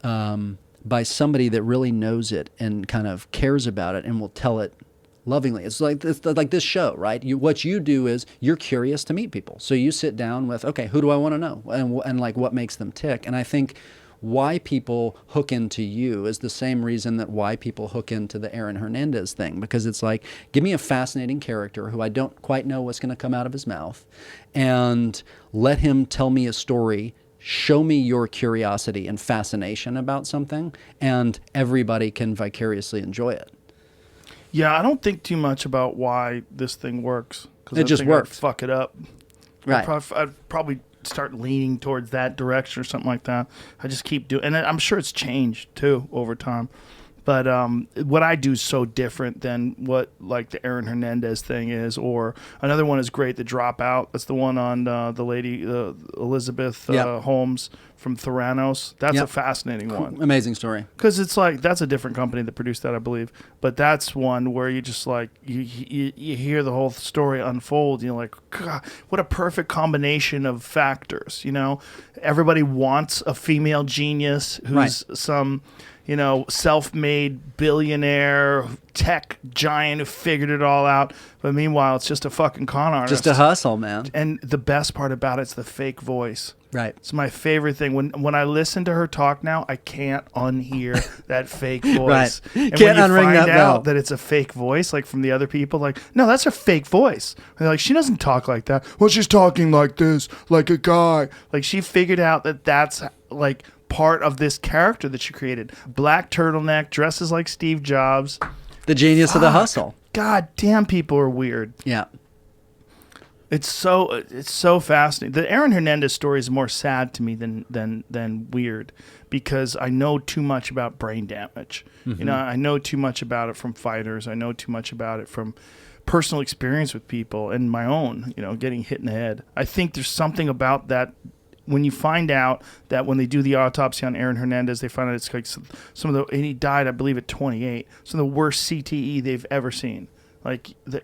and by somebody that really knows it and kind of cares about it and will tell it lovingly. It's like this show, right? What you do is you're curious to meet people. So you sit down with, okay, who do I want to know? And like what makes them tick? And I think why people hook into you is the same reason that why people hook into the Aaron Hernandez thing, because it's like, give me a fascinating character who I don't quite know what's going to come out of his mouth, and let him tell me a story. Show me your curiosity and fascination about something, and everybody can vicariously enjoy it. Yeah, I don't think too much about why this thing works. It just works. I'd fuck it up. Right. I'd probably start leaning towards that direction or something like that. I just keep doing, and I'm sure it's changed too over time. But what I do is so different than what like the Aaron Hernandez thing is, or another one is great, The Dropout. That's the one on the lady Elizabeth Holmes from Theranos. That's a fascinating one. Amazing story. Because it's like, that's a different company that produced that, I believe. But that's one where you just like, you hear the whole story unfold. You're like, God, what a perfect combination of factors. You know, everybody wants a female genius who's some, you know, self-made billionaire tech giant who figured it all out. But meanwhile, it's just a fucking con artist. Just a hustle, man. And the best part about it's the fake voice. Right. It's my favorite thing. When I listen to her talk now, I can't unhear that fake voice. Right. And Can't when you unring find that out bell. that it's a fake voice, like from the other people, like, no, that's a fake voice. And they're like, she doesn't talk like that. Well, she's talking like this, like a guy. Like, she figured out that that's like part of this character that she created. Black turtleneck, dresses like Steve Jobs. The genius of the hustle. God damn, people are weird. Yeah. It's so fascinating. The Aaron Hernandez story is more sad to me than weird, because I know too much about brain damage. You know, I know too much about it from fighters. I know too much about it from personal experience with people and my own, you know, getting hit in the head. I think there's something about that. When you find out that when they do the autopsy on Aaron Hernandez, they find out it's like some of the, and he died, I believe, at 28. Some of the worst CTE they've ever seen. Like the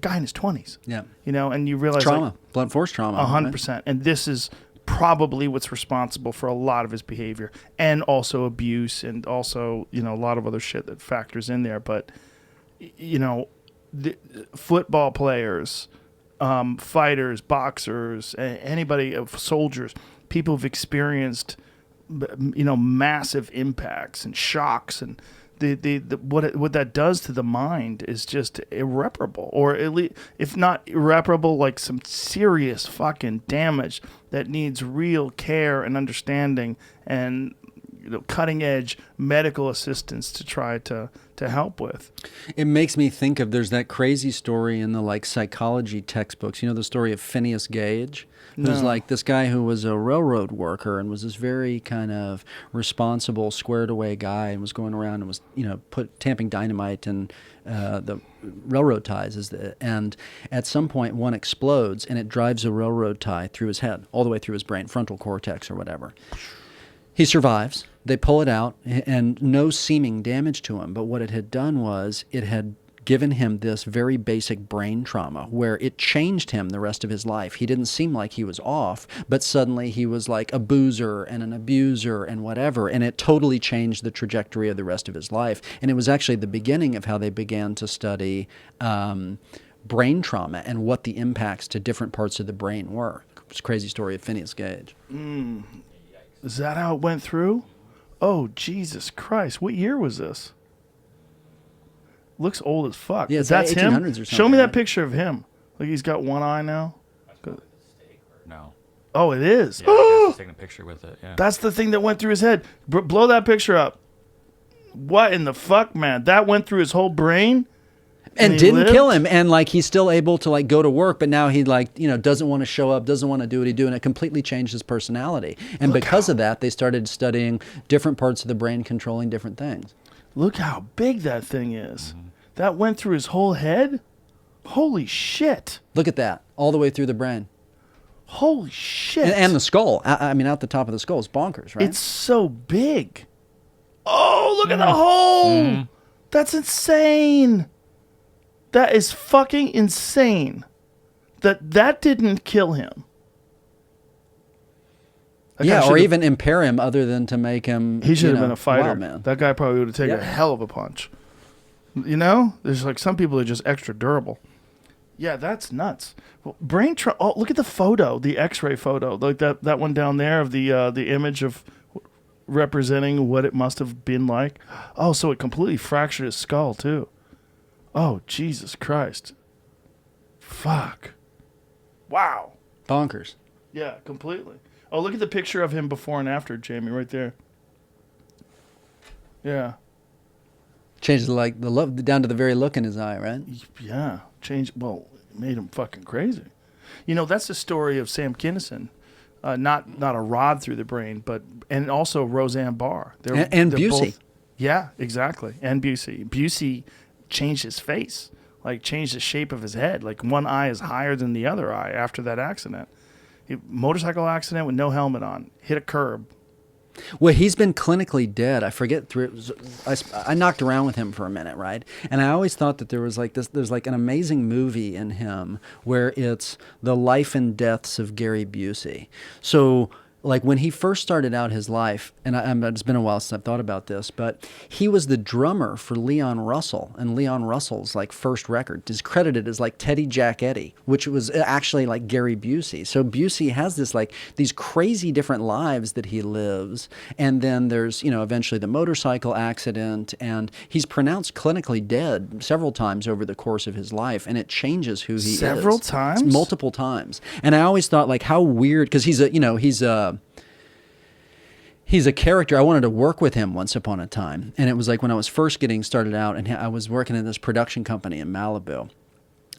guy in his 20s. Yeah. You know, and you realize Trauma. like, Blunt force trauma. 100%. Right? And this is probably what's responsible for a lot of his behavior, and also abuse, and also, you know, a lot of other shit that factors in there. But, you know, the football players, fighters, boxers, anybody, soldiers, people who've experienced, you know, massive impacts and shocks, and what that does to the mind is just irreparable, or at least, if not irreparable, like some serious fucking damage that needs real care and understanding and, you know, cutting edge medical assistance to try to help with. It makes me think of, there's that crazy story in the like psychology textbooks. You know, the story of Phineas Gage, who's like this guy who was a railroad worker and was this very kind of responsible, squared away guy, and was going around and was, you know, tamping dynamite and the railroad ties. And at some point one explodes and it drives a railroad tie through his head, all the way through his brain, frontal cortex or whatever. He survives. They pull it out, and no seeming damage to him. But what it had done was it had given him this very basic brain trauma where it changed him the rest of his life. He didn't seem like he was off, but suddenly he was like a boozer and an abuser and whatever. And it totally changed the trajectory of the rest of his life. And it was actually the beginning of how they began to study brain trauma and what the impacts to different parts of the brain were. It's a crazy story of Phineas Gage. Is that how it went through? Oh, Jesus Christ. What year was this? Looks old as fuck. Yeah, it's That's like him? 1800s or something. Show me that right? picture of him. Like he's got one eye now. No. Oh, it is. Yeah, I guess taking a picture with it. Yeah. That's the thing that went through his head. Blow that picture up. What in the fuck, man? That went through his whole brain? And he didn't lived? kill him, and like he's still able to like go to work, but now he like, you know, doesn't want to show up, doesn't want to do what he do, and it completely changed his personality. And because of that, they started studying different parts of the brain controlling different things. Look how big that thing is. That went through his whole head? Holy shit. Look at that, all the way through the brain. Holy shit. And the skull. I mean, out the top of the skull is bonkers, right? It's so big. Oh, look at the hole. That's insane. That is fucking insane. That didn't kill him. That guy Yeah, or should've- even impair him other than to make him. He should you have been know, a fighter. wild man. That guy probably would have taken a Yeah. hell of a punch. You know, there's like some people are just extra durable. Yeah, that's nuts. Well, oh, look at the photo, the X-ray photo, like that one down there of the image of representing what it must have been like. Oh, so it completely fractured his skull too. Oh, Jesus Christ! Fuck! Wow. Bonkers. Yeah, completely. Oh, look at the picture of him before and after, Jamie, right there. Yeah. Changes like the look down to the very look in his eye, right? Yeah, it made him fucking crazy. You know, that's the story of Sam Kinison. Not a rod through the brain, and also Roseanne Barr. And they're Busey. both- yeah, exactly. And Busey. Busey changed his face, like changed the shape of his head. Like one eye is higher than the other eye after that accident. Motorcycle accident with no helmet on, hit a curb. Well, he's been clinically dead. I forget. I knocked around with him for a minute, right? And I always thought that there was like this. There's like an amazing movie in him where it's the life and deaths of Gary Busey. So, like when he first started out his life, and it's been a while since I've thought about this, but he was the drummer for Leon Russell, and Leon Russell's like first record is credited as like Teddy Jack Eddie, which was actually like Gary Busey. So Busey has this like these crazy different lives that he lives, and then there's eventually the motorcycle accident, and he's pronounced clinically dead several times over the course of his life, and it changes who he is. Several times? Multiple times. And I always thought like how weird, because he's a character. I wanted to work with him once upon a time. And it was like when I was first getting started out, and I was working in this production company in Malibu.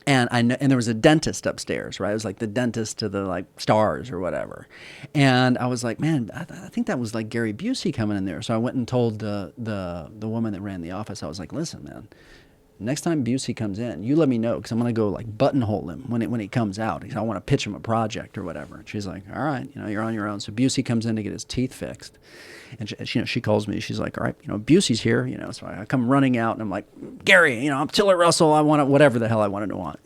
And there was a dentist upstairs, right? It was like the dentist to the like stars or whatever. And I was like, man, I think that was like Gary Busey coming in there. So I went and told the woman that ran the office, I was like, listen, man, next time Busey comes in, you let me know, because I'm going to go like buttonhole him when he comes out. Because I want to pitch him a project or whatever. And she's like, all right, you're on your own. So Busey comes in to get his teeth fixed. And she calls me. She's like, all right, Busey's here. So I come running out, and I'm like, Gary, I'm Tiller Russell. I want whatever the hell I wanted to want,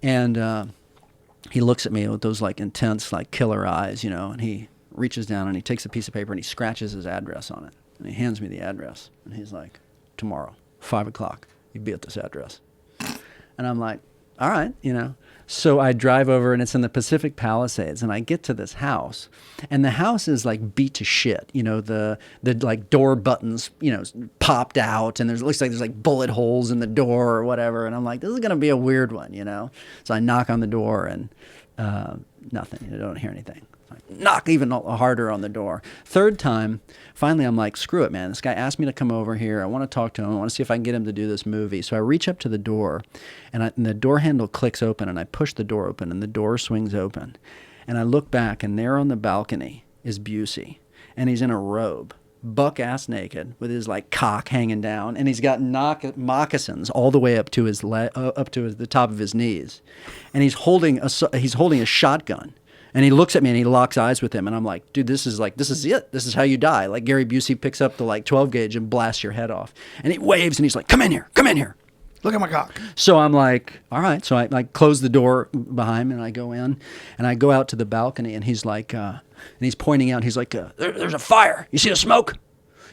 And he looks at me with those like intense, like killer eyes, and he reaches down and he takes a piece of paper and he scratches his address on it. And he hands me the address. And he's like, tomorrow, 5 o'clock. You'd be at this address. And I'm like, all right, So I drive over, and it's in the Pacific Palisades, and I get to this house, and the house is like beat to shit. The like door buttons, popped out, and it looks like there's like bullet holes in the door or whatever. And I'm like, this is gonna be a weird one, So I knock on the door, and nothing. I don't hear anything. Knock even harder on the door. Third time, finally I'm like, screw it, man. This guy asked me to come over here. I want to talk to him. I want to see if I can get him to do this movie. So I reach up to the door, and the door handle clicks open, and I push the door open, and the door swings open. And I look back, and there on the balcony is Busey, and he's in a robe, buck-ass naked, with his like cock hanging down, and he's got moccasins all the way up to the top of his knees, and he's holding a shotgun. And he looks at me and he locks eyes with him. And I'm like, dude, this is it. This is how you die. Like Gary Busey picks up the like 12 gauge and blasts your head off. And he waves and he's like, come in here. Look at my cock. So I'm like, all right. So I like close the door behind me, and I go in, and I go out to the balcony, and he's like, and he's pointing out, he's like, there's a fire. You see the smoke?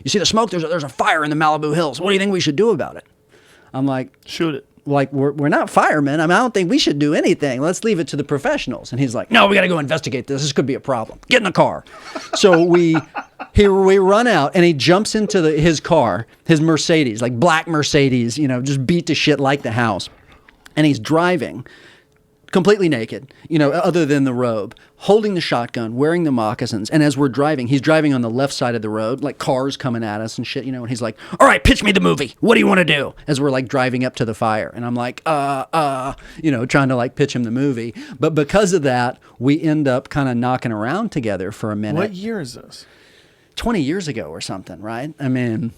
There's a fire in the Malibu Hills. What do you think we should do about it? I'm like, Shoot it. like, we're not firemen. I don't think we should do anything. Let's leave it to the professionals. And he's like, no, we got to go investigate this. This could be a problem. Get in the car. So we run out, and he jumps into his car, his Mercedes, like black Mercedes, just beat to shit like the house. And he's driving completely naked, other than the robe, holding the shotgun, wearing the moccasins. And as we're driving, he's driving on the left side of the road, like cars coming at us and shit, and he's like, all right, pitch me the movie. What do you want to do? As we're like driving up to the fire. And I'm like, trying to like pitch him the movie. But because of that, we end up kind of knocking around together for a minute. What year is this? 20 years ago or something, right? I mean,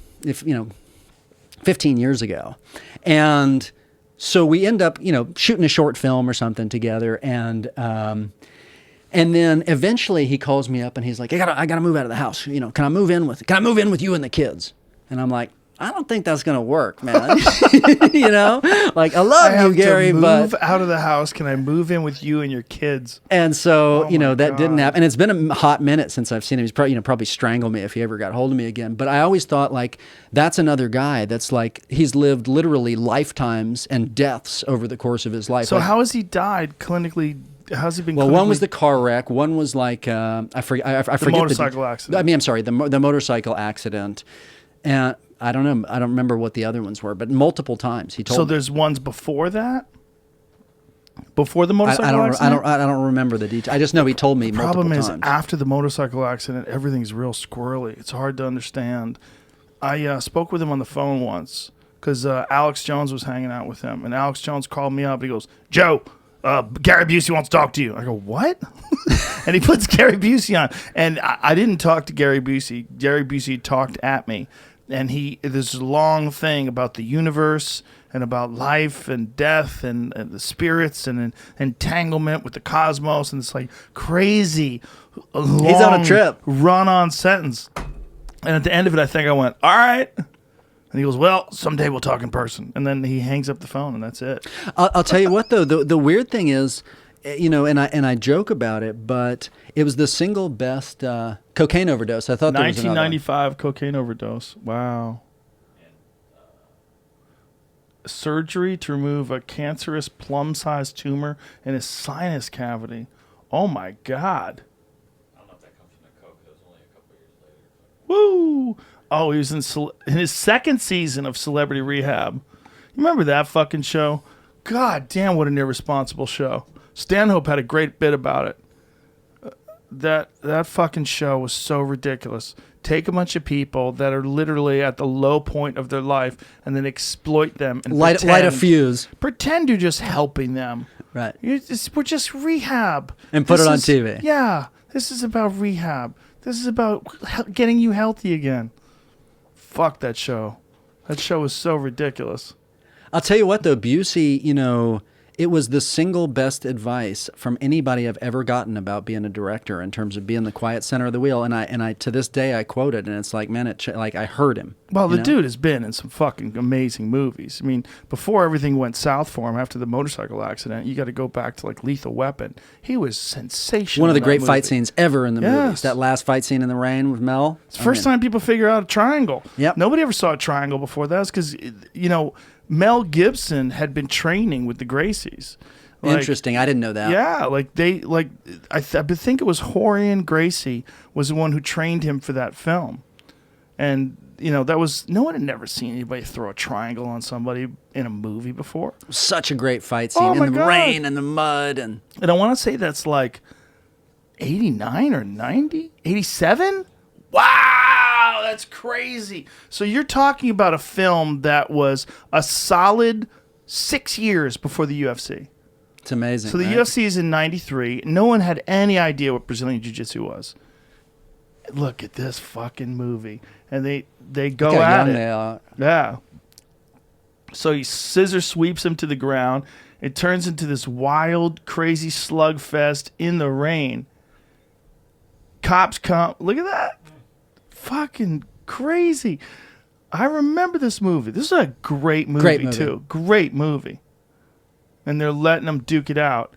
15 years ago. And so we end up, shooting a short film or something together, and then eventually he calls me up and he's like, I gotta move out of the house. Can I move in with you and the kids? And I'm like, I don't think that's gonna work, man. You know, like I love I have you, Gary, to move but out of the house. Can I move in with you and your kids? and so Oh you know my that didn't God. happen. And it's been a hot minute since I've seen him. He's probably strangle me if he ever got hold of me again. But I always thought like that's another guy that's like he's lived literally lifetimes and deaths over the course of his life. So Like, how has he died clinically? How's he been? well, one was clinically- the car wreck. One was like I forget. I forget motorcycle accident. I mean, I'm sorry, the motorcycle accident, and I don't know. I don't remember what the other ones were, but multiple times he told. So me. there's ones before that. Before the motorcycle I accident. don't remember the details. I just know he told me multiple Problem is, times. after the motorcycle accident, everything's real squirrely. It's hard to understand. I spoke with him on the phone once because Alex Jones was hanging out with him, and Alex Jones called me up. He goes, "Joe, Gary Busey wants to talk to you." I go, "What?" And he puts Gary Busey on, and I didn't talk to Gary Busey. Gary Busey talked at me, and there's a long thing about the universe and about life and death and the spirits and entanglement with the cosmos, and it's like crazy. He's on a trip. Run-on sentence. And at the end of it, I think I went, "All right." And he goes, "Well, someday we'll talk in person." And then he hangs up the phone, and that's it. I'll tell you what though, the weird thing is, you know, and I joke about it, but it was the single best cocaine overdose. I thought there was another one. 1995 cocaine overdose. Wow. Surgery to remove a cancerous plum-sized tumor in his sinus cavity. Oh my God. I don't know if that comes from the coke. That was only a couple years later. Woo! Oh, he was in his second season of Celebrity Rehab. You remember that fucking show? God damn, what an irresponsible show. Stanhope had a great bit about it. That fucking show was so ridiculous. Take a bunch of people that are literally at the low point of their life and then exploit them and light a fuse, Pretend you're just helping them. right? We're just rehab. And put This it on is- TV. Yeah. This is about rehab. This is about getting you healthy again. Fuck that show. That show was so ridiculous. I'll tell you what though, Busey, you know, it was the single best advice from anybody I've ever gotten about being a director in terms of being the quiet center of the wheel. And I to this day I quote it, and it's like, man, like I heard him. Well, you the know? dude has been in some fucking amazing movies. I mean, before everything went south for him after the motorcycle accident, you got to go back to like Lethal Weapon. He was sensational. One of the in that great fight movie. scenes ever in the movies. Yes. That last fight scene in the rain with Mel. It's the first time people figure out a triangle. Yep. Nobody ever saw a triangle before that. It's because, you know, Mel Gibson had been training with the Gracies. Like, Interesting. I didn't know that. Yeah, I think it was Horian Gracie was the one who trained him for that film, and you know no one had never seen anybody throw a triangle on somebody in a movie before. Such a great fight scene Oh in my the God. rain and the mud and And I want to say that's like 89 or 90, 87. Wow, that's crazy. So you're talking about a film that was a solid 6 years before the UFC. it's amazing. So the right? UFC is in 93. No one had any idea what Brazilian Jiu-Jitsu was. Look at this fucking movie. And they go Look how at young it. they are. Yeah. So he scissor sweeps him to the ground. It turns into this wild, crazy slugfest in the rain. Cops come. Look at that. Fucking crazy. I remember this movie. This is a great movie, Great movie. too. Great movie. And they're letting him duke it out.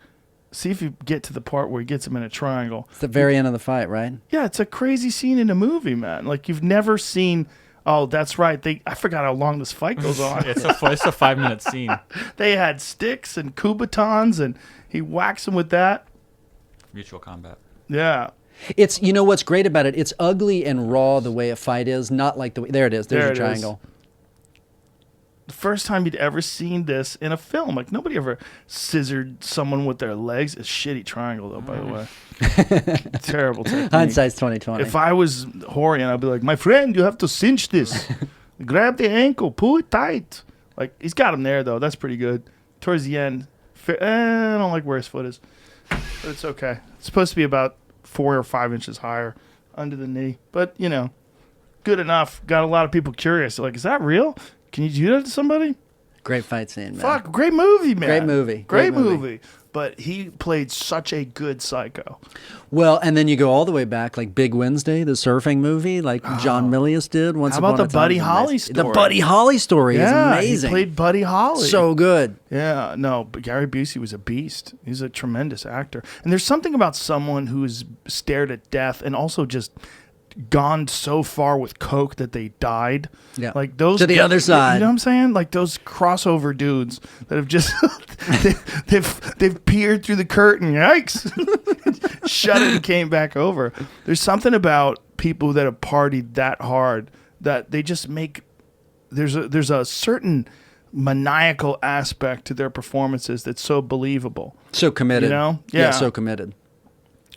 See if you get to the part where he gets him in a triangle. It's the very end of the fight, right? Yeah, it's a crazy scene in a movie, man. Like you've never seen. Oh, that's right. I forgot how long this fight goes on. It's a 5-minute scene. They had sticks and Kubotans, and he whacks him with that. Mutual combat. Yeah. It's, you know what's great about it? It's ugly and raw the way a fight is, not like the way. There it is. There's There your it triangle. The first time you'd ever seen this in a film. Like nobody ever scissored someone with their legs. A shitty triangle, though, by the way. Terrible technique. Hindsight's 2020. If I was Horian, I'd be like, my friend, you have to cinch this. Grab the ankle, pull it tight. Like, he's got him there, though. That's pretty good. Towards the end, I don't like where his foot is. But it's okay. It's supposed to be about 4 or 5 inches higher under the knee. But, you know, good enough. Got a lot of people curious. They're like, is that real? Can you do that to somebody? Great fight scene, man. Fuck, great movie, man. Great movie. Great Great movie. movie. but he played such a good Psycho. Well, and then you go all the way back, like Big Wednesday, the surfing movie, like John Milius did. Once How about upon the a time. Buddy It's Holly amazing. story? The Buddy Holly story is amazing. He played Buddy Holly. So good. Yeah, no, but Gary Busey was a beast. He's a tremendous actor. And there's something about someone who's stared at death and also just gone so far with coke that they died. Yeah. Like those To the other side. You know what I'm saying? Like those crossover dudes that have just they've peered through the curtain. Yikes. Shut it and came back over. There's something about people that have partied that hard that they just make there's a certain maniacal aspect to their performances that's so believable. So committed. You know? Yeah, Yeah. so committed.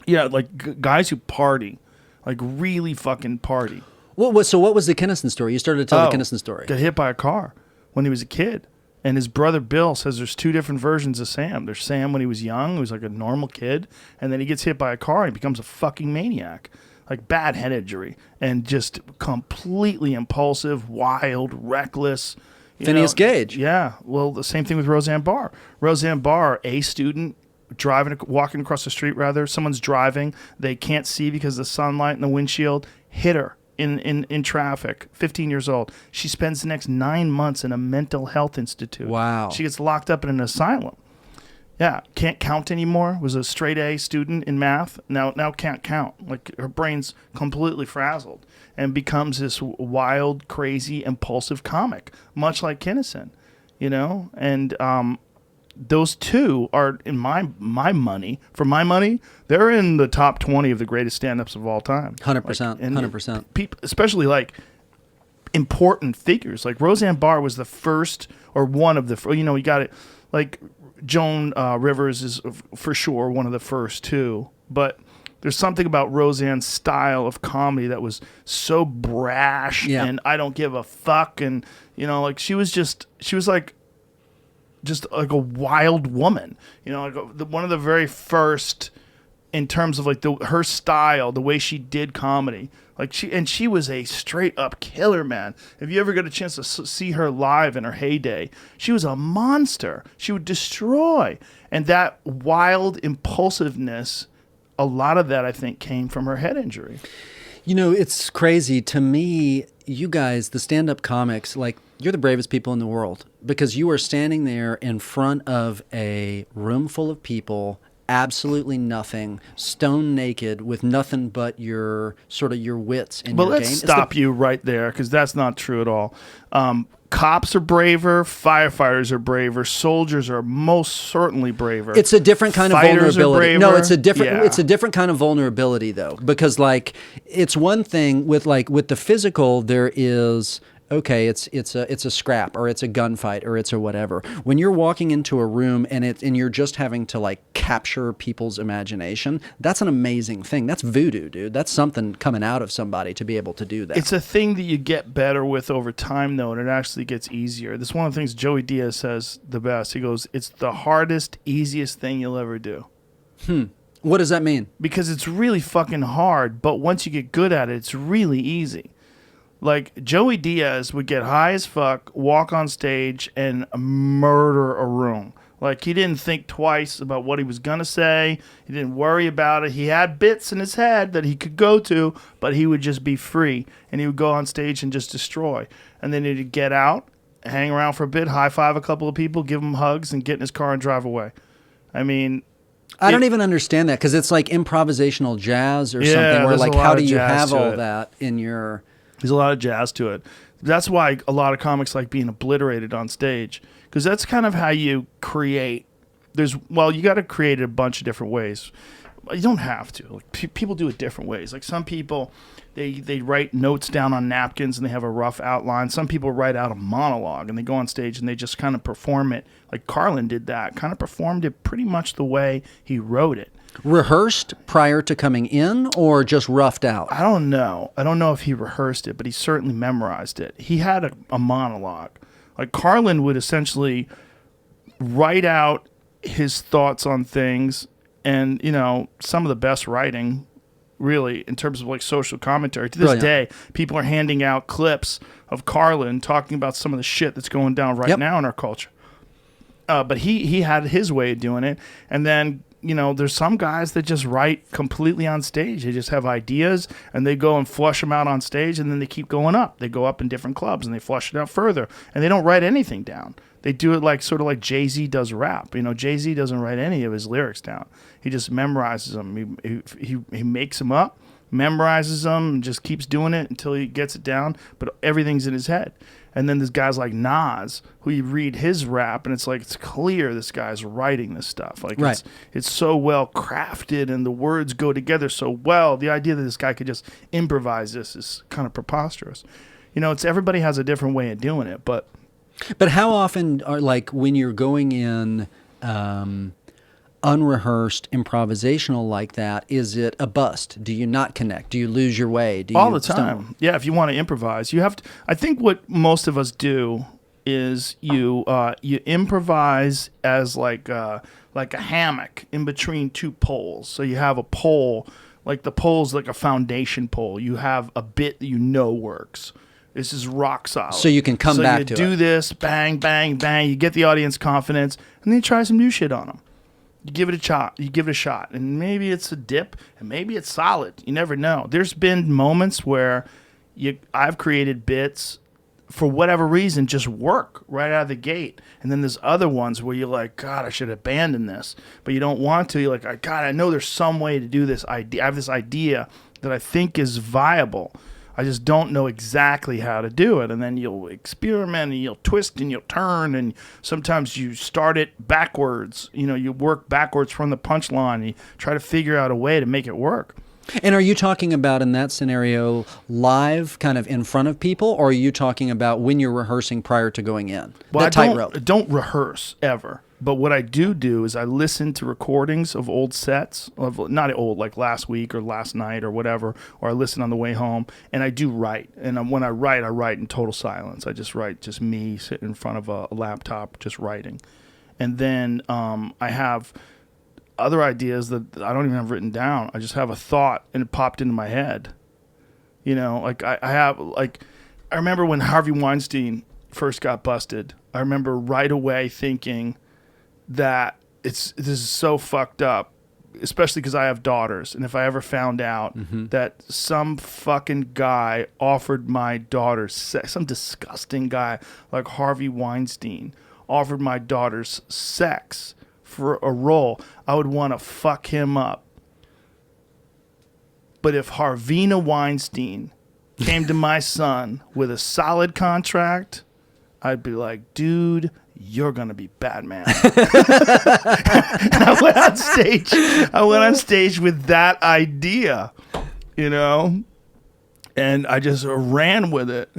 Yeah, like guys who party, like really fucking party. So what was the Kinnison story? You started to tell the Kinnison story. Got hit by a car when he was a kid. And his brother Bill says there's two different versions of Sam. There's Sam when he was young, who was like a normal kid, and then he gets hit by a car and he becomes a fucking maniac. Like bad head injury and just completely impulsive, wild, reckless. Phineas Gage. Yeah. Well, the same thing with Roseanne Barr. Roseanne Barr, a student, walking across the street rather. Someone's driving. They can't see because of the sunlight in the windshield. Hit her in traffic. 15 years old. She spends the next 9 months in a mental health institute. Wow. She gets locked up in an asylum. Yeah, can't count anymore. Was a straight A student in math. Now can't count. Like her brain's completely frazzled and becomes this wild, crazy, impulsive comic, much like Kinnison, you know. And those two are in my money. For my money, they're in the top 20 of the greatest stand-ups of all time. 100%. 100%. People, especially like important figures, like Roseanne Barr was the first or one of the. You know, you got it like. Joan Rivers is for sure one of the first two, but there's something about Roseanne's style of comedy that was so brash and I don't give a fuck, and you know, like she was like a wild woman, you know, like one of the very first in terms of like her style, the way she did comedy. Like she was a straight up killer, man. If you ever get a chance to see her live in her heyday, she was a monster. She would destroy. And that wild impulsiveness, a lot of that I think came from her head injury. You know, it's crazy to me, you guys, the stand-up comics, like you're the bravest people in the world because you are standing there in front of a room full of people, absolutely nothing, stone naked, with nothing but your wits and your game. But let's stop you right there because that's not true at all. Cops are braver, firefighters are braver, soldiers are most certainly braver. It's a different kind of Fighters vulnerability. are No, braver. it's a different. Yeah. It's a different kind of vulnerability though, because like it's one thing with the physical. There is. Okay, it's a scrap or it's a gunfight or it's a whatever. When you're walking into a room and you're just having to like capture people's imagination, that's an amazing thing. That's voodoo, dude. That's something coming out of somebody to be able to do that. It's a thing that you get better with over time, though, and it actually gets easier. This is one of the things Joey Diaz says the best. He goes, "It's the hardest, easiest thing you'll ever do." What does that mean? Because it's really fucking hard, but once you get good at it, it's really easy. Like, Joey Diaz would get high as fuck, walk on stage, and murder a room. Like, he didn't think twice about what he was going to say. He didn't worry about it. He had bits in his head that he could go to, but he would just be free. And he would go on stage and just destroy. And then he'd get out, hang around for a bit, high-five a couple of people, give them hugs, and get in his car and drive away. I mean... I don't even understand that because it's like improvisational jazz or something where there's like a lot how of do you jazz have to all it. that in your... There's a lot of jazz to it. That's why a lot of comics like being obliterated on stage, because that's kind of how you create. You got to create it a bunch of different ways. You don't have to. Like, people do it different ways. Like some people, they write notes down on napkins and they have a rough outline. Some people write out a monologue and they go on stage and they just kind of perform it. Like Carlin did that, kind of performed it pretty much the way he wrote it. Rehearsed prior to coming in or just roughed out? I don't know. I don't know if he rehearsed it, but he certainly memorized it. He had a monologue. Like Carlin would essentially write out his thoughts on things, and you know, some of the best writing, really, in terms of like social commentary. To this day, people are handing out clips of Carlin talking about some of the shit that's going down right now in our culture. But he had his way of doing it. And then, there's some guys that just write completely on stage. They just have ideas and they go and flush them out on stage, and then they keep going up. They go up in different clubs and they flush it out further, and they don't write anything down. They do it sort of like Jay-Z does rap. Jay-Z doesn't write any of his lyrics down. He just memorizes them. He makes them up, memorizes them, and just keeps doing it until he gets it down, but everything's in his head. And then there's guys like Nas, who you read his rap, and it's clear this guy's writing this stuff. Right. It's so well crafted, and the words go together so well. The idea that this guy could just improvise this is kind of preposterous. Everybody has a different way of doing it, but how often are when you're going in unrehearsed improvisational like that, is it a bust? Do you not connect? Do you lose your way? All the time. Yeah, if you want to improvise, you have to. I think what most of us do is you improvise as like a hammock in between two poles. So you have a pole, like the pole's like a foundation pole. You have a bit that works. This is rock solid. So you can come back to it. So you do this, bang, bang, bang. You get the audience confidence, and then you try some new shit on them. You give it a shot. And maybe it's a dip, and maybe it's solid. You never know. There's been moments where I've created bits for whatever reason just work right out of the gate, and then there's other ones where you're like, God, I should abandon this, but you don't want to. You're like, God, I know there's some way to do this idea. I have this idea that I think is viable. I just don't know exactly how to do it. And then you'll experiment and you'll twist and you'll turn, and sometimes you start it backwards. You work backwards from the punchline and you try to figure out a way to make it work. And are you talking about in that scenario live, kind of in front of people, or are you talking about when you're rehearsing prior to going in? Well, I don't rehearse ever. But what I do is I listen to recordings of old sets, not old, like last week or last night or whatever, or I listen on the way home, and I do write. And when I write in total silence. I just write, just me sitting in front of a laptop just writing. And then I have other ideas that I don't even have written down. I just have a thought, and it popped into my head. I remember when Harvey Weinstein first got busted, I remember right away thinking that this is so fucked up, especially because I have daughters, and if I ever found out that some fucking guy offered my daughter sex, some disgusting guy like Harvey Weinstein offered my daughter's sex for a role, I would want to fuck him up. But if Harvina Weinstein came to my son with a solid contract, I'd be like, dude, you're gonna be Batman. I went on stage with that idea, and I just ran with it.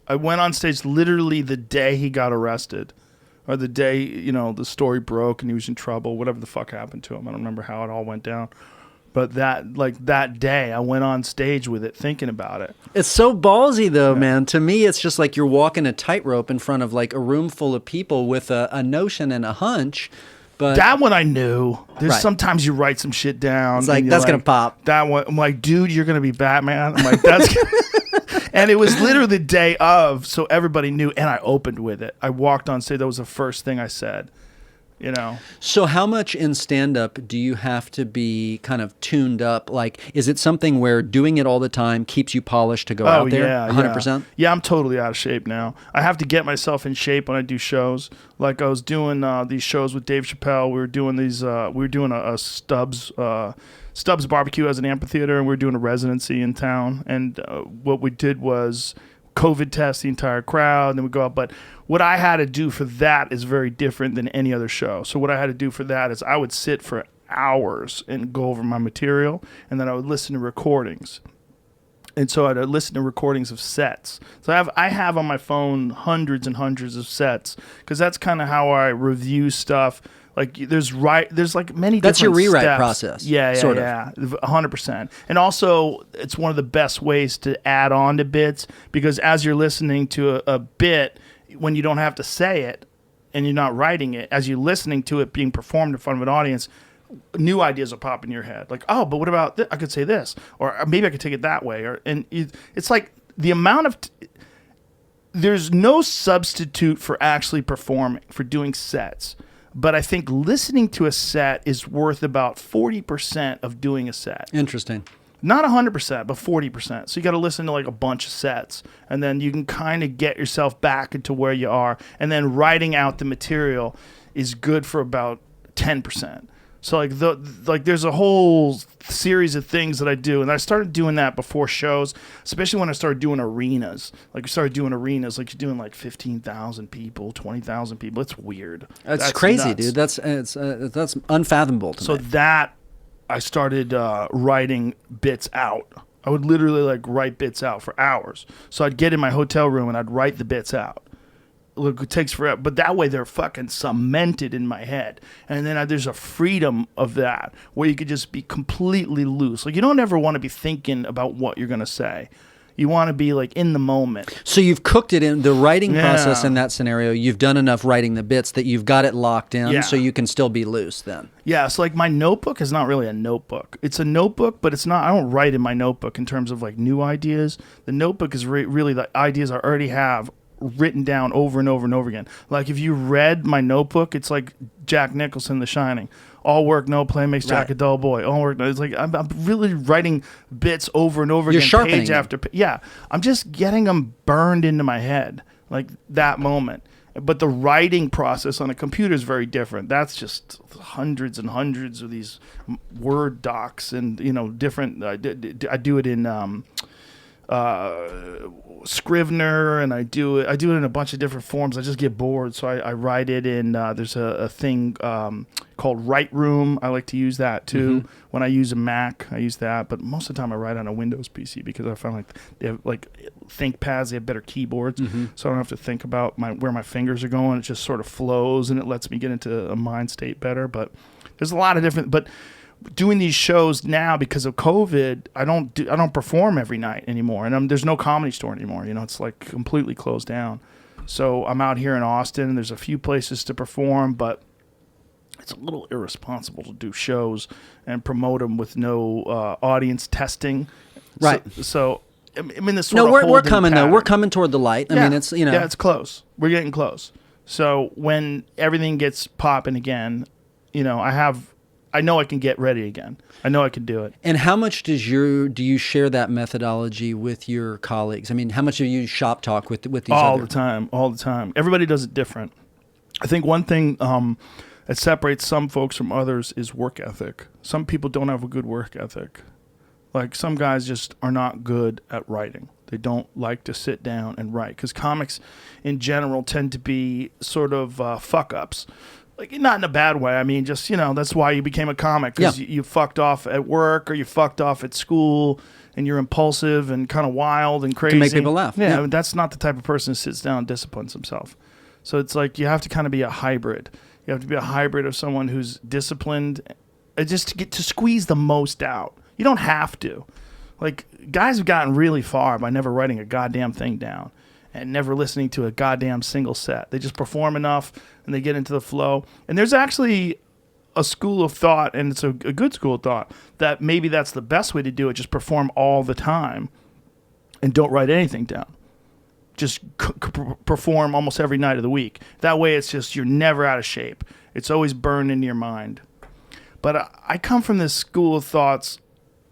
I went on stage literally the day he got arrested, or the day the story broke and he was in trouble. Whatever the fuck happened to him, I don't remember how it all went down. But that day, I went on stage with it, thinking about it. It's so ballsy, though, man. To me, it's just like you're walking a tightrope in front of like a room full of people with a notion and a hunch. But that one I knew. There's Right. sometimes you write some shit down. It's like, and you're that's gonna pop. That one, I'm like, dude, you're gonna be Batman. I'm like, that's. And it was literally the day of, so everybody knew. And I opened with it. I walked on stage. That was the first thing I said. So how much in stand-up do you have to be kind of tuned up? Like, is it something where doing it all the time keeps you polished to go out there? Yeah, 100%? Yeah, I'm totally out of shape now. I have to get myself in shape when I do shows. Like I was doing these shows with Dave Chappelle. We were doing these. We were doing a Stubbs barbecue as an amphitheater, and we were doing a residency in town. And what we did was COVID test the entire crowd, and then we go out. But what I had to do for that is very different than any other show. So what I had to do for that is I would sit for hours and go over my material, and then I would listen to recordings. And so I'd listen to recordings of sets. So I have on my phone hundreds and hundreds of sets, because that's kind of how I review stuff. Like there's like many different That's your rewrite steps. Process. Yeah, sort of. 100%. And also, it's one of the best ways to add on to bits, because as you're listening to a bit, when you don't have to say it and you're not writing it, as you're listening to it being performed in front of an audience, new ideas will pop in your head. Like, oh, but what about I could say this, or maybe I could take it that way. It's like the amount of there's no substitute for actually performing, for doing sets. But I think listening to a set is worth about 40% of doing a set. Interesting. Not 100%, but 40%. So you got to listen to like a bunch of sets, and then you can kind of get yourself back into where you are. And then writing out the material is good for about 10%. So like there's a whole series of things that I do, and I started doing that before shows, especially when I started doing arenas. Like I started doing arenas, like you're doing like 15,000 people, 20,000 people. It's weird. That's crazy, nuts. dude. That's unfathomable to So me. that I started writing bits out. I would literally like write bits out for hours. So I'd get in my hotel room and I'd write the bits out. Look, it takes forever, but that way they're fucking cemented in my head. And then there's a freedom of that where you could just be completely loose. Like you don't ever want to be thinking about what you're gonna say. You want to be like in the moment. So you've cooked it in the writing Yeah. process in that scenario. You've done enough writing the bits that you've got it locked in, Yeah. so you can still be loose then. Yeah, so like my notebook is not really a notebook. It's a notebook, but it's not. I don't write in my notebook in terms of like new ideas. The notebook is really the ideas I already have written down over and over and over again. Like if you read my notebook, it's like Jack Nicholson, The Shining. All work, no play makes Jack a dull boy. All work, no. It's like I'm really writing bits over and over You're again, sharpening page them. after page. Yeah, I'm just getting them burned into my head, like that moment. But the writing process on a computer is very different. That's just hundreds and hundreds of these Word docs, and different. I do it in Scrivener, and I do it in a bunch of different forms. I just get bored, so I write it in. There's a thing called Write Room. I like to use that too. When I use a Mac, I use that, but most of the time I write on a Windows PC because I find like they have like ThinkPads. They have better keyboards, so I don't have to think about where my fingers are going. It just sort of flows, and it lets me get into a mind state better. But there's a lot of different. But doing these shows now because of COVID, I don't perform every night anymore, and there's no Comedy Store anymore. It's like completely closed down. So I'm out here in Austin, and there's a few places to perform, but it's a little irresponsible to do shows and promote them with no audience testing. Right. So I mean, this No, sort of we're holding coming though. pattern. We're coming toward the light. I mean, it's yeah, it's close. We're getting close. So when everything gets popping again, I know I can get ready again. I know I can do it. And how much do you share that methodology with your colleagues? I mean, how much do you shop talk with these All the time. Everybody does it different. I think one thing that separates some folks from others is work ethic. Some people don't have a good work ethic. Like some guys just are not good at writing. They don't like to sit down and write because comics in general tend to be sort of fuck-ups. Like, not in a bad way. I mean, just, that's why you became a comic, because you fucked off at work or you fucked off at school, and you're impulsive and kind of wild and crazy. To make people laugh. Yeah, I mean, that's not the type of person who sits down and disciplines himself. So it's like you have to kind of be a hybrid. You have to be a hybrid of someone who's disciplined, just to squeeze the most out. You don't have to. Like, guys have gotten really far by never writing a goddamn thing down and never listening to a goddamn single set. They just perform enough and they get into the flow. And there's actually a school of thought, and it's a good school of thought, that maybe that's the best way to do it. Just perform all the time and don't write anything down. Just perform almost every night of the week. That way it's just, you're never out of shape. It's always burned into your mind. But I come from this school of thoughts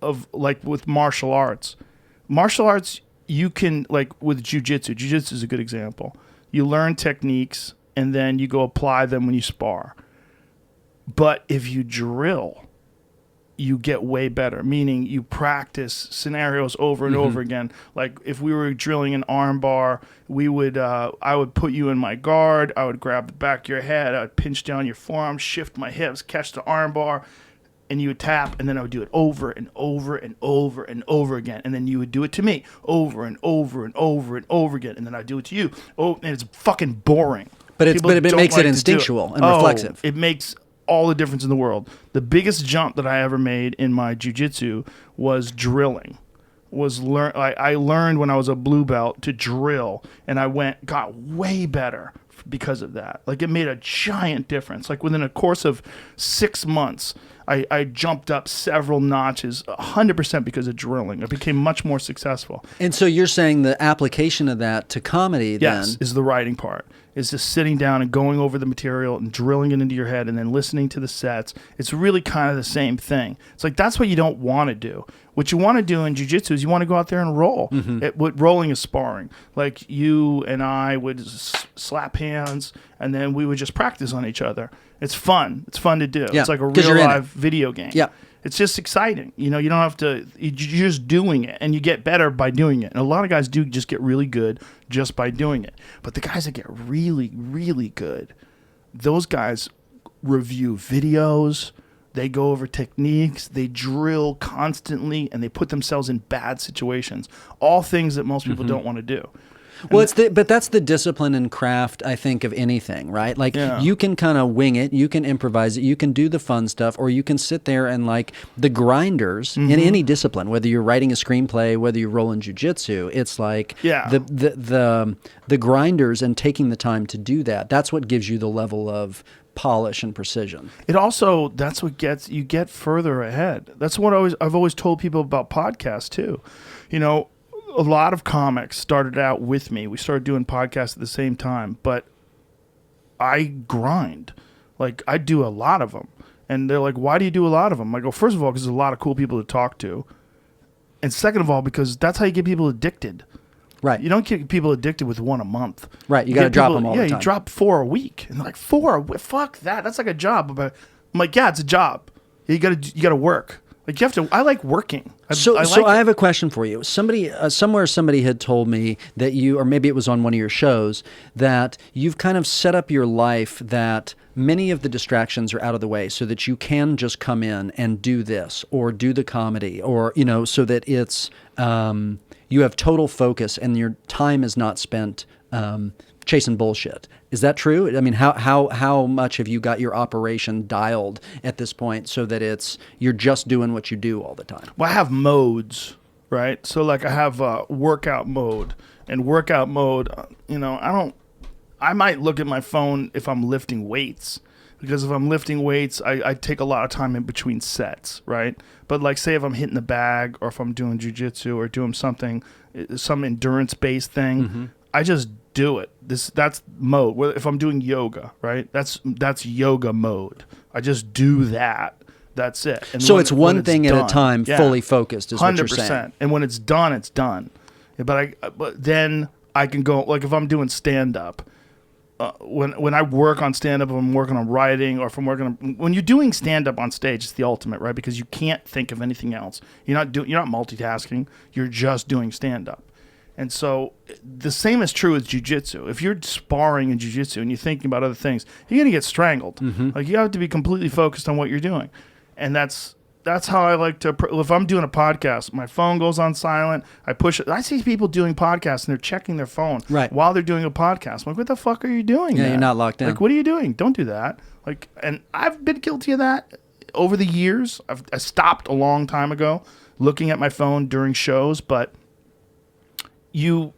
of, like, with martial arts. Martial arts, you can, like with jiu-jitsu. Jiu-jitsu is a good example. You learn techniques and then you go apply them when you spar. But if you drill, you get way better, meaning you practice scenarios over and over again. Like if we were drilling an arm bar, I would put you in my guard, I would grab the back of your head, I would pinch down your forearm, shift my hips, catch the arm bar, and you would tap, and then I would do it over and over and over and over again. And then you would do it to me over and over and over and over again. And then I'd do it to you. Oh, and it's fucking boring. But it People don't makes like it to do instinctual and reflexive. It makes all the difference in the world. The biggest jump that I ever made in my jiu-jitsu was drilling. I learned when I was a blue belt to drill, and got way better because of that. Like, it made a giant difference. Like, within a course of 6 months, I jumped up several notches, 100% because of drilling. I became much more successful. And so you're saying the application of that to comedy Yes, then is the writing part. Is just sitting down and going over the material and drilling it into your head and then listening to the sets. It's really kind of the same thing. It's like, that's what you don't want to do. What you want to do in jiu-jitsu is you want to go out there and roll. What rolling is sparring. Like, you and I would slap hands, and then we would just practice on each other. It's fun. It's fun to do. Yeah, It's like a 'cause you're real in it. live video game. Yeah. It's just exciting. You know, you don't have to, you're just doing it, and you get better by doing it. And a lot of guys do just get really good just by doing it. But the guys that get really, really good, those guys review videos, they go over techniques, they drill constantly, and they put themselves in bad situations. All things that most people don't want to do. Well, but that's the discipline and craft, I think, of anything, right? Like, you can kind of wing it, you can improvise it, you can do the fun stuff, or you can sit there and, like, the grinders in any discipline, whether you're writing a screenplay, whether you're rolling jiu-jitsu, it's like the grinders and taking the time to do that. That's what gives you the level of polish and precision. It also, that's what you get further ahead. That's what I've always told people about podcasts too. You know, a lot of comics started out with me. We started doing podcasts at the same time, but I grind. Like, I do a lot of them. And they're like, why do you do a lot of them? I go, first of all, because there's a lot of cool people to talk to. And second of all, because that's how you get people addicted. Right. You don't get people addicted with one a month. Right. You got to get drop people- them all the time. Yeah, you drop 4 a week. And they're like, 4? Fuck that. That's like a job. But I'm like, yeah, it's a job. You got to work. Like, you have to. I like working. So I I have a question for you. Somebody somebody had told me that you, or maybe it was on one of your shows, that you've kind of set up your life that many of the distractions are out of the way, so that you can just come in and do this or do the comedy, or, you know, so that it's you have total focus and your time is not spent chasing bullshit. Is that true? I mean, how much have you got your operation dialed at this point so that you're just doing what you do all the time? Well, I have modes, right? So, like, I have workout mode. And workout mode, you know, I might look at my phone if I'm lifting weights. Because if I'm lifting weights, I take a lot of time in between sets, right? But, like, say if I'm hitting the bag, or if I'm doing jiu-jitsu or doing some endurance-based thing, I just do it. That's mode. Well, if I'm doing yoga, right? That's yoga mode. I just do that. That's it. And so when- it's one when thing at done, a time, fully focused is what you're 100%. saying. And when it's done, it's done. Yeah, but then I can go, like, if I'm doing stand-up, when I work on stand-up, if I'm working on writing, or if I'm working on, when you're doing stand-up on stage, it's the ultimate, right? Because you can't think of anything else. You're not multitasking. You're just doing stand-up. And so the same is true with jiu-jitsu. If you're sparring in jiu-jitsu and you're thinking about other things, you're going to get strangled. Like, you have to be completely focused on what you're doing. And that's how I like to, if I'm doing a podcast, my phone goes on silent. I push it. I see people doing podcasts and they're checking their phone while they're doing a podcast. I'm like, what the fuck are you doing? Yeah, you're not locked in. Like, what are you doing? Don't do that. Like, and I've been guilty of that over the years. I stopped a long time ago looking at my phone during shows, but you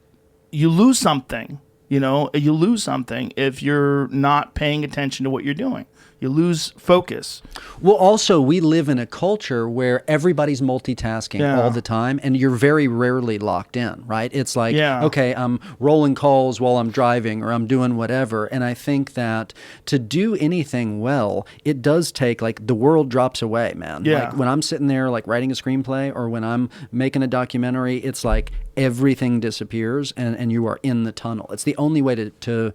lose something, you know, you lose something if you're not paying attention to what you're doing. You lose focus. Well, also, we live in a culture where everybody's multitasking all the time, and you're very rarely locked in, right? It's like, okay, I'm rolling calls while I'm driving, or I'm doing whatever. And I think that to do anything well, it does take, like, the world drops away, man. Yeah. Like, when I'm sitting there, like, writing a screenplay, or when I'm making a documentary, it's like everything disappears, and you are in the tunnel. It's the only way to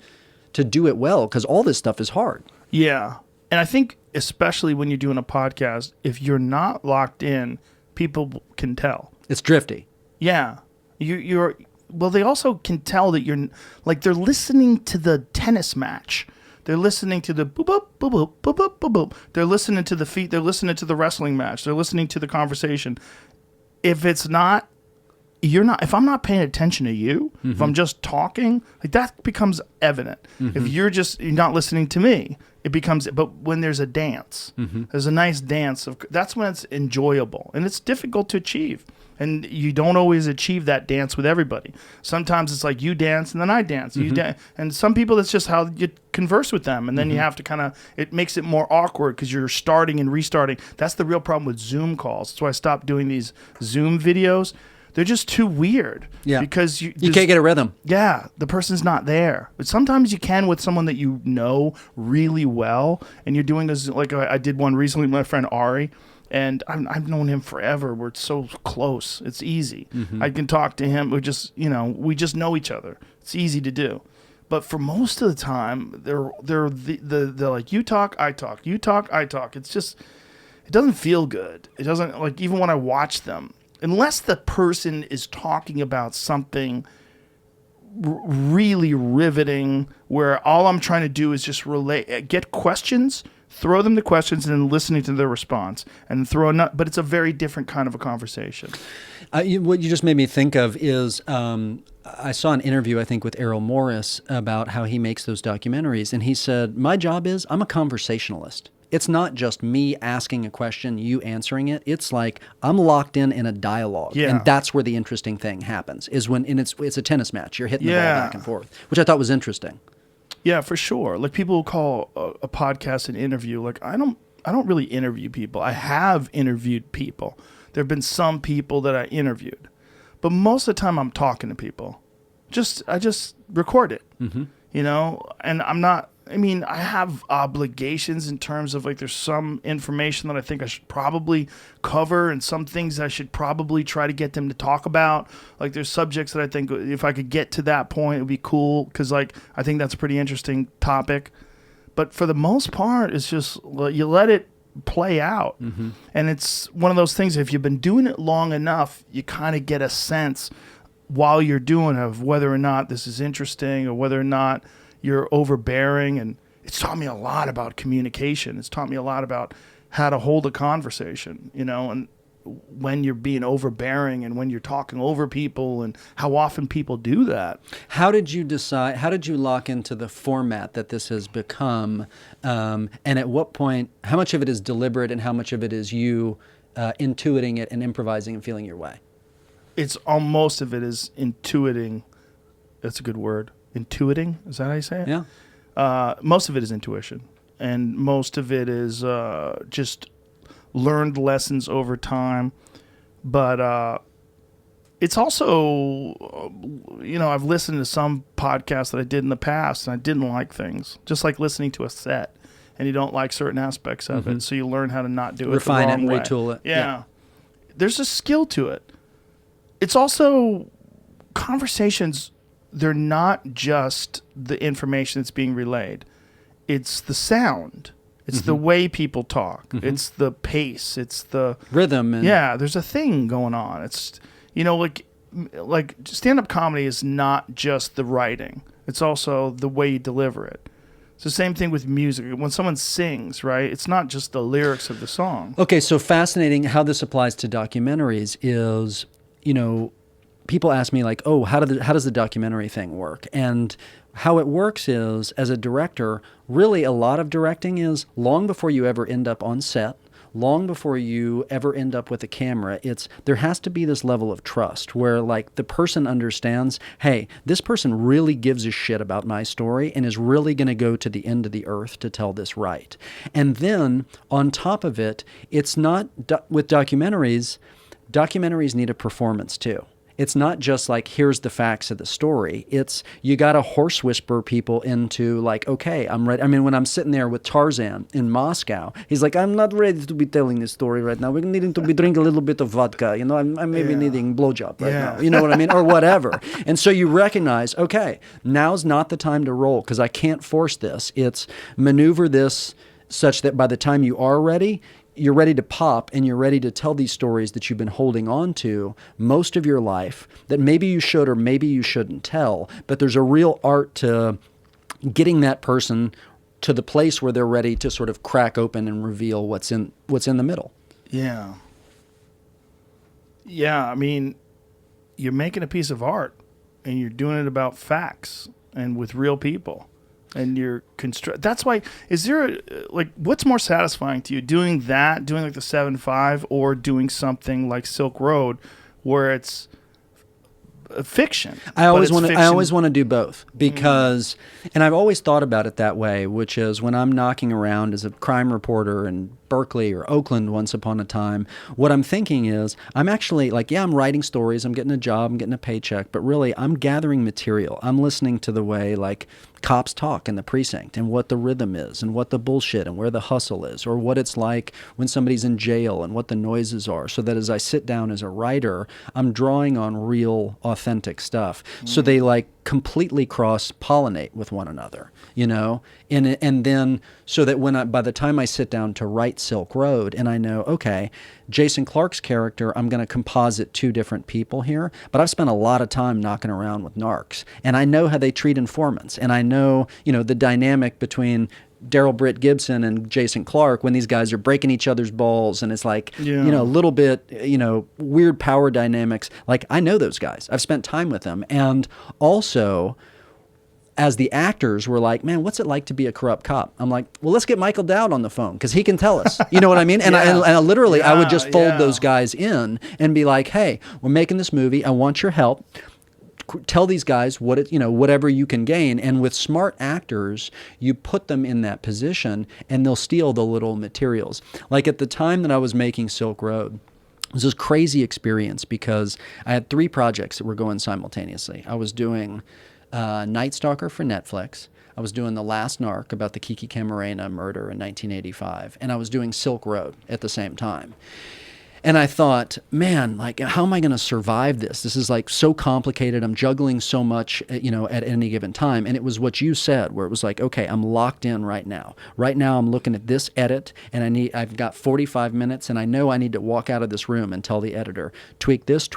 do it well, because all this stuff is hard. Yeah. And I think, especially when you're doing a podcast, if you're not locked in, people can tell. It's drifty. Yeah. Well, they also can tell that you're, like, they're listening to the tennis match. They're listening to the boop, boop, boop, boop, boop, boop, boop, boop. They're listening to the feet. They're listening to the wrestling match. They're listening to the conversation. If it's not, if I'm not paying attention to you, if I'm just talking, like, that becomes evident. If you're not listening to me, it becomes, but when there's a dance, there's a nice dance that's when it's enjoyable, and it's difficult to achieve. And you don't always achieve that dance with everybody. Sometimes it's like you dance and then I dance. And some people, that's just how you converse with them. And then you have to it makes it more awkward because you're starting and restarting. That's the real problem with Zoom calls. That's why I stopped doing these Zoom videos. They're just too weird. Yeah. Because you can't get a rhythm. Yeah, the person's not there. But sometimes you can with someone that you know really well. And you're doing this, like I did one recently with my friend Ari. And I've known him forever. We're so close. It's easy. I can talk to him. We just know each other. It's easy to do. But for most of the time, they're like, you talk, I talk. You talk, I talk. It's just, it doesn't feel good. It doesn't, like, even when I watch them, unless the person is talking about something really riveting, where all I'm trying to do is just get questions, throw them the questions, and then listening to their response, and but it's a very different kind of a conversation. What you just made me think of is I saw an interview, I think, with Errol Morris about how he makes those documentaries, and he said, my job is I'm a conversationalist. It's not just me asking a question, you answering it. It's like I'm locked in a dialogue, and that's where the interesting thing happens. Is when it's a tennis match, you're hitting the ball back and forth, which I thought was interesting. Yeah, for sure. Like, people call a podcast an interview. Like, I don't really interview people. I have interviewed people. There have been some people that I interviewed, but most of the time I'm talking to people. I just record it, and I have obligations in terms of, like, there's some information that I think I should probably cover and some things I should probably try to get them to talk about. Like, there's subjects that I think if I could get to that point, it would be cool because, like, I think that's a pretty interesting topic. But for the most part, it's just you let it play out. And it's one of those things, if you've been doing it long enough, you kind of get a sense while you're doing it of whether or not this is interesting or whether or not you're overbearing. And it's taught me a lot about communication. It's taught me a lot about how to hold a conversation, and when you're being overbearing and when you're talking over people and how often people do that. How did you lock into the format that this has become? And at what point, how much of it is deliberate and how much of it is you intuiting it and improvising and feeling your way? Most of it is intuiting. That's a good word. Intuiting? Is that how you say it? Yeah. Most of it is intuition. And most of it is just learned lessons over time. But it's also, I've listened to some podcasts that I did in the past and I didn't like things. Just like listening to a set and you don't like certain aspects of it. So you learn how to not do it Refine the wrong it and way. retool it. Yeah. There's a skill to it. It's also conversations. They're not just the information that's being relayed. It's the sound. It's the way people talk. It's the pace. It's the rhythm. There's a thing going on. It's, like stand-up comedy is not just the writing. It's also the way you deliver it. It's the same thing with music. When someone sings, right, it's not just the lyrics of the song. Okay, so fascinating how this applies to documentaries is, people ask me, like, oh, how does the documentary thing work? And how it works is, as a director, really a lot of directing is long before you ever end up on set, long before you ever end up with a camera, there has to be this level of trust where, like, the person understands, hey, this person really gives a shit about my story and is really going to go to the end of the earth to tell this right. And then on top of it, it's not with documentaries need a performance too. It's not just like, here's the facts of the story. It's, you got to horse whisper people into, like, okay, I'm ready. I mean, when I'm sitting there with Tarzan in Moscow, he's like, I'm not ready to be telling this story right now. We're needing to be drinking a little bit of vodka. I'm maybe needing blowjob right now. You know what I mean? Or whatever. And so you recognize, okay, now's not the time to roll because I can't force this. It's maneuver this such that by the time you are ready, you're ready to pop and you're ready to tell these stories that you've been holding on to most of your life that maybe you should or maybe you shouldn't tell. But there's a real art to getting that person to the place where they're ready to sort of crack open and reveal what's in the middle. Yeah. Yeah, I mean, you're making a piece of art and you're doing it about facts and with real people. And you're that's why, is there what's more satisfying to you, doing like the 7.5 or doing something like Silk Road where it's fiction. I always want to do both because, and I've always thought about it that way, which is when I'm knocking around as a crime reporter in Berkeley or Oakland once upon a time, what I'm thinking is I'm actually like, yeah, I'm writing stories, I'm getting a job, I'm getting a paycheck, but really I'm gathering material. I'm listening to the way like cops talk in the precinct and what the rhythm is and what the bullshit and where the hustle is, or what it's like when somebody's in jail and what the noises are, so that as I sit down as a writer, I'm drawing on real authentic stuff. So they like completely cross-pollinate with one another, you know? And then so that by the time I sit down to write Silk Road and I know, okay, Jason Clarke's character, I'm going to composite two different people here, but I've spent a lot of time knocking around with narcs, and I know how they treat informants, and I know, you know, the dynamic between Daryl Britt Gibson and Jason Clarke when these guys are breaking each other's balls, and it's like, you know, a little bit, you know, weird power dynamics. Like, I know those guys. I've spent time with them. And also, as the actors were like, man, what's it like to be a corrupt cop? I'm like, well, let's get Michael Dowd on the phone because he can tell us. You know what I mean? And I literally, I would just fold those guys in and be like, hey, we're making this movie. I want your help. Tell these guys what it, you know, whatever you can gain. And with smart actors, you put them in that position and they'll steal the little materials. Like at the time that I was making Silk Road, it was this crazy experience because I had 3 projects that were going simultaneously. I was doing Night Stalker for Netflix. I was doing The Last Narc about the Kiki Camarena murder in 1985. And I was doing Silk Road at the same time. And I thought, man, like, how am I going to survive this? This is like so complicated. I'm juggling so much, you know, at any given time. And it was what you said, where it was like, okay, I'm locked in right now. Right now, I'm looking at this edit, and I've got 45 minutes, and I know I need to walk out of this room and tell the editor, tweak this,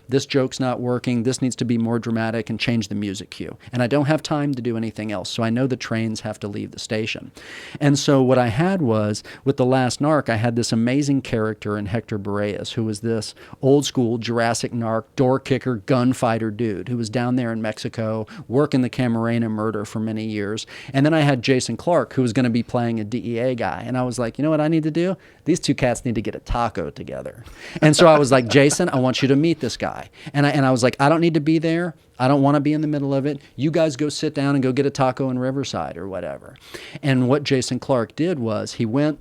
this joke's not working, this needs to be more dramatic, and change the music cue. And I don't have time to do anything else, so I know the trains have to leave the station. And so what I had was, with The Last Narc, I had this amazing character in Hector Boreas, who was this old school Jurassic narc, door kicker, gunfighter dude who was down there in Mexico working the Camarena murder for many years. And then I had Jason Clarke, who was going to be playing a DEA guy. And I was like, you know what I need to do? These two cats need to get a taco together. And so I was like, Jason, I want you to meet this guy. And I was like, I don't need to be there. I don't want to be in the middle of it. You guys go sit down and go get a taco in Riverside or whatever. And what Jason Clarke did was he went,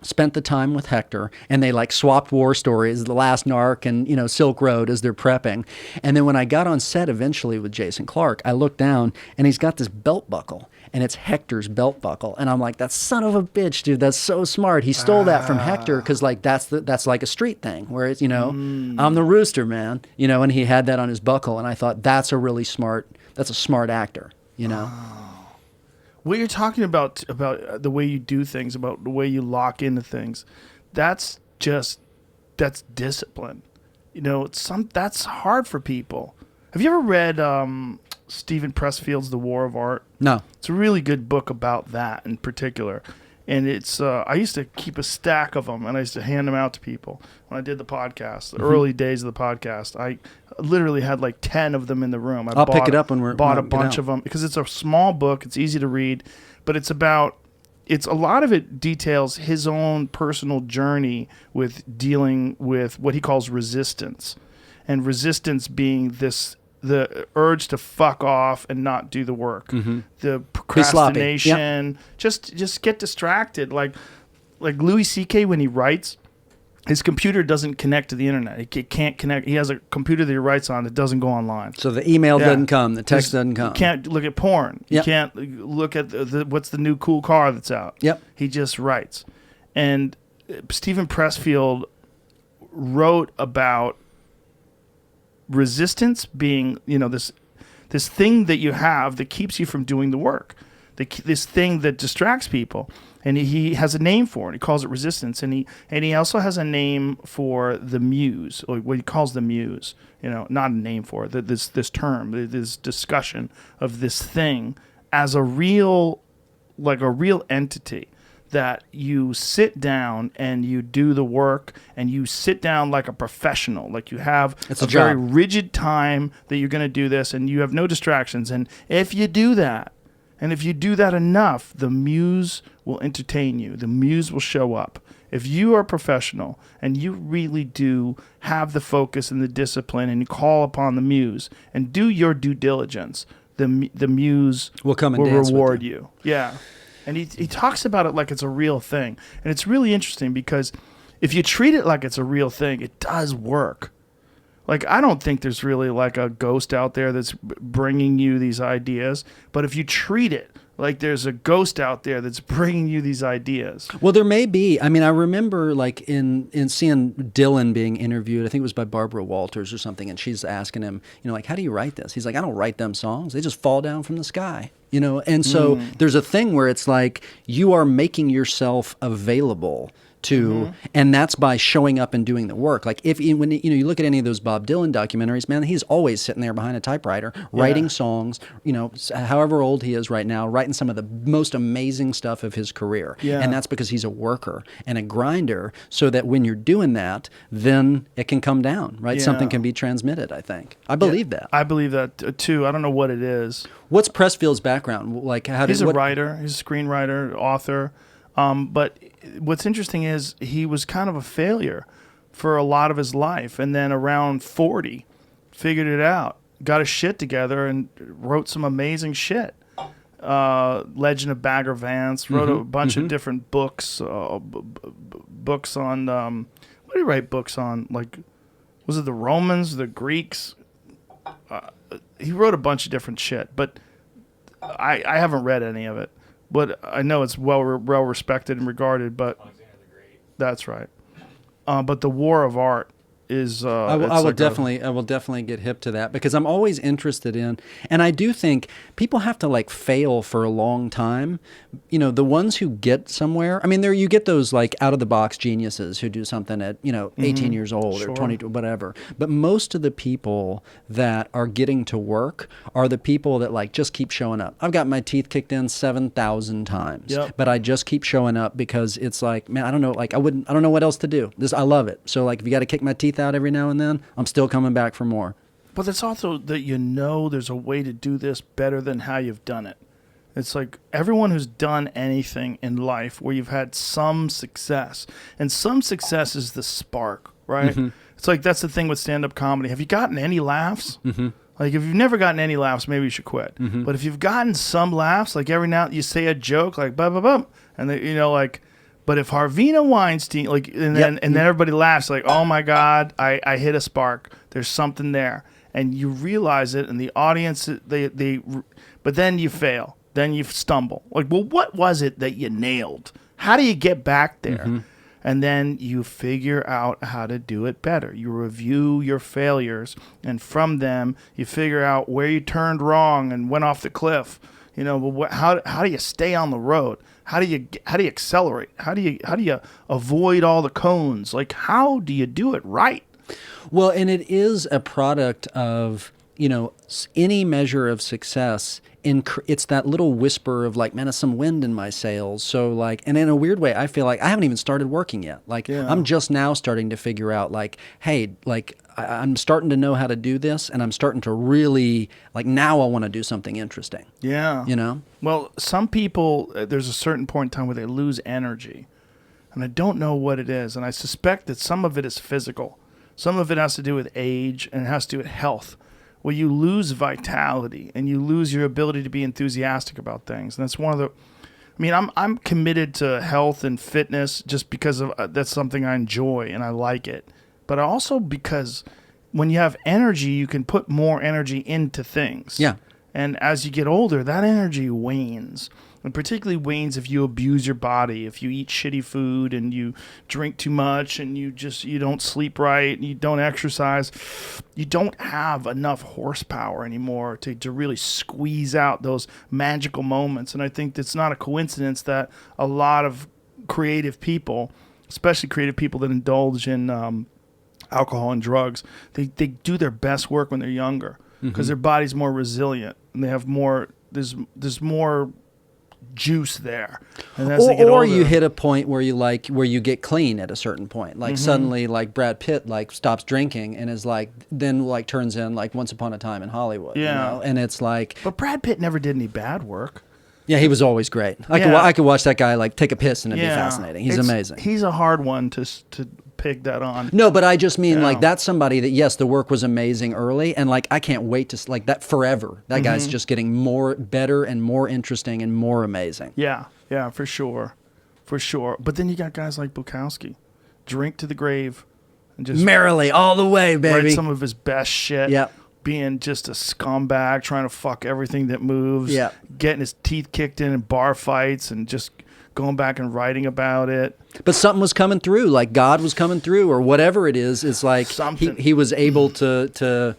spent the time with Hector, and they like swapped war stories, The Last Narc and, you know, Silk Road as they're prepping. And then when I got on set eventually with Jason Clarke, I looked down and he's got this belt buckle, and it's Hector's belt buckle. And I'm like, that son of a bitch, dude, that's so smart. He stole that from Hector because like that's like a street thing where it's, you know, I'm the rooster, man, you know, and he had that on his buckle. And I thought that's a smart actor, you know. What you're talking about the way you do things, about the way you lock into things, that's discipline. You know, that's hard for people. Have you ever read Stephen Pressfield's The War of Art? No. It's a really good book about that in particular. And it's I used to keep a stack of them, and I used to hand them out to people when I did the podcast, the early days of the podcast. I literally had like 10 of them in the room. I'll pick it up when we're bought a bunch of them because it's a small book. It's easy to read, but it's a lot of it details his own personal journey with dealing with what he calls resistance, and resistance being the urge to fuck off and not do the work, the procrastination, just get distracted. Like Louis C.K. when he writes, his computer doesn't connect to the internet. It can't connect. He has a computer that he writes on that doesn't go online. So the email doesn't come, the text doesn't come. You can't look at porn. You can't look at what's the new cool car that's out. Yep. He just writes. And Stephen Pressfield wrote about resistance being, you know, this thing that you have that keeps you from doing the work, this thing that distracts people, and he has a name for it. He calls it resistance, and he also has a name for the muse, or what he calls the muse. You know, not a name for it. This term, this discussion of this thing as a real entity. That you sit down and you do the work, and you sit down like a professional, like you have a very rigid time that you're going to do this, and you have no distractions. And if you do that, and if you do that enough, the muse will entertain you. The muse will show up, if you are a professional and you really do have the focus and the discipline and you call upon the muse and do your due diligence, the muse Will come and dance with reward you. you. Yeah. And he talks about it like it's a real thing. And it's really interesting because if you treat it like it's a real thing, it does work. Like, I don't think there's really like a ghost out there that's bringing you these ideas. But if you treat it like there's a ghost out there that's bringing you these ideas. Well, there may be. I mean, I remember like in seeing Dylan being interviewed, I think it was by Barbara Walters or something, and she's asking him, like, how do you write this? He's like, I don't write them songs. They just fall down from the sky, And so there's a thing where it's like you are making yourself available to, and that's by showing up and doing the work. Like when you look at any of those Bob Dylan documentaries, man, he's always sitting there behind a typewriter writing songs. However old he is right now, writing some of the most amazing stuff of his career. Yeah. And that's because he's a worker and a grinder. So that when you're doing that, then it can come down, right? Yeah. Something can be transmitted. I think I believe that. I believe that too. I don't know what it is. What's Pressfield's background? Like, He's a writer. He's a screenwriter, author. But what's interesting is he was kind of a failure for a lot of his life. And then around 40, figured it out, got his shit together and wrote some amazing shit. Legend of Bagger Vance, wrote a bunch of different books, books on, what did he write books on? Like, was it the Romans, the Greeks? He wrote a bunch of different shit, but I haven't read any of it. But I know it's well respected and regarded. But that's right. But the War of Art is. I will definitely get hip to that because I'm always interested in, and I do think people have to like fail for a long time. The ones who get somewhere. I mean, you get those like out of the box geniuses who do something at 18 years old or 20, whatever. But most of the people that are getting to work are the people that like just keep showing up. I've got my teeth kicked in 7,000 times, but I just keep showing up because it's like, man, I don't know, like I don't know what else to do. I love it. So like, if you got to kick my teeth out every now and then, I'm still coming back for more. But it's also that there's a way to do this better than how you've done it. It's like everyone who's done anything in life where you've had some success, and some success is the spark, right? It's like that's the thing with stand-up comedy. Have you gotten any laughs? Like if you've never gotten any laughs, maybe you should quit. But if you've gotten some laughs, like every now you say a joke, like bum bum bum, and like. But if Harvina Weinstein, like, and then everybody laughs, like, oh my God, I hit a spark. There's something there, and you realize it, and the audience, but then you fail, then you stumble. Like, well, what was it that you nailed? How do you get back there? And then you figure out how to do it better. You review your failures, and from them, you figure out where you turned wrong and went off the cliff. How do you stay on the road? How do you accelerate? How do you avoid all the cones? Like, how do you do it right? Well, and it is a product of, any measure of success. It's that little whisper of like, man, there's some wind in my sails. So like, and in a weird way, I feel like I haven't even started working yet. Like I'm just now starting to figure out like, hey, like I'm starting to know how to do this, and I'm starting to really like now I want to do something interesting. Yeah. Well, some people, there's a certain point in time where they lose energy, and I don't know what it is, and I suspect that some of it is physical. Some of it has to do with age, and it has to do with health, where you lose vitality and you lose your ability to be enthusiastic about things. And that's one of the, I'm committed to health and fitness just because of that's something I enjoy and I like it. But also because when you have energy, you can put more energy into things. Yeah. And as you get older, that energy wanes. And particularly wanes if you abuse your body, if you eat shitty food and you drink too much and you don't sleep right and you don't exercise. You don't have enough horsepower anymore to really squeeze out those magical moments. And I think it's not a coincidence that a lot of creative people, especially creative people that indulge in alcohol and drugs, they do their best work when they're younger because their body's more resilient and they have more, there's more juice there. And as they get older, you hit a point where you get clean at a certain point. Like suddenly like Brad Pitt like stops drinking and is like then like turns in like Once Upon a Time in Hollywood. Yeah. And it's like, but Brad Pitt never did any bad work. Yeah, he was always great. I could watch that guy like take a piss and it'd be fascinating. He's amazing. He's a hard one to pig that on. No, but I just mean like that's somebody that, yes, the work was amazing early, and like I can't wait to like that forever. That guy's just getting better and more interesting and more amazing. Yeah, for sure. But then you got guys like Bukowski, drink to the grave, and just merrily all the way, baby. Write some of his best shit. Yep. Being just a scumbag, trying to fuck everything that moves. Yeah. Getting his teeth kicked in bar fights, and just going back and writing about it. But something was coming through, like God was coming through, or whatever it is. It's like he was able to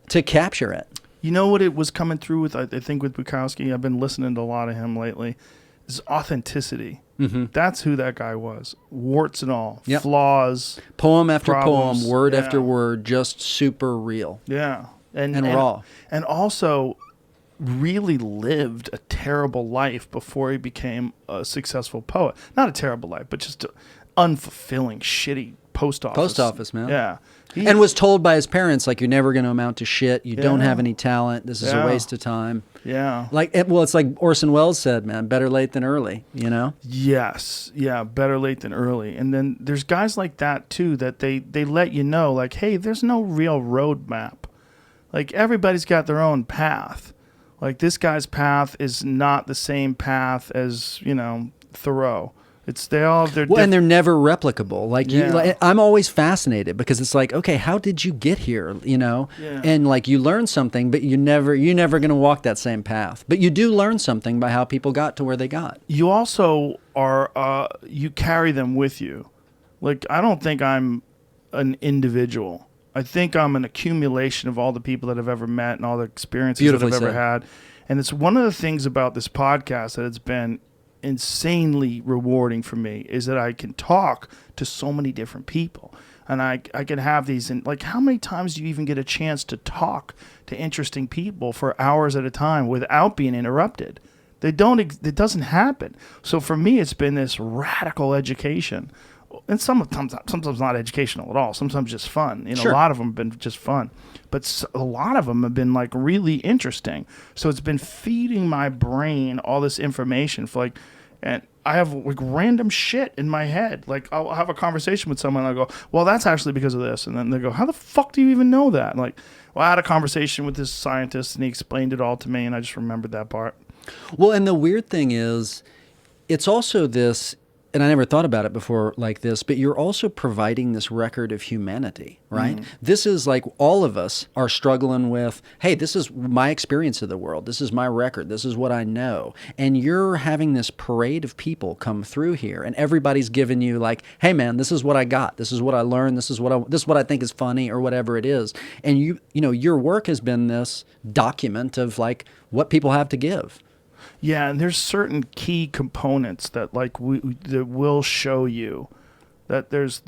capture it. You know what it was coming through with? I think with Bukowski, I've been listening to a lot of him lately. Is authenticity. Mm-hmm. That's who that guy was. Warts and all, flaws, poem after problems. poem, word after word, just super real. Yeah, and raw, and also really lived a terrible life before he became a successful poet. Not a terrible life, but just an unfulfilling, shitty post office. Post office, man. Yeah. And was told by his parents, like, you're never going to amount to shit. You don't have any talent. This is a waste of time. Yeah. It's like Orson Welles said, man, better late than early, you know? Yes. Yeah, better late than early. And then there's guys like that, too, that they let you know, like, hey, there's no real roadmap. Like, everybody's got their own path. Like, this guy's path is not the same path as, Thoreau. They all have their and they're never replicable. I'm always fascinated because it's like, okay, how did you get here? Yeah. And like you learn something, but you're never going to walk that same path. But you do learn something by how people got to where they got. You also are you carry them with you. Like, I don't think I'm an individual. I think I'm an accumulation of all the people that I've ever met and all the experiences that I've ever had. And it's one of the things about this podcast that it's been insanely rewarding for me is that I can talk to so many different people, and I can have these. And like, how many times do you even get a chance to talk to interesting people for hours at a time without being interrupted? It doesn't happen. So for me, it's been this radical education, and sometimes not educational at all. Sometimes just fun. Sure. A lot of them have been just fun, but a lot of them have been like really interesting. So it's been feeding my brain all this information for like. And I have like random shit in my head. Like I'll have a conversation with someone and I'll go, well, that's actually because of this. And then they go, how the fuck do you even know that? And like, well, I had a conversation with this scientist and he explained it all to me and I just remembered that part. Well, and the weird thing is, it's also this, and I never thought about it before like this, but you're also providing this record of humanity, right? Mm. This is like all of us are struggling with, hey, this is my experience of the world. This is my record. This is what I know. And you're having this parade of people come through here and everybody's giving you like, hey man, this is what I got. This is what I learned. This is what I think is funny or whatever it is. And you know, your work has been this document of like what people have to give. Yeah, and there's certain key components that like that will show you that there's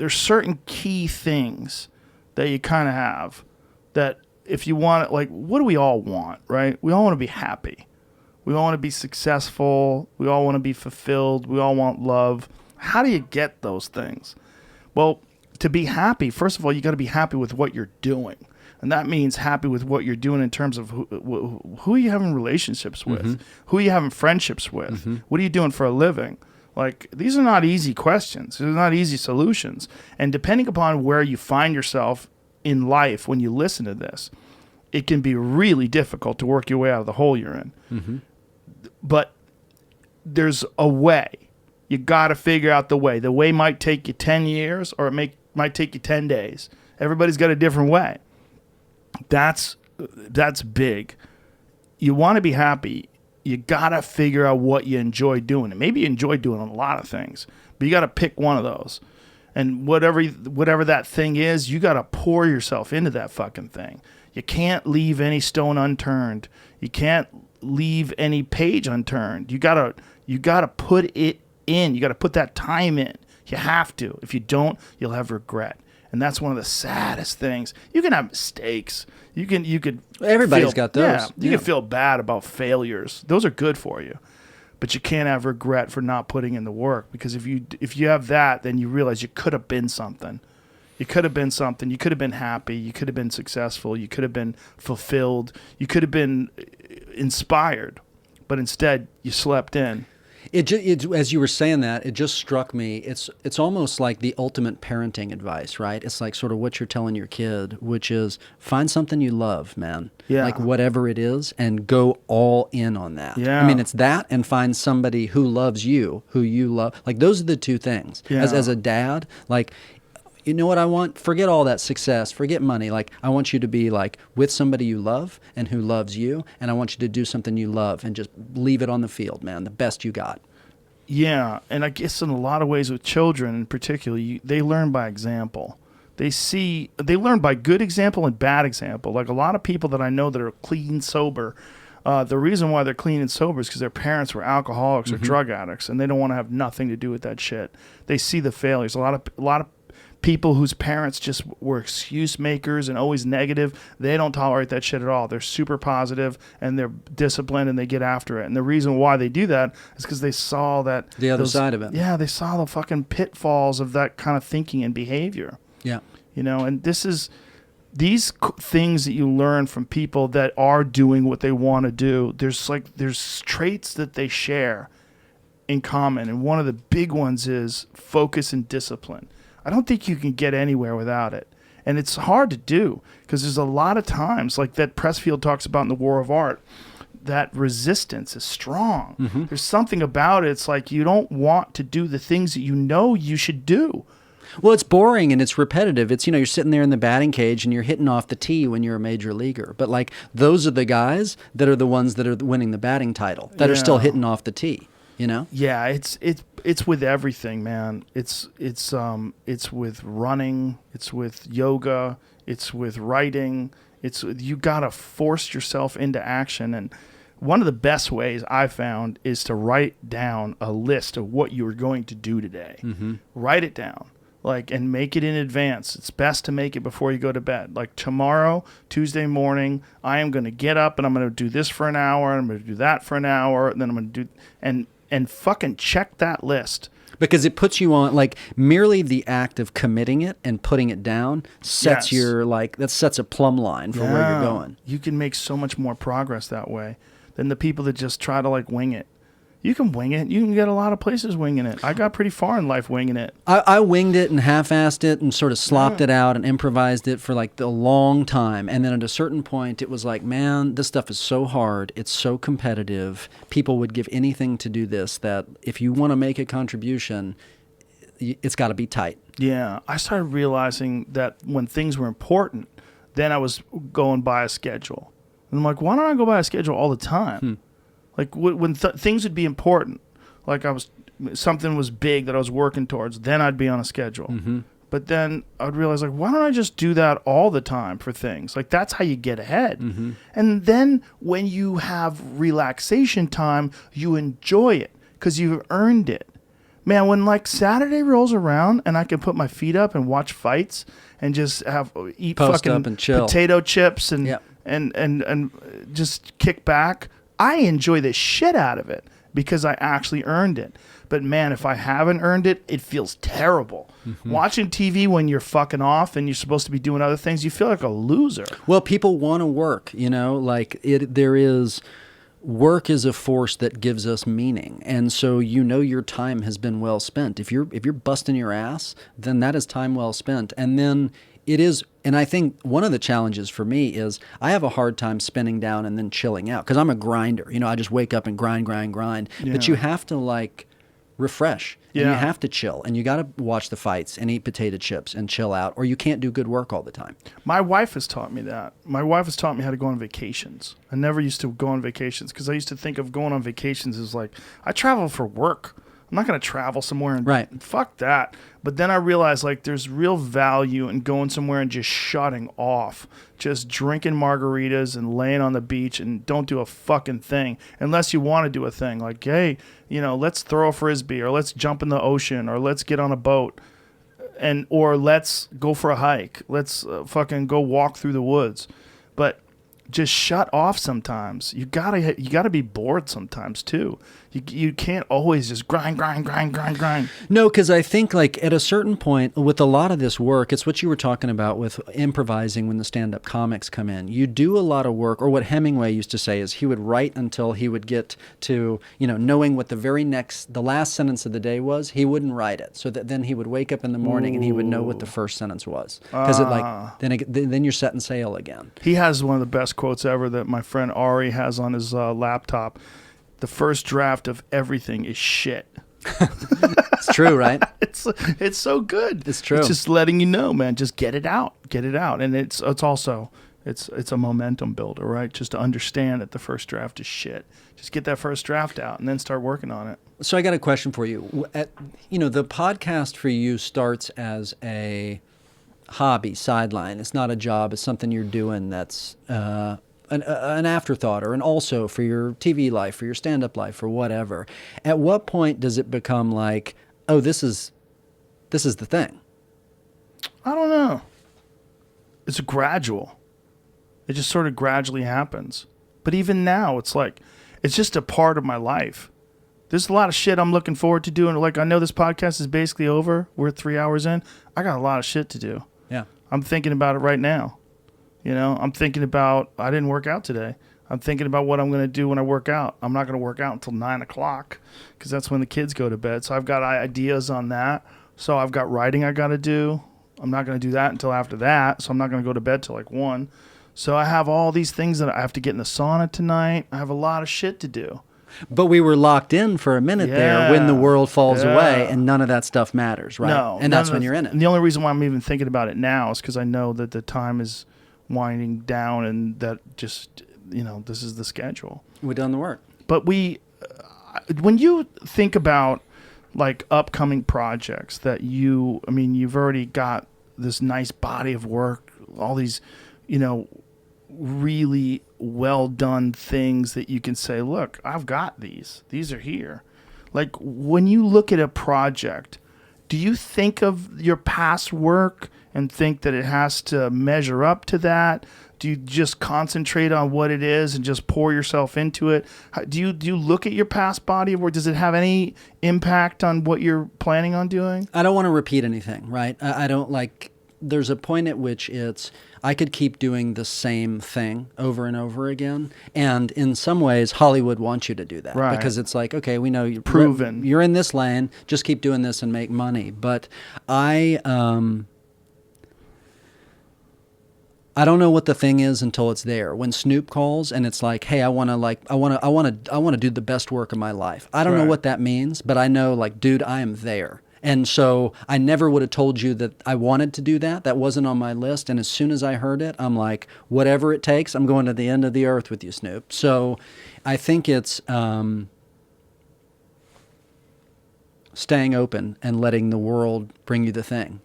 certain key things that you kind of have that if you want it, like what do we all want, right? We all want to be happy. We all want to be successful. We all want to be fulfilled. We all want love. How do you get those things? Well, to be happy, first of all, you got to be happy with what you're doing. And that means happy with what you're doing in terms of who are you having relationships with, mm-hmm. who are you having friendships with, mm-hmm. what are you doing for a living? Like, these are not easy questions. They're not easy solutions. And depending upon where you find yourself in life when you listen to this, it can be really difficult to work your way out of the hole you're in. Mm-hmm. But there's a way. You got to figure out the way. The way might take you 10 years or it might take you 10 days. Everybody's got a different way. That's big. You want to be happy. You got to figure out what you enjoy doing. And maybe you enjoy doing a lot of things, but you got to pick one of those. And whatever that thing is, you got to pour yourself into that fucking thing. You can't leave any stone unturned. You can't leave any page unturned. You got to put it in. You got to put that time in. You have to. If you don't, you'll have regret. And that's one of the saddest things. You can have mistakes. You could. Everybody's got those. Yeah, you can feel bad about failures. Those are good for you, but you can't have regret for not putting in the work. Because if you have that, then you realize you could have been something. You could have been something. You could have been happy. You could have been successful. You could have been fulfilled. You could have been inspired, but instead you slept in. As you were saying that, it just struck me. It's almost like the ultimate parenting advice, right? It's like sort of what you're telling your kid, which is find something you love, man. Yeah. Like whatever it is, and go all in on that. Yeah. I mean, it's that and find somebody who loves you, who you love. Like those are the two things. Yeah. As a dad, like, you know what I want? Forget all that success. Forget money. Like, I want you to be like with somebody you love and who loves you. And I want you to do something you love and just leave it on the field, man. The best you got. Yeah. And I guess in a lot of ways with children in particular, they learn by example. They learn by good example and bad example. Like a lot of people that I know that are clean, sober, the reason why they're clean and sober is because their parents were alcoholics or drug addicts, and they don't want to have nothing to do with that shit. They see the failures. A lot of people whose parents just were excuse makers and always negative, they don't tolerate that shit at all. They're super positive and they're disciplined and they get after it. And the reason why they do that is because they saw that The other side of it. Yeah, they saw the fucking pitfalls of that kind of thinking and behavior. Yeah. You know, and these things that you learn from people that are doing what they want to do, there's traits that they share in common. And one of the big ones is focus and discipline. I don't think you can get anywhere without it. And it's hard to do because there's a lot of times, like that Pressfield talks about in The War of Art, that resistance is strong. There's something about it. It's like you don't want to do the things that you know you should do. Well, it's boring and it's repetitive. It's, you're sitting there in the batting cage and you're hitting off the tee when you're a major leaguer. But like those are the guys that are the ones that are winning the batting title, that are still hitting off the tee, Yeah, it's with everything, man. It's with running, it's with yoga, it's with writing. You got to force yourself into action. And one of the best ways I found is to write down a list of what you are going to do today. Write it down. And make it in advance. It's best to make it before you go to bed. Like tomorrow, Tuesday morning, I am going to get up and I'm going to do this for an hour, and I'm going to do that for an hour, and then I'm going to do and fucking check that list. Because it puts you on, like, merely the act of committing it and putting it down sets that sets a plumb line for where you're going. You can make so much more progress that way than the people that just try to wing it. You can wing it. You can get a lot of places winging it. I got pretty far in life winging it. I winged it and half-assed it and sort of slopped it out and improvised it for a long time. And then at a certain point, it was like, man, this stuff is so hard. It's so competitive. People would give anything to do this, that if you want to make a contribution, it's got to be tight. Yeah. I started realizing that when things were important, then I was going by a schedule. And I'm like, why don't I go by a schedule all the time? Like when things would be important, like something was big that I was working towards, then I'd be on a schedule. But then I'd realize, why don't I just do that all the time for things? Like, that's how you get ahead. And then when you have relaxation time, you enjoy it because you've earned it. Man, when Saturday rolls around and I can put my feet up and watch fights and just eat Post fucking up and chill. Potato chips and just kick back, I enjoy the shit out of it because I actually earned it. But man, if I haven't earned it, it feels terrible. Watching TV when you're fucking off and you're supposed to be doing other things, you feel like a loser. Well, people want to work, work is a force that gives us meaning. And so your time has been well spent. If you're busting your ass, then that is time well spent. And then it is, and I think one of the challenges for me is I have a hard time spinning down and then chilling out because I'm a grinder. I just wake up and grind. Yeah. But you have to refresh and you have to chill and you got to watch the fights and eat potato chips and chill out, or you can't do good work all the time. My wife has taught me that. My wife has taught me how to go on vacations. I never used to go on vacations because I used to think of going on vacations as I travel for work. I'm not going to travel somewhere and fuck that. But then I realized there's real value in going somewhere and just shutting off, just drinking margaritas and laying on the beach and don't do a fucking thing unless you want to do a thing. Hey, let's throw a frisbee or let's jump in the ocean or let's get on a boat or let's go for a hike. Let's fucking go walk through the woods. But just shut off sometimes. You gotta be bored sometimes too. You can't always just grind. No, because I think like at a certain point with a lot of this work, it's what you were talking about with improvising when the stand-up comics come in. You do a lot of work, or what Hemingway used to say is he would write until he would get to, knowing what the last sentence of the day was, he wouldn't write it. So that then he would wake up in the morning and he would know what the first sentence was. Because then you're setting sail again. He has one of the best quotes ever that my friend Ari has on his laptop. The first draft of everything is shit. It's true, right? It's so good. It's true. It's just letting you know, man. Just get it out, and it's also a momentum builder, right? Just to understand that the first draft is shit. Just get that first draft out, and then start working on it. So I got a question for you. The podcast for you starts as a hobby, sideline. It's not a job. It's something you're doing that's an afterthought, or an also for your TV life, for your stand-up life, or whatever. At what point does it become like, oh, this is the thing? I don't know. It's gradual. It just sort of gradually happens. But even now, it's like, it's just a part of my life. There's a lot of shit I'm looking forward to doing. Like, I know this podcast is basically over. We're 3 hours in. I got a lot of shit to do. Yeah. I'm thinking about it right now. I'm thinking about, I didn't work out today. I'm thinking about what I'm going to do when I work out. I'm not going to work out until 9 o'clock because that's when the kids go to bed. So I've got ideas on that. So I've got writing I got to do. I'm not going to do that until after that. So I'm not going to go to bed till like 1. So I have all these things that I have to get in the sauna tonight. I have a lot of shit to do. But we were locked in for a minute there when the world falls away, and none of that stuff matters, right? No. And that's when you're in it. And the only reason why I'm even thinking about it now is because I know that the time is winding down, and that just, this is the schedule. We've done the work. But when you think about like upcoming projects that you've already got this nice body of work, all these, really well done things that you can say, look, I've got these are here. Like, when you look at a project, do you think of your past work and think that it has to measure up to that? Do you just concentrate on what it is and just pour yourself into it? Do you look at your past body of work? Does it have any impact on what you're planning on doing? I don't want to repeat anything, right? I don't like. There's a point at which I could keep doing the same thing over and over again. And in some ways, Hollywood wants you to do that. Right. Because it's like, okay, we know you're proven. You're in this lane. Just keep doing this and make money. But I don't know what the thing is until it's there. When Snoop calls and it's like, "Hey, I want to do the best work of my life." I don't know what that means, but I know, like, dude, I am there. And so I never would have told you that I wanted to do that. That wasn't on my list. And as soon as I heard it, I'm like, whatever it takes, I'm going to the end of the earth with you, Snoop. So I think it's staying open and letting the world bring you the thing.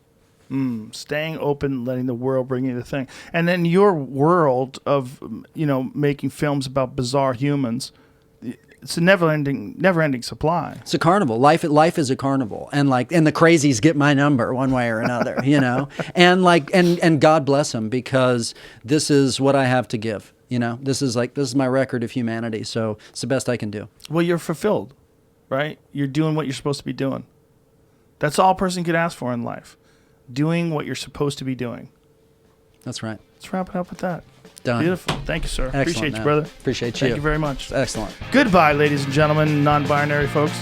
Staying open, letting the world bring you the thing. And then your world of, making films about bizarre humans, it's a never-ending supply. It's a carnival. Life is a carnival, and the crazies get my number one way or another, and God bless them, because this is what I have to give. This is my record of humanity. So it's the best I can do. Well, you're fulfilled, right? You're doing what you're supposed to be doing. That's all a person could ask for in life. Doing what you're supposed to be doing. That's right. Let's wrap it up with that. Done. Beautiful. Thank you, sir. Excellent, Appreciate you, man. brother. Appreciate you. Thank you very much. Excellent. Goodbye, ladies and gentlemen, non-binary folks.